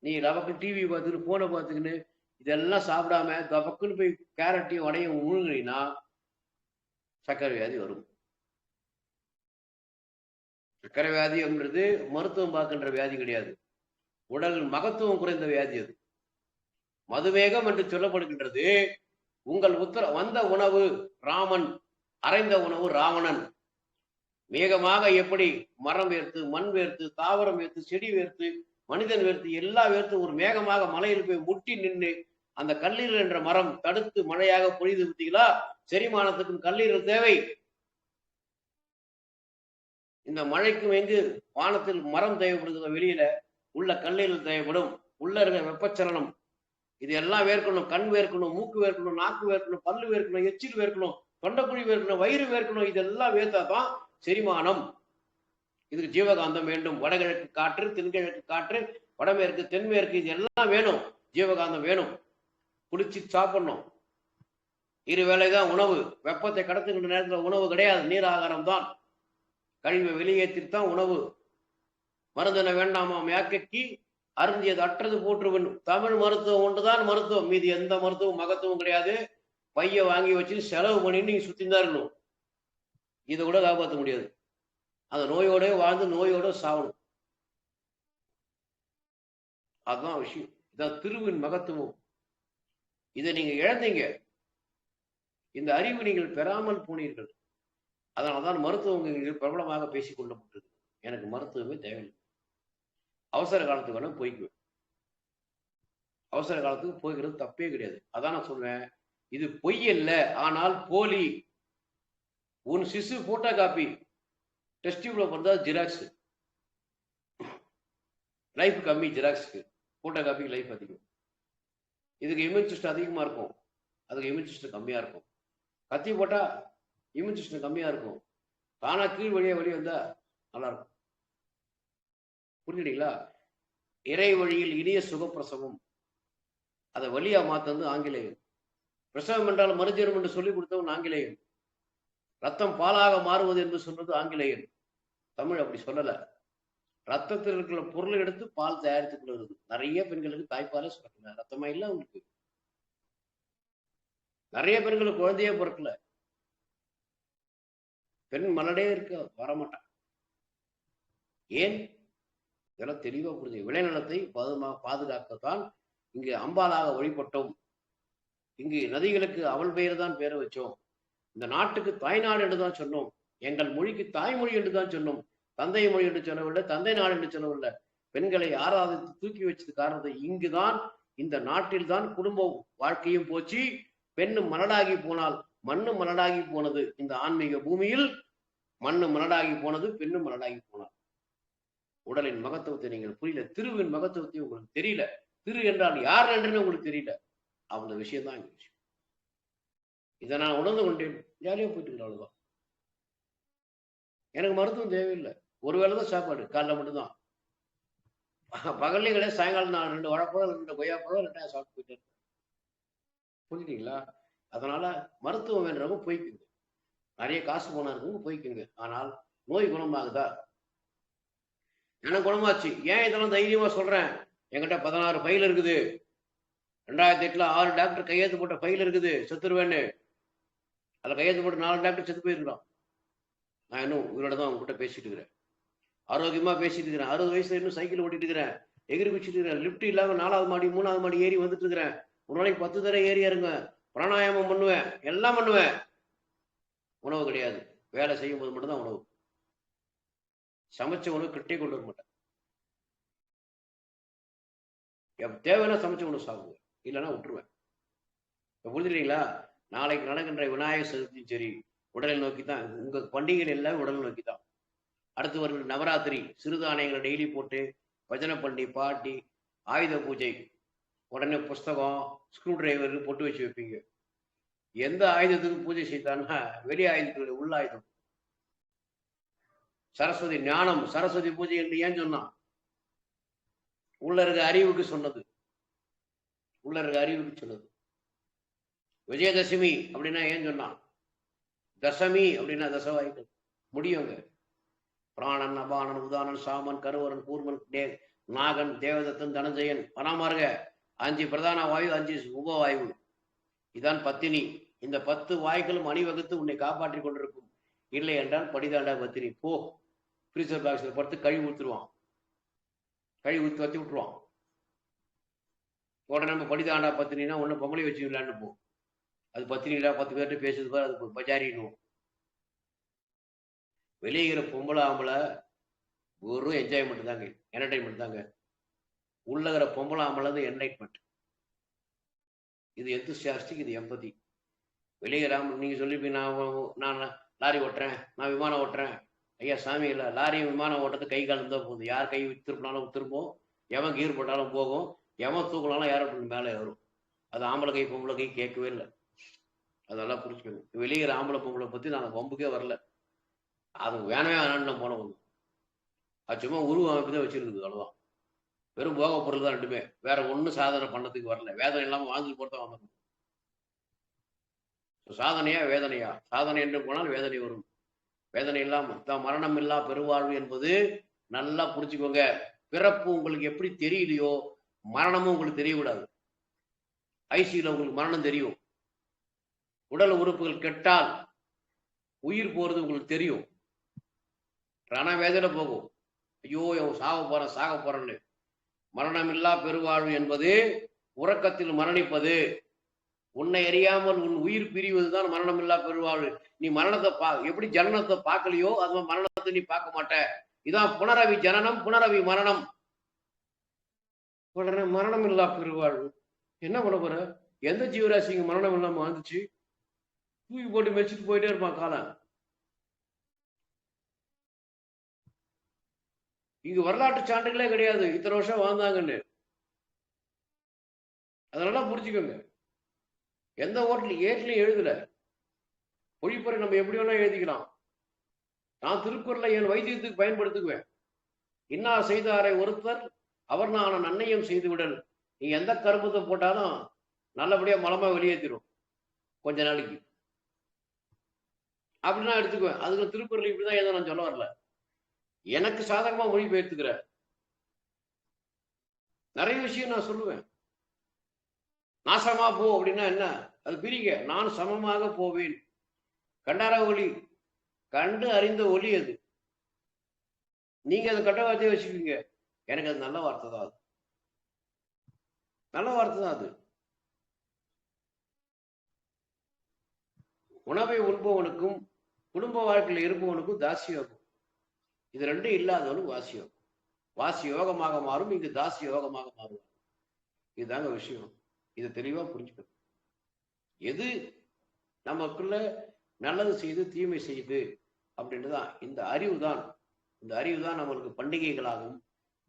நீ ரவக்கு டிவி பார்த்துக்கிட்டு போனை பார்த்துக்கின்னு இதெல்லாம் சாப்பிடாம தபக்குன்னு போய் கேரட்டையும் வடையும் முழுங்கினா சர்க்கரை வியாதி வரும். சர்க்கரை வியாதி அப்படின்றது மருத்துவம் பார்க்கின்ற வியாதி கிடையாது. உடல் மகத்துவம் குறைந்த வியாதி அது. மதுவேகம் என்று சொல்லப்படுகின்றது. உங்கள் வந்த உணவு ராமன், அரைந்த உணவு ராவணன். வேகமாக எப்படி மரம் வேர்த்து, மண் வேர்த்து, தாவரம் வேர்த்து, செடி வேர்த்து, மனிதன் வேர்த்து, எல்லா வேர்த்து ஒரு மேகமாக மலையில் போய் முட்டி நின்று அந்த கல்லீரல் என்ற மரம் தடுத்து மழையாக பொழிது விட்டீங்களா? செரிமானத்துக்கும் கல்லீரல் தேவை. இந்த மழைக்கும் எங்கு வானத்தில் மரம் தேவைப்படுகிறது, வெளியில உள்ள கல்லீரல் தேவைப்படும். உள்ள இருக்க வெப்பச்சலனம் இது எல்லாம் வேர்க்கணும். கண் வேர்க்கணும், மூக்கு வேர்க்கணும், நாக்கு வேர்க்கணும், பல்லு வேர்க்கணும், எச்சில் வேர்க்கணும், தொண்டைக்குழி வேர்க்கணும், வயிறு வேர்க்கணும். இதெல்லாம் வேர்த்தாதான் செரிமானம். இதுக்கு ஜீவகாந்தம் வேண்டும். வடகிழக்கு காற்று, தென்கிழக்கு காற்று, வடமேற்கு, தென்மேற்கு, இது எல்லாம் வேணும். ஜீவகாந்தம் வேணும். குடிச்சு சாப்பிடணும். 2 வேளைதான் உணவு. வெப்பத்தை கடத்துகின்ற நேரத்தில் உணவு கிடையாது, நீர் ஆகாரம் தான். கழிவை வெளியேற்றித்தான் உணவு. மருந்தென வேண்டாமா மேக்கைக்கு அருந்தியது அற்றது போற்றுவன். தமிழ் மருத்துவம் ஒன்றுதான் மருத்துவம். மீது எந்த மருத்துவம் மகத்துவம் கிடையாது. பைய வாங்கி வச்சு செலவு பண்ணி நீங்க சுத்திதான் இருக்கணும். இதை கூட காப்பாற்ற முடியாது. அந்த நோயோட வாழ்ந்து நோயோட சாவணும். அதுதான் விஷயம். இதான் திருவின் மகத்துவம். இதை நீங்க இழந்தீங்க. இந்த அறிவு நீங்கள் பெறாமல் போனீர்கள். அதனால்தான் மருத்துவங்கள் பிரபலமாக பேசிக் கொள்ளப்பட்டது. எனக்கு மருத்துவமே தேவையில்லை. அவசர காலத்துக்கு வேணா போய்க்குவேன். அவசர காலத்துக்கு போய்க்கிறது தப்பே கிடையாது. அதான் நான் சொல்வேன், இது பொய் அல்ல, ஆனால் போலி. உன் சிசு போட்டோ காப்பி டெஸ்ட் டியூப்ல வந்தா ஜெராக்ஸ். லைஃப் கம்மி ஜெராக்ஸ்க்கு, போட்டோ காப்பிக்கு லைஃப் அதிகம். இதுக்கு இம்யூன் சிஸ்டம் அதிகமா இருக்கும், அதுக்கு இம்யூன் சிஸ்டம் கம்மியா இருக்கும். கத்தி போட்டா இம்யூன் சிஸ்டம் கம்மியா இருக்கும், தானா கீழ் வழியா வெளியே வந்தா நல்லா இருக்கும். புரிஞ்சுட்டீங்களா? இறை வழியில் இனிய சுகப்பிரசவம், அதை வழியா மாத்தது ஆங்கிலேயன். பிரசவம் என்றால் மறுஜீரம் என்று சொல்லிக் கொடுத்தவன் ஆங்கிலேயன். ரத்தம் பாலாக மாறுவது என்று சொன்னது ஆங்கிலேயன். தமிழ் அப்படி சொல்லல. ரத்தத்தில் இருக்கிற பொருளை எடுத்து பால் தயாரித்துக் கொள்கிறது. நிறைய பெண்களுக்கு தாய்ப்பாலே சுரக்கல, ரத்தமா இல்ல அவங்களுக்கு. நிறைய பெண்களுக்கு குழந்தையே பிறக்கல, பெண் மலடே இருக்க வரமாட்டான். ஏன்? இதெல்லாம் தெளிவா புரிஞ்சு. விளைநிலத்தை பாதுகாக்கத்தான் இங்கு அம்பாலாக வழிபட்டோம். இங்கு நதிகளுக்கு அவள் பெயர் தான் பேர வச்சோம். இந்த நாட்டுக்கு தாய்நாடு என்றுதான் சொன்னோம். எங்கள் மொழிக்கு தாய்மொழி என்றுதான் சொன்னோம். தந்தை மொழி என்று சொல்லவில்லை, தந்தை நாடு என்று சொல்லவில்லை. பெண்களை ஆராதித்து தூக்கி வச்சது காரணத்தை இங்குதான், இந்த நாட்டில் தான் குடும்ப வாழ்க்கையும் போச்சு. பெண்ணு மலடாகி போனால் மண்ணு மலடாகி போனது. இந்த ஆன்மீக பூமியில் மண்ணு மலடாகி போனது, பெண்ணு மலடாகி போனார். உடலின் மகத்துவத்தை நீங்கள் புரியல, திருவின் மகத்துவத்தை உங்களுக்கு தெரியல. திரு என்றால் யார் என்று உங்களுக்கு தெரியல. அந்த விஷயம் தான் இந்த விஷயம். இதை நான் உணர்ந்து கொண்டேன். ஜாலியா போயிட்டு இருக்கிற அவ்வளவுதான். எனக்கு மருத்துவம் தேவையில்லை. ஒருவேளை தான் சாப்பாடு, காலைல மட்டும்தான். பகல்லையும் கிடையாது, சாயங்காலம் நான் 2 வாழைப்பழம் 2 கொய்யாப்பழம் 2 சாப்பிட்டு போயிட்டு இருக்கேன். புரிஞ்சுட்டீங்களா? அதனால மருத்துவம் வேண்டவங்க போய்க்குங்க, நிறைய காசு போனா இருக்குங்க போய்க்குங்க. ஆனால் நோய் குணமாகுதா? எனக்கு குணமாச்சு. ஏன் இதெல்லாம் தைரியமா சொல்றேன்? என்கிட்ட 16 ஃபைல் இருக்குது. 2008 6 டாக்டர் கையெழுத்து போட்ட ஃபைல் இருக்குது. செத்துருவேன்னு அதில் கையெழுத்து போட்டு 4 டாக்டர் செத்து போயிருக்கிறோம். நான் இன்னும் உங்களோட தான் உங்ககிட்ட பேசிட்டு இருக்கிறேன், ஆரோக்கியமா பேசிட்டு இருக்கிறேன். 60 வயசுல இன்னும் சைக்கிள் ஓட்டிட்டு இருக்கிறேன், எகிரி குச்சிட்டு இருக்கிறேன். லிப்ட் இல்லாம 4வது மாடி 3வது மாடி ஏறி வந்துட்டு இருக்கிறேன். ஒரு நாளைக்கு 10 தடவை ஏறி இறங்க, பிராணாயாமம் பண்ணுவேன், எல்லாம் பண்ணுவேன். உணவு கிடையாது, வேலை செய்யும் போது மட்டும்தான் உணவு. சமைச்ச உணவு கிட்டே கொண்டு வர மாட்டேன். தேவைன்னா சமைச்ச உணவு சாப்பிடுவேன், இல்லைன்னா விட்டுருவேன். இப்ப புரிஞ்சுட்டீங்களா? நாளைக்கு நடக்கின்ற விநாயகர் சதுர்த்தி சரி, உடலை நோக்கி தான். உங்க பண்டிகைகள் எல்லாம் உடலை நோக்கி தான். அடுத்து வருகிற நவராத்திரி, சிறுதானியங்களை டெய்லி போட்டு பஜனை பண்ணி பாட்டி, ஆயுத பூஜை, உடனே புஸ்தகம், ஸ்க்ரூ டிரைவர் பொட்டு வச்சு வைப்பீங்க. எந்த ஆயுதத்துக்கு பூஜை செய்தான்னா வெளி ஆயுதத்துக்கு உள்ள ஆயுதம். சரஸ்வதி ஞானம், சரஸ்வதி பூஜை என்று ஏன் சொன்னான்? உள்ள இருக்க அறிவுக்கு சொன்னது, உள்ள இருக்க அறிவுக்கு சொன்னது. விஜயதசமி அப்படின்னா ஏன் சொன்னான்? தசமி அப்படின்னா தசவாய்கள் முடியுங்க. பிராணன், அபானன், உதானன், சாமன், கருவரன், கூர்மன், நாகன், தேவதத்தன், தனஞ்சயன், பராமர்க 5 பிரதான வாயு, 5 உபவாயு. இதான் பத்தினி. இந்த 10 வாய்களும் அணிவகுத்து உன்னை காப்பாற்றி கொண்டிருக்கும். இல்லை என்றால் படிதாண்டா பத்தினி. போ, ஃப்ரீசர் பாக்ஸில் படுத்து கழுவி ஊத்துருவான், கழுவி ஊற்றி வச்சு விட்டுருவான். உடனே நம்ம படிதாண்டா பத்தினா ஒன்று பொம்பளை வச்சு விளையாண்டு போ. அது பத்தினிடா 10 பேர்கிட்ட பேசுறது பாரு, அது பஜாரின்னுவோம். வெளியேற பொம்பளை ஆம்பளை ஒரு என்ஜாய்மெண்ட் தாங்க, என்டர்டைன்மெண்ட் தாங்க. உள்ளகிற பொம்பளை ஆம்பளை என்டர்டைன்மெண்ட். இது எந்தூசியாஸ்டிக், இது எம்பதி. வெளியேறாம நீங்க சொல்லிப்பீங்க, நான் லாரி ஓட்டுறேன், நான் விமானம் ஓட்டுறேன். ஐயா சாமி இல்லை, லாரி விமானம் ஓட்டுறது கை கால் இருந்தால் போகுது. யார் கை திருப்பினாலும் திரும்பும், எவன் கீர் போட்டாலும் போகும், எவன் தூக்கினாலும் ஏரோப்ளேன் மேலே வரும். அது ஆம்பளை கை பொம்பளை கை கேட்கவே இல்லை. அதெல்லாம் புரிச்சுக்கணும். வெளியேற ஆம்பளை பொம்பளை பற்றி நான் வம்புக்கே வரல. அது வேணவே வேணான்னு போன ஒன்று. அது சும்மா உருவ அமைப்பு தான் வச்சிருக்குது, அவ்வளோதான். வெறும் போக பொருள் தான் ரெண்டுமே, வேற ஒன்றும் சாதனை பண்ணதுக்கு வரல. வேதனை இல்லாமல் வாழ்ந்துட்டு போட்டு தான் வந்துடும். சாதனையா வேதனையா? சாதனை என்று போனால் வேதனை வரும். வேதனை இல்லாமல் தான் மரணம் இல்லா பெருவாழ்வு என்பது நல்லா புரிச்சுக்கோங்க. பிறப்பு உங்களுக்கு எப்படி தெரியலையோ மரணமும் உங்களுக்கு தெரியக்கூடாது. ஐசியூல உங்களுக்கு மரணம் தெரியும், உடல் உறுப்புகள் கெட்டால் உயிர் போறது உங்களுக்கு தெரியும். ரண வேதனை போகும், ஐயோ சாக போறேன் சாக போறேன்னு. மரணமில்லா பெருவாழ்வு என்பது உறக்கத்தில் மரணிப்பது. உன்னை அறியாமல் உன் உயிர் பிரிவதுதான் மரணமில்லா பெருவாழ்வு. நீ மரணத்தை எப்படி ஜனனத்தை பார்க்கலையோ அது மரணத்தை நீ பார்க்க மாட்ட. இதான் புனரவி ஜனனம் புனரவி மரணம். உடனே மரணம் இல்லா பெருவாழ்வு என்ன பண்ண போற? எந்த ஜீவராசிங்க மரணம் இல்லாம வந்துச்சு? தூக்கி போட்டு மெச்சிட்டு போயிட்டே இருப்பான் காலம். இங்க வரலாற்று சான்றுகளே கிடையாது இத்தனை வருஷம் வாழ்ந்தாங்கன்னு. அதனால புரிஞ்சுக்கோங்க. எந்த ஏட்லையும் எழுதல. பொழிப்புரை நம்ம எப்படி வேணா எழுதிக்கலாம். நான் திருக்குறளை என் வைத்தியத்துக்கு பயன்படுத்துக்குவேன். இன்னா செய்தாரை ஒருத்தர் அவர் நான் நன்னையும் செய்து விடல். நீ எந்த கருப்பத்தை போட்டாலும் நல்லபடியா மலமா வெளியேற்றிடும் கொஞ்ச நாளைக்கு. அப்படின்னா எடுத்துக்குவேன். அதுக்கு திருக்குறள் இப்படிதான் ஏதோ நான் சொல்ல வரல. எனக்கு சாதகமா மொழிபெயர்த்துக்கிறேன். நிறைய விஷயம் நான் சொல்லுவேன். நாசமா போ அப்படின்னா என்ன? அது பிரிங்க. நான் சமமாக போவேன். கண்டார ஒளி, கண்டு அறிந்த ஒளி அது. நீங்க அது கட்ட வார்த்தையை வச்சுக்கீங்க. எனக்கு அது நல்ல வார்த்தை தான். அது நல்ல வார்த்தை தான். அது உணவை உண்பவனுக்கும் குடும்ப வாழ்க்கையில் இருப்பவனுக்கும் தாசி யோகம். இது ரெண்டும் இல்லாதவனுக்கு வாசி யோகம். வாசி யோகமாக மாறும், இங்கு தாசி யோகமாக மாறும். இதுதாங்க விஷயம். இதை தெளிவா புரிஞ்சுக்கணும். எது நமக்குள்ள நல்லது செய்து தீமை செய்து அப்படின்றதுதான் இந்த அறிவு தான். இந்த அறிவு தான் நம்மளுக்கு பண்டிகைகளாகவும்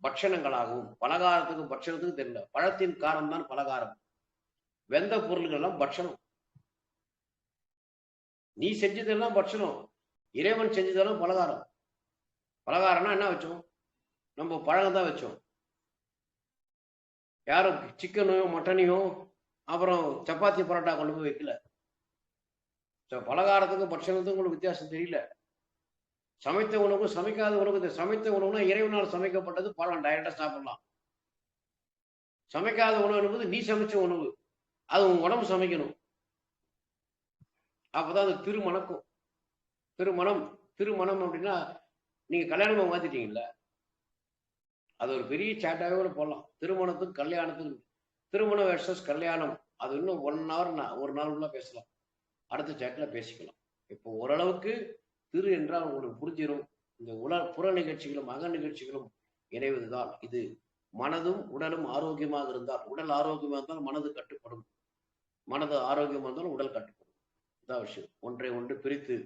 பட்சணங்களாகவும், பலகாரத்துக்கும் பட்சணத்துக்கும் தெரியல. பழத்தின் காரம் தான் பலகாரம். வெந்த பொருள்கள் எல்லாம் பட்சணம். நீ செஞ்சதெல்லாம் பட்சணம், இறைவன் செஞ்சதெல்லாம் பலகாரம். பலகாரம்னா என்ன வச்சோம்? நம்ம பழம் தான் வச்சோம். யாரும் சிக்கனையும் மட்டனையும் அப்புறம் சப்பாத்தி பரோட்டா கொண்டு போய் வைக்கல. பலகாரத்துக்கும் பட்சணத்துக்கும் உங்களுக்கு வித்தியாசம் தெரியல. சமைத்த உணவு சமைக்காத உணவு. சமைத்த உணவுனா இறைவனால் சமைக்கப்பட்டது, பழம் டைரக்டா சாப்பிடலாம். சமைக்காத உணவு என்பது நீ சமைச்ச உணவு, அது உங்க உடம்பு சமைக்கணும். அப்பதான் அது திருமணக்கும். திருமணம் திருமணம் அப்படின்னா நீங்க கல்யாணமா மாத்திட்டீங்கல்ல, அது ஒரு பெரிய சாட்டாவே கூட போடலாம். திருமணத்துக்கு கல்யாணத்துக்கு. திருமணம் வெர்சஸ் கல்யாணம் அது இன்னும் 1 hour ஒரு நாள் உள்ள பேசலாம். அடுத்த சாட்ல பேசிக்கலாம். இப்போ ஓரளவுக்கு திரு என்றால் உங்களுக்கு புரிஞ்சிடும். இந்த புற நிகழ்ச்சிகளும் அக நிகழ்ச்சிகளும் இணைவதுதான். இது மனதும் உடலும் ஆரோக்கியமாக இருந்தால், உடல் ஆரோக்கியமாக இருந்தால் மனது கட்டுப்படும், மனது ஆரோக்கியமாக இருந்தால் உடல் கட்டுப்படும். இதான் விஷயம். ஒன்றை ஒன்று பிரித்து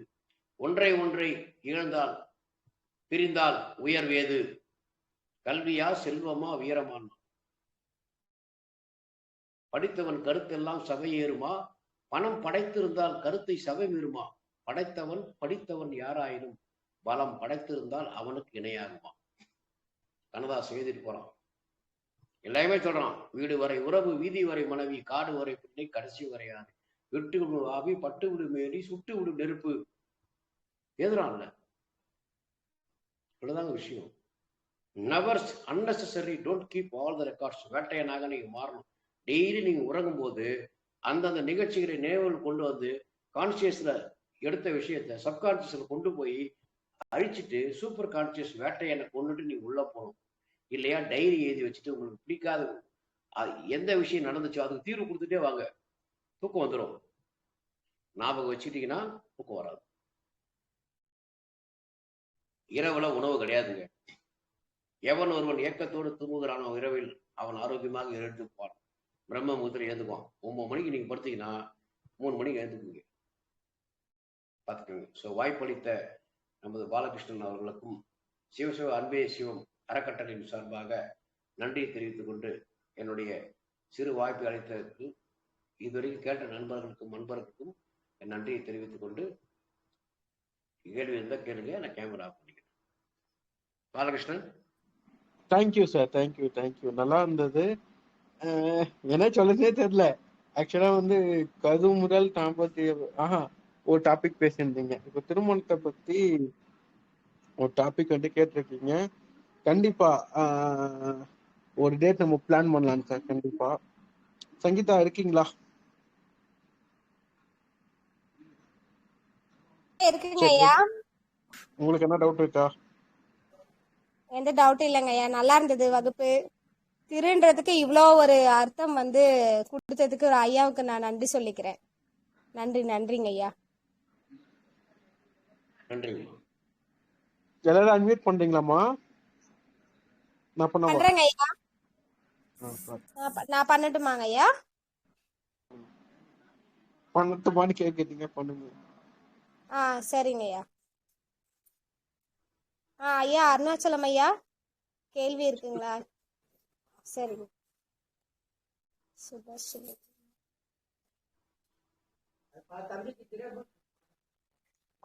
ஒன்றை இழந்தால் பிரிந்தால் உயர்வேது. கல்வியா செல்வமா வீரமான். படித்தவன் கருத்தெல்லாம் சபை ஏறுமா? பணம் படைத்திருந்தால் கருத்தை சபை மீறுமா? படைத்தவன் படித்தவன் யாராயினும் பலம் படைத்திருந்தால் அவனுக்கு இணையாகுமா? கண்ணதாஸ் எழுதிட்டு போறான். எல்லாமே சொல்றான். வீடு வரை உறவு, வீதி வரை மனைவி, காடு வரை பிள்ளை, கடைசி வரையாது. விட்டு விடு ஆவி, பட்டு விடு மேரி, சுட்டு விடு நெருப்பு. எழுதுறான்ல. இவ்வளவுதாங்க விஷயம். Never unnecessary don't keep all the records. வேட்டையனாக நீங்க மாறணும். டெய்லி நீங்க உறங்கும் போது அந்தந்த நிகழ்ச்சிகளை நினைவுகள் கொண்டு வந்து கான்சியஸ்ல எடுத்த விஷயத்த சப்கான்சியஸ்ல கொண்டு போய் அழிச்சிட்டு சூப்பர் கான்சியஸ் வேட்டையனை கொண்டுட்டு நீங்க உள்ள போகணும். இல்லையா டைரி எழுதி வச்சுட்டு உங்களுக்கு பிடிக்காத எந்த விஷயம் நடந்துச்சோ அதுக்கு தீர்வு கொடுத்துட்டே வாங்க. தூக்கம் வந்துடும். ஞாபகம் வச்சுட்டீங்கன்னா தூக்கம் வராது. இரவுல உணவு கிடையாதுங்க. எவன் ஒருவன் ஏக்கத்தோடு தூங்குகிறானோ இரவில் அவன் ஆரோக்கியமாக எழுந்துப்பான். பிரம்ம முத்திரை எழுந்துக்குவான். 9 மணிக்கு நீங்க படுத்தீங்கன்னா 3 மணிக்கு எழுந்துக்குங்க. பார்த்துக்கோங்க. ஸோ வாய்ப்பளித்த நமது பாலகிருஷ்ணன் அவர்களுக்கும் சிவசிவ அன்பே சிவம் அறக்கட்டளையின் சார்பாக நன்றியை தெரிவித்துக் கொண்டு, என்னுடைய சிறு வாய்ப்பை அளித்ததற்கு இதுவரைக்கும் கேட்ட நண்பர்களுக்கும் என் நன்றியை தெரிவித்துக் கொண்டு, கேள்வி இருந்தால் கேளுங்க. நான் கேமரா ஆஃப் பண்ணிக்கிறேன். பாலகிருஷ்ணன்.
Thank you sir. தேங்க்யூ. நல்லா இருந்தது. என்ன சொல்லுறதே தெரியல. ஆக்சுவலா கது முதல் தாம்பத்திய ஒரு டாபிக் பேசியிருந்தீங்க. இப்போ திருமணத்தை பத்தி ஒரு டாபிக் கேட்டிருக்கீங்க. கண்டிப்பா ஒரு டேட் நம்ம பிளான் பண்ணலாம் சார். கண்டிப்பா. சங்கீதா இருக்கீங்களா?
இருக்குங்க ஐயா.
உங்களுக்கு என்ன டவுட் இருக்கா?
எந்த டவுட்டும் இல்லைங்க ஐயா. நல்லா இருந்தது வகுப்பு. திருன்றதுக்கு இவ்வளோ ஒரு அர்த்தம் கொடுத்ததுக்கு ஒரு ஐயாவுக்கு நான் நன்றி சொல்லிக்கிறேன். நன்றிங்க ஐயா.
நன்றி.
எல்லாரும் அன்மியூட் பண்றீங்களாம்மா? நான் பண்ணவா?
பண்றேங்க ஐயா. நான் பண்ணட்டுமாங்க ஐயா?
பண்ணட்டுமான்னு கேட்டீங்க, பண்ணுங்க.
சரிங்க ஐயா. ஐயா அருணாச்சலம் ஐயா, கேள்வி இருக்குங்களா? சரிங்க. சுதர்ஷினி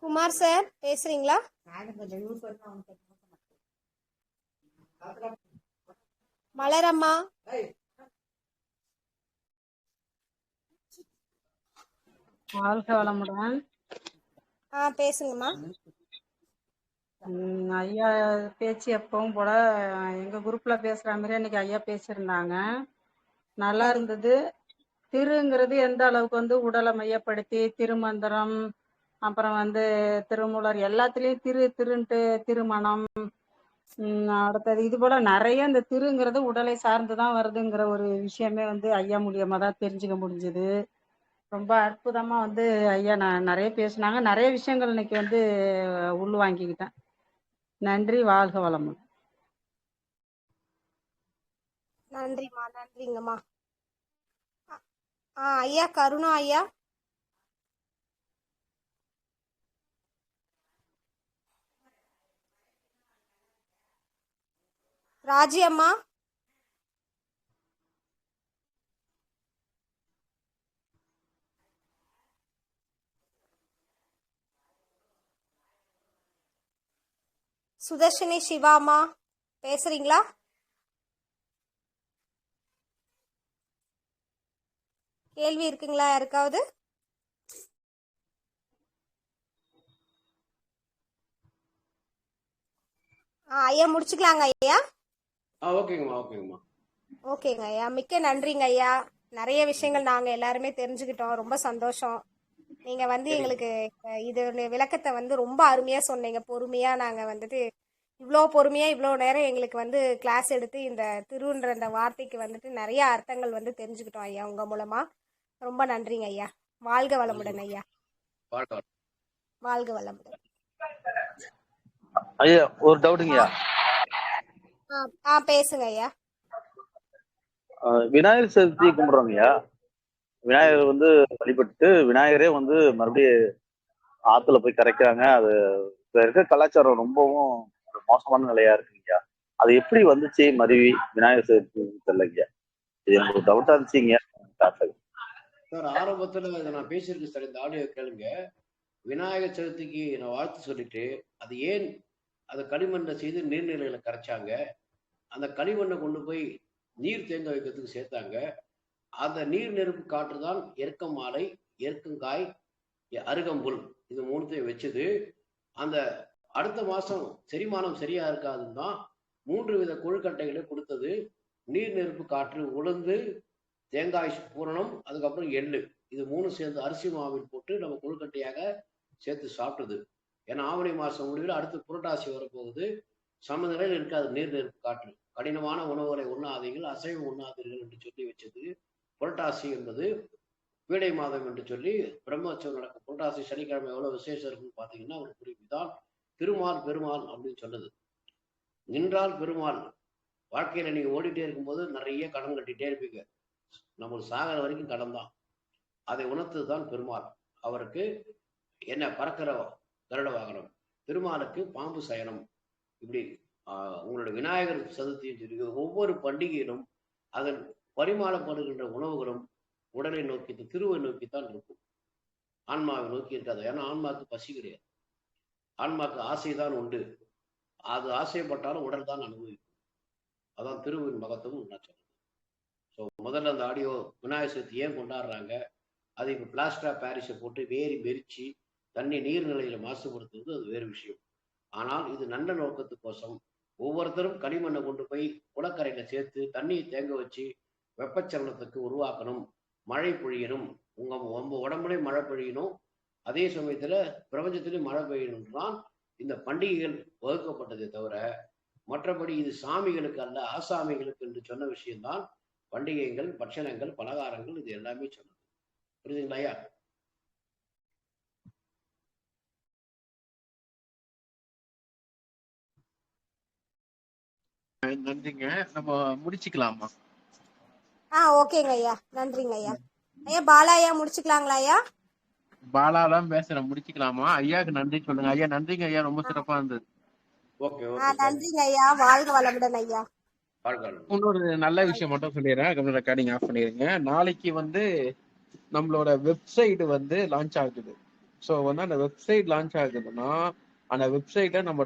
குமார் சார் பேசுறீங்களா? மலரம்மா
வாழ்க வளமுடன்.
பேசுங்கம்மா.
ஐயா பேச்சு எப்பவும் போல எங்க குரூப்ல பேசுற மாதிரி இன்னைக்கு ஐயா பேசியிருந்தாங்க, நல்லா இருந்தது. திருங்கிறது எந்த அளவுக்கு வந்து உடலை மையப்படுத்தி திருமந்திரம், அப்புறம் வந்து திருமூலர் எல்லாத்துலேயும் திருன்ட்டு திருமணம், அடுத்தது இது போல நிறைய இந்த திருங்கிறது உடலை சார்ந்துதான் வருதுங்கிற ஒரு விஷயமே வந்து ஐயா மூலியமா தான் தெரிஞ்சுக்க முடிஞ்சது. ரொம்ப அற்புதமா வந்து ஐயா நிறைய பேசினாங்க, நிறைய விஷயங்கள் இன்னைக்கு வந்து உள் வாங்கிக்கிட்டேன். நன்றி, வாழ்க வளமுடன்.
நன்றிம்மா, நன்றிங்கம்மா. ஐயா கருணா ஐயா. ராஜி அம்மா. சுதர்ஷினி சிவாமா பேசுறீங்களா? கேள்வி இருக்குங்களா யாருக்காவது? ஐயா முடிச்சுக்கலாங்க ஐயா. ஓகேங்க ஐயா, மிக்க நன்றிங்க ஐயா. நிறைய விஷயங்கள் நாங்க எல்லாருமே தெரிஞ்சுக்கிட்டோம், ரொம்ப சந்தோஷம். நீங்க வந்து எங்களுக்கு இது விளக்கத்தை வந்து ரொம்ப அருமையா சொன்னீங்க, பொறுமையா. நாங்க வந்துட்டு இவ்வளோ பொறுமையா இவ்வளோ நேரம் எங்களுக்கு வந்து கிளாஸ் எடுத்து இந்த திருன்ற இந்த வார்த்தைக்கு வந்துட்டு நிறைய அர்த்தங்கள் வந்து தெரிஞ்சுக்கிட்டோம் ஐயா உங்க மூலமா. ரொம்ப நன்றிங்க ஐயா. வாழ்க வளமுடன் ஐயா. வாழ்க வளமுடன்
ஐயா. ஒரு டவுட்டுங்கய்யா.
பேசுங்க ஐயா.
விநாயகர் சதுர்த்தி கும்பிடுறோங்கய்யா. விநாயகர் வந்து வழிபட்டு விநாயகரே வந்து மறுபடியும் ஆத்துல போய் கரைக்கிறாங்க. அது இப்ப இருக்க கலாச்சாரம் ரொம்பவும் ஒரு மோசமான நிலையா இருக்குங்கய்யா. அது எப்படி வந்துச்சு மருவி விநாயகர் சதுர்த்தி தெரியலங்கய்யா. இது எனக்கு டவுட்டா இருந்துச்சுங்க.
சார் ஆரம்பத்துல இதை நான் பேசியிருக்கேன் சார், இந்த ஆடியோ கேளுங்க. விநாயகர் சதுர்த்திக்கு நான் வாழ்த்து சொல்லிட்டு, அது ஏன் அதை களிமண்ணை செய்து நீர்நிலைகளை கரைச்சாங்க, அந்த களிமண்ணை கொண்டு போய் நீர் தேங்க வைக்கிறதுக்கு சேர்த்தாங்க. அந்த நீர் நெருப்பு காற்றுதான் எருக்கம் மாலை, எருக்கங்காய், அருகம்புல், இது மூணுத்தையும் வச்சது. அந்த அடுத்த மாசம் செரிமானம் சரியா இருக்காதுன்னு தான் 3 வித கொழுக்கட்டைகளை கொடுத்தது. நீர் நெருப்பு காற்று, உளுந்து, தேங்காய் பூரணம், அதுக்கப்புறம் எள்ளு, இது 3 சேர்ந்து அரிசி மாவில் போட்டு நம்ம கொழுக்கட்டையாக சேர்த்து சாப்பிட்டது. ஏன்னா ஆவணி மாசம் முடிவில் அடுத்து புரட்டாசி வரப்போகுது. சமநிலையில் இருக்காது நீர் நெருப்பு காற்று. கடினமான உணவுகளை உண்ணாதீர்கள், அசைவம் உண்ணாதீர்கள் என்று சொல்லி வச்சது. புரட்டாசி என்பது பீடை மாதம் என்று சொல்லி பிரம்மோற்சவம் நடக்கும். புரட்டாசி சனிக்கிழமை எவ்வளவு விசேஷம் இருக்குன்னு பார்த்தீங்கன்னா ஒரு குறிப்புதான் திருமால் பெருமாள் அப்படின்னு சொன்னது. நின்றால் பெருமாள். வாழ்க்கையில நீங்க ஓடிட்டே இருக்கும்போது நிறைய கடன் கட்டிட்டே இருப்பீங்க, நம்மளுக்கு சாகர வரைக்கும் கடன் தான். அதை உணர்த்துதான் பெருமாள். அவருக்கு என்ன பறக்கிற கருட வாகனம், திருமாலுக்கு பாம்பு சயனம். இப்படி உங்களோட விநாயகர் சதுர்த்தின்னு சொல்லி ஒவ்வொரு பண்டிகையிலும் அதன் பரிமாறப்படுகின்ற உணவுகளும் உடலை நோக்கி, திருவை நோக்கித்தான் இருக்கும், ஆன்மாவை நோக்கி இருக்காது. ஏன்னா ஆன்மாவுக்கு பசி கிடையாது, ஆன்மாவுக்கு ஆசைதான் உண்டு. அது ஆசைப்பட்டாலும் உடல் தான் அனுபவிக்கும். அதான் திருவின் மகத்துவம் நான் சொல்றேன். ஸோ முதல்ல அந்த ஆடியோ விநாயகர் சதுர்த்தி ஏன் கொண்டாடுறாங்க, அது இப்போ பிளாஸ்டர் ஆஃப் பாரிஸை போட்டு வேரி மெரிச்சு தண்ணி நீர்நிலையில மாசுபடுத்துவது அது வேறு விஷயம். ஆனால் இது நல்ல நோக்கத்துக்கோசம் ஒவ்வொருத்தரும் களிமண்ணை கொண்டு போய் குளக்கரையில சேர்த்து தண்ணியை தேங்க வச்சு வெப்பச்சலனத்துக்கு உருவாக்கணும், மழை பொழியணும், உங்க உடம்புலையும் மழை பொழியணும், அதே சமயத்துல பிரபஞ்சத்திலையும் மழை பெய்யணும் தான் இந்த பண்டிகைகள் வகுக்கப்பட்டதே தவிர மற்றபடி இது சாமிகளுக்கு அல்ல, ஆசாமிகளுக்கு என்று சொன்ன விஷயம்தான் பண்டிகைகள், பட்சணங்கள், பலகாரங்கள், இது எல்லாமே சொன்னது. புரியுதுங்களா ஐயா?
நன்றிங்க. நம்ம முடிச்சுக்கலாமா?
ஓகேங்க ஐயா, நன்றிங்க ஐயா. ஐயா பாலா ஐயா முடிச்சுக்கலாங்களா ஐயா?
பாலா தான் பேசுறேன், முடிச்சுக்கலாமா? ஐயாவுக்கு நன்றி சொல்லுங்க. ஐயா நன்றிங்க ஐயா, ரொம்ப சிறப்பா இருந்தது.
ஓகே ஓகே
நன்றிங்க ஐயா, வாழ்க வளமுடன் ஐயா.
இன்னொரு நல்ல விஷயம் மட்டும் சொல்லிடுறேன், அதுக்கப்புறம் ரெக்கார்டிங் ஆஃப் பண்ணிடுங்க. நாளைக்கு வந்து நம்மளோட வெப்சைட் வந்து லான்ச் ஆகுது. ஸோ வந்து அந்த வெப்சைட் லான்ச் ஆகுதுன்னா அந்த வெப்சைட்டை நம்ம